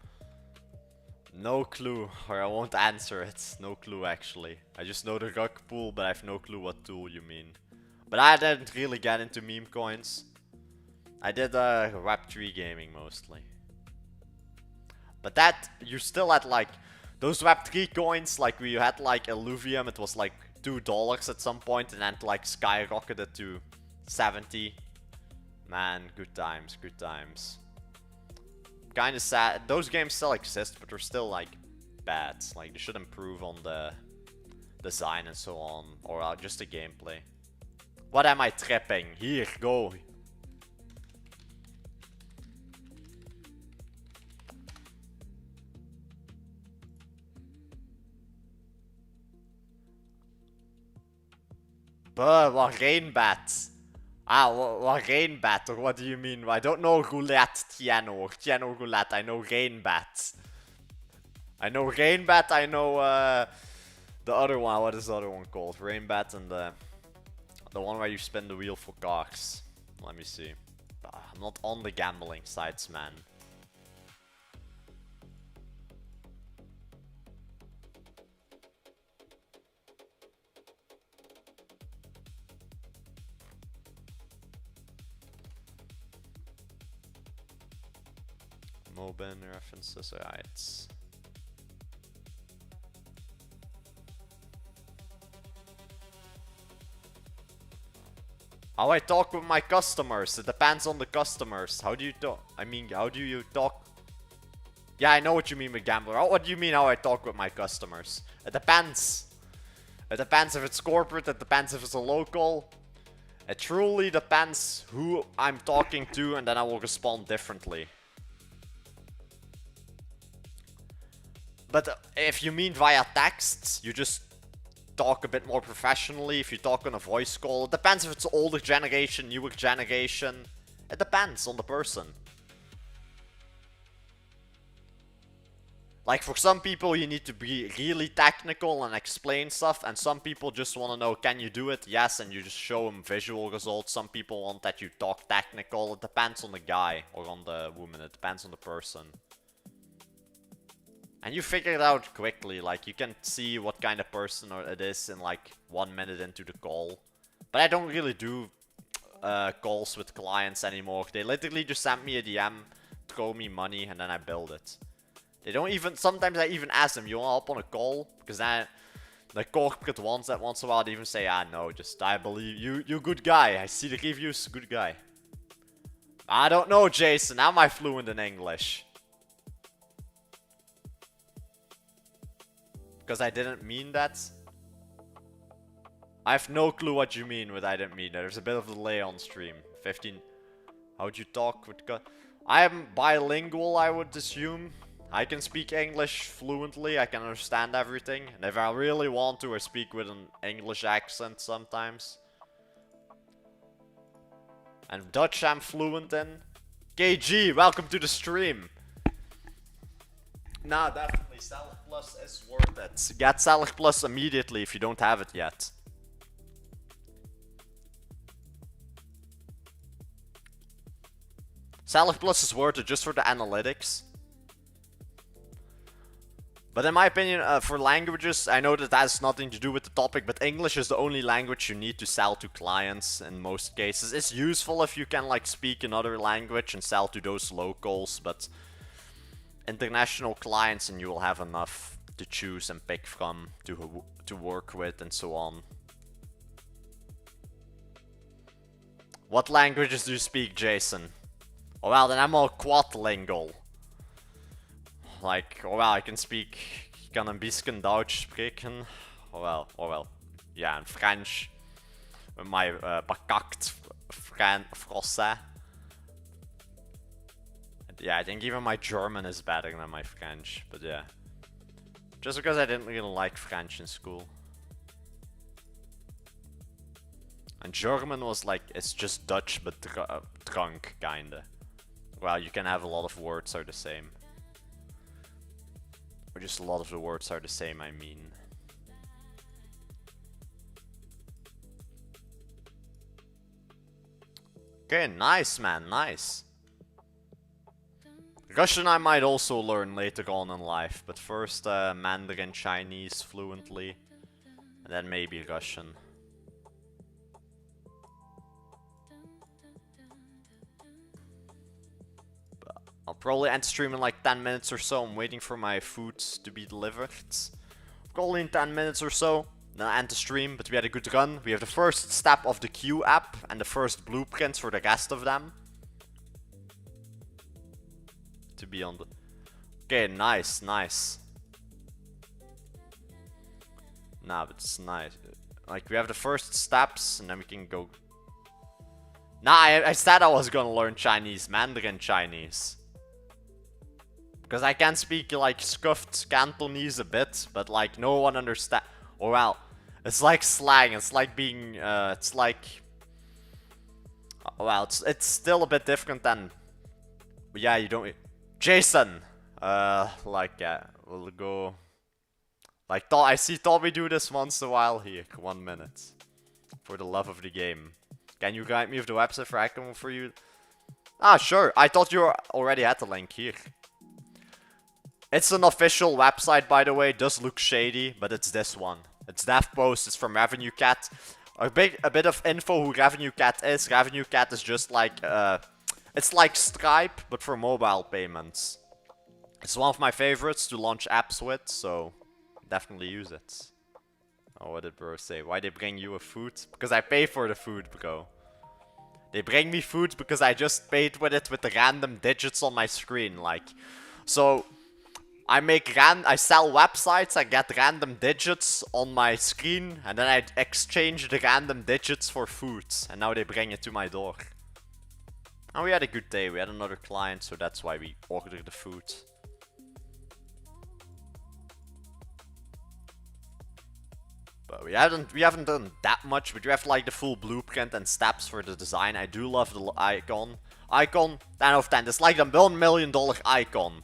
Speaker 1: No clue, or I won't answer it. No clue actually. I just know the rug pool, but I have no clue what tool you mean. But I didn't really get into meme coins. I did Web3 gaming mostly. But that, you still had like, those Web3 coins, like we had like Illuvium, it was like $2 at some point, and then like skyrocketed to 70. Man, good times, good times. Kinda sad. Those games still exist, but they're still like bad. Like they should improve on the design and so on, or just the gameplay. What am I tripping? Here, go. Buh, what rainbat? Ah, what rainbat, or what do you mean? I don't know roulette Tiano or Tiano roulette. I know rainbat. I know rainbat. I know the other one. What is the other one called? Rainbat and the one where you spin the wheel for cars. Let me see. I'm not on the gambling sites, man. Mobin references, alright. How I talk with my customers, it depends on the customers. How do you talk? I mean, how do you talk? Yeah, I know what you mean with gambler. What do you mean how I talk with my customers? It depends. It depends if it's corporate, it depends if it's a local. It truly depends who I'm talking to, and then I will respond differently. But if you mean via text, you just talk a bit more professionally. If you talk on a voice call, it depends if it's older generation, newer generation. It depends on the person. Like for some people you need to be really technical and explain stuff, and some people just want to know, can you do it? Yes, and you just show them visual results. Some people want that you talk technical. It depends on the guy or on the woman. It depends on the person. And you figure it out quickly, like you can see what kind of person it is in like 1 minute into the call. But I don't really do calls with clients anymore. They literally just send me a DM, throw me money, and then I build it. They don't even, sometimes I even ask them, you wanna hop on a call? Because then the corporate ones that once in a while they even say, ah no, just I believe you good guy. I see the reviews, good guy. I don't know, Jason, am I fluent in English? Because I didn't mean that. I have no clue what you mean with I didn't mean that. There's a bit of a delay on stream. 15. How would you talk with God? I am bilingual, I would assume. I can speak English fluently. I can understand everything. And if I really want to, I speak with an English accent sometimes. And Dutch I'm fluent in. KG, welcome to the stream. Nah, definitely. Salad Plus is worth it. Get Salad Plus immediately if you don't have it yet. Salad Plus is worth it just for the analytics. But in my opinion, for languages, I know that has nothing to do with the topic, but English is the only language you need to sell to clients in most cases. It's useful if you can like speak another language and sell to those locals, but international clients and you will have enough to choose and pick from to work with and so on. What languages do you speak, Jason? Oh well, then I'm all quadlingual. Like, oh well, I can speak, ik kan een bisschen Duits spreken. Oh well. Ja, en French. Met my bekakt Français. Yeah, I think even my German is better than my French, but yeah. Just because I didn't really like French in school. And German was like, it's just Dutch but drunk, kinda. Well, you can have a lot of words are the same. Or just a lot of the words are the same, I mean. Okay, nice man, nice. Russian I might also learn later on in life, but first Mandarin Chinese fluently, and then maybe Russian. I'll probably end stream in like 10 minutes or so. I'm waiting for my food to be delivered. Probably in 10 minutes or so. Then I'll end the stream, but we had a good run. We have the first step of the Q app and the first blueprints for the rest of them. To be on the... Okay, nice. Nah, but it's nice. Like, we have the first steps, and then we can go... Nah, I said I was gonna learn Chinese, Mandarin Chinese. Because I can speak, like, scuffed Cantonese a bit, but, like, no one understands. Oh, well. It's like slang, it's like being, it's like... Well, it's still a bit different than... But yeah, you don't... Jason! Like, yeah, we'll go... Like, I see Tommy do this once in a while here. 1 minute. For the love of the game. Can you guide me with the website for Acton for you? Ah, sure. I thought you already had the link here. It's an official website, by the way. It does look shady, but it's this one. It's DevPost. It's from Revenue Cat. A bit of info who Revenue Cat is. Revenue Cat is just like, it's like Stripe, but for mobile payments. It's one of my favorites to launch apps with, so definitely use it. Oh, what did bro say? Why they bring you a food? Because I pay for the food, bro. They bring me food because I just paid with it with the random digits on my screen, like. So, I sell websites, I get random digits on my screen, and then I exchange the random digits for food. And now they bring it to my door. And we had a good day, we had another client, so that's why we ordered the food. But we haven't done that much, but you have like the full blueprint and steps for the design. I do love the icon. Icon, 10 out of 10. It's like the $1 million icon.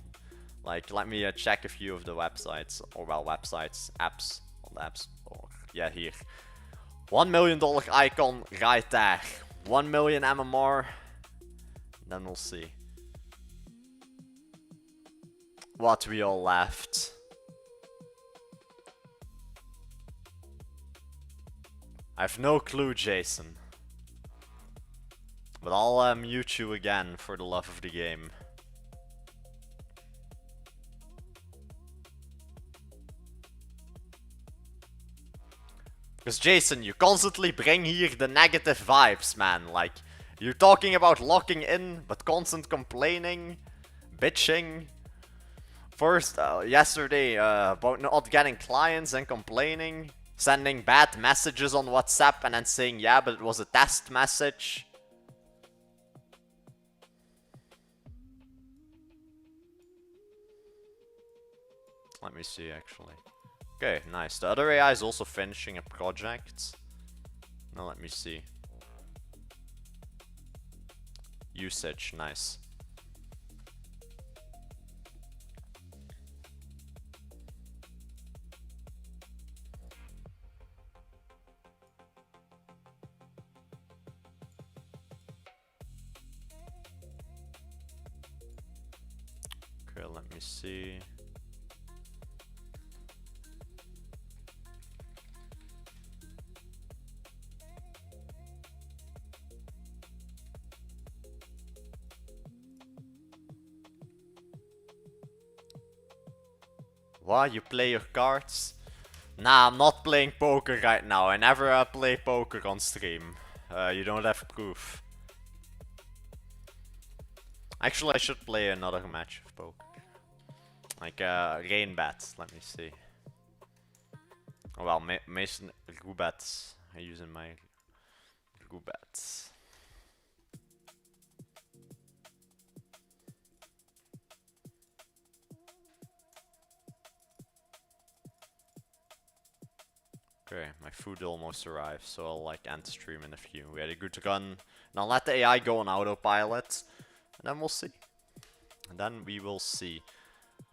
Speaker 1: Like, let me check a few of the websites. Or well, websites, apps, on the apps. Or, yeah, here. $1 million icon right there. 1 million MMR. Then we'll see what we all left. I have no clue, Jason. But I'll mute you again for the love of the game. Because Jason, you constantly bring here the negative vibes, man. Like, you're talking about locking in, but constant complaining, bitching. First, yesterday, about not getting clients and complaining. Sending bad messages on WhatsApp and then saying, yeah, but it was a test message. Let me see, actually. Okay, nice. The other AI is also finishing a project. Now let me see. Usage, nice. Okay, let me see. Why? You play your cards? Nah, I'm not playing poker right now. I never play poker on stream. You don't have proof. Actually, I should play another match of poker. Like rain bets, let me see. Oh well, Mason Rubets. I use in my Rubets. Okay, my food almost arrived, so I'll like end stream in a few. We had a good run. And I'll let the AI go on autopilot. And then we'll see. And then we will see.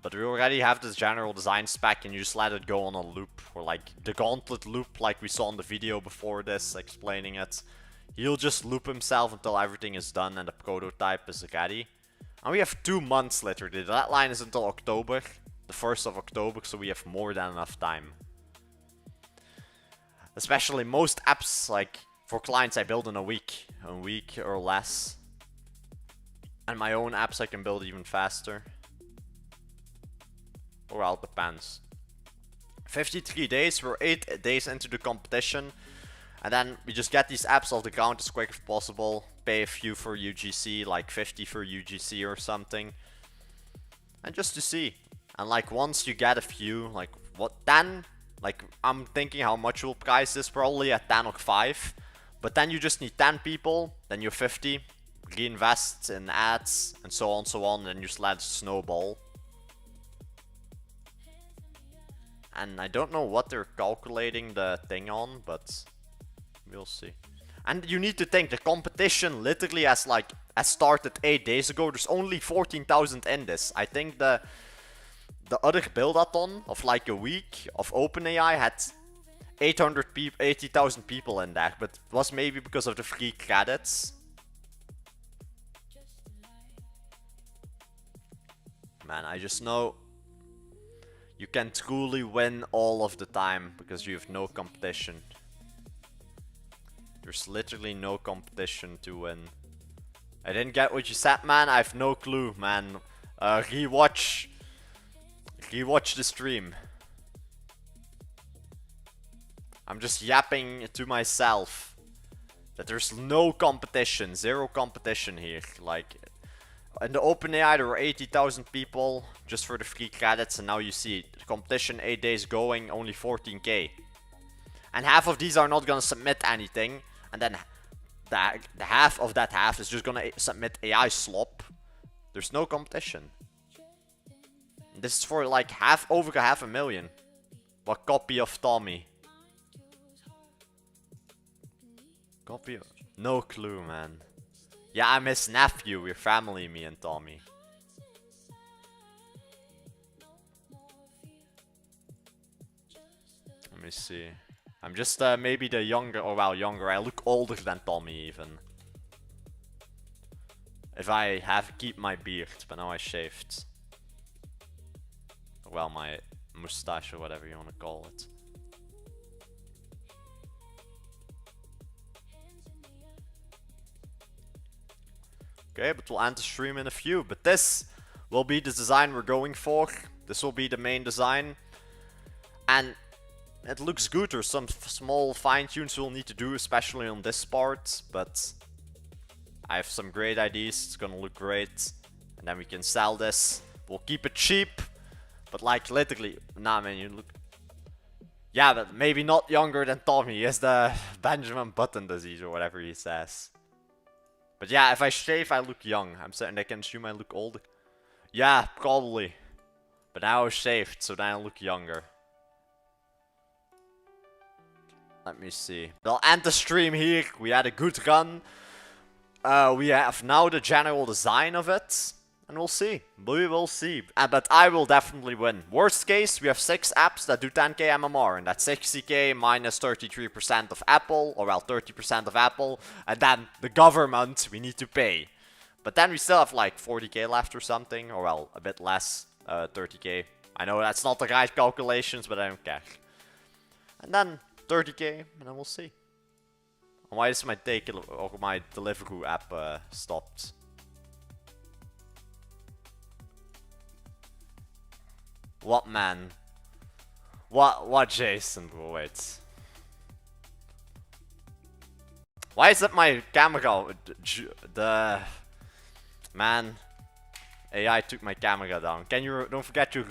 Speaker 1: But we already have this general design spec and you just let it go on a loop. Or like the gauntlet loop like we saw in the video before this explaining it. He'll just loop himself until everything is done and the prototype is ready. And we have 2 months literally. The deadline is until October. The 1st of October, so we have more than enough time. Especially most apps, like for clients I build in a week or less. And my own apps I can build even faster. Well, it depends. 53 days, we're 8 days into the competition. And then we just get these apps off the ground as quick as possible. Pay a few for UGC, like 50 for UGC or something. And just to see. And like once you get a few, like what, 10? Like, I'm thinking how much we'll price this, probably at 10 or 5. But then you just need 10 people, then you're 50. Reinvest in ads, and so on, and you just let it snowball. And I don't know what they're calculating the thing on, but we'll see. And you need to think, the competition literally has started 8 days ago. There's only 14,000 in this. I think the other build-a-thon of like a week of OpenAI had 80,000 people in there, but it was maybe because of the free credits. Man, I just know you can truly win all of the time because you have no competition. There's literally no competition to win. I didn't get what you said, man. I have no clue, man. Rewatch the stream. I'm just yapping to myself that there's no competition, zero competition here. Like, in the OpenAI there were 80,000 people just for the free credits, and now you see the competition 8 days going, only 14k. And half of these are not gonna submit anything, and then the half of that half is just gonna submit AI slop. There's no competition. This is for like over 500,000. What copy of Tommy? Copy of... No clue, man. Yeah, I'm his nephew. We're family, me and Tommy. Let me see. I'm just maybe the younger, or well, younger. I look older than Tommy even. If I keep my beard, but now I shaved. Well, my mustache or whatever you want to call it. Okay, but we'll end the stream in a few. But this will be the design we're going for. This will be the main design. And it looks good. There's some small fine-tunes we'll need to do, especially on this part. But I have some great ideas. It's gonna look great. And then we can sell this. We'll keep it cheap. But like, literally... Nah, man, you look... Yeah, but maybe not younger than Tommy. He has the Benjamin Button disease or whatever he says. But yeah, if I shave, I look young. I'm certain they can assume I look old. Yeah, probably. But now I've shaved, so then I look younger. Let me see. I'll end the stream here. We had a good run. We have now the general design of it. And we'll see. We will see. But I will definitely win. Worst case, we have 6 apps that do 10k MMR. And that's 60k minus 33% of Apple. Or well, 30% of Apple. And then the government we need to pay. But then we still have like 40k left or something. Or well, a bit less. 30k. I know that's not the right calculations, but I don't care. And then 30k. And then we'll see. And why is my Deliveroo app stopped? What, man? What, Jason? Bro, wait. Why is that my camera? Man. AI took my camera down. Can you... Don't forget to...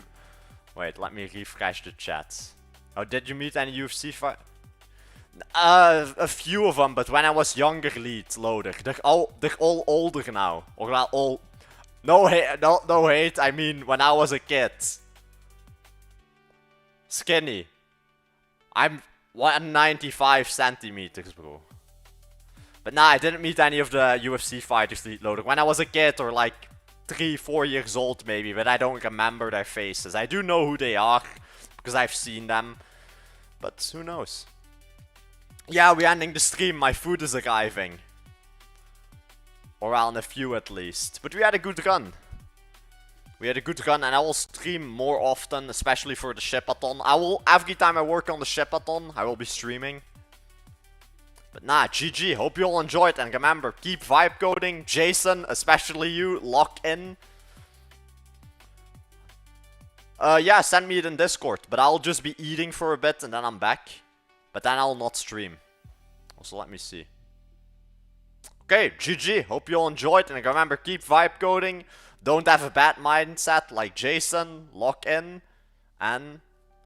Speaker 1: Wait, let me refresh the chat. Oh, did you meet any UFC fight? A few of them, but when I was younger, loader. They're all older now. Or well, all... No hate, I mean when I was a kid. Skinny. I'm 195 centimeters, bro. But nah, I didn't meet any of the UFC fighters, loader. When I was a kid, or like 3-4 years old maybe, but I don't remember their faces. I do know who they are, because I've seen them. But who knows? Yeah, we're ending the stream. My food is arriving. Or well, in a few at least. But we had a good run. We had a good run, and I will stream more often, especially for the Shipathon. Every time I work on the Shipathon, I will be streaming. But nah, GG. Hope you all enjoyed, and remember, keep vibe coding. Jason, especially you, lock in. Yeah, send me it in Discord, but I'll just be eating for a bit, and then I'm back. But then I'll not stream. Also, let me see. Okay, GG. Hope you all enjoyed, and remember, keep vibe coding. Don't have a bad mindset like Jason. Lock in. And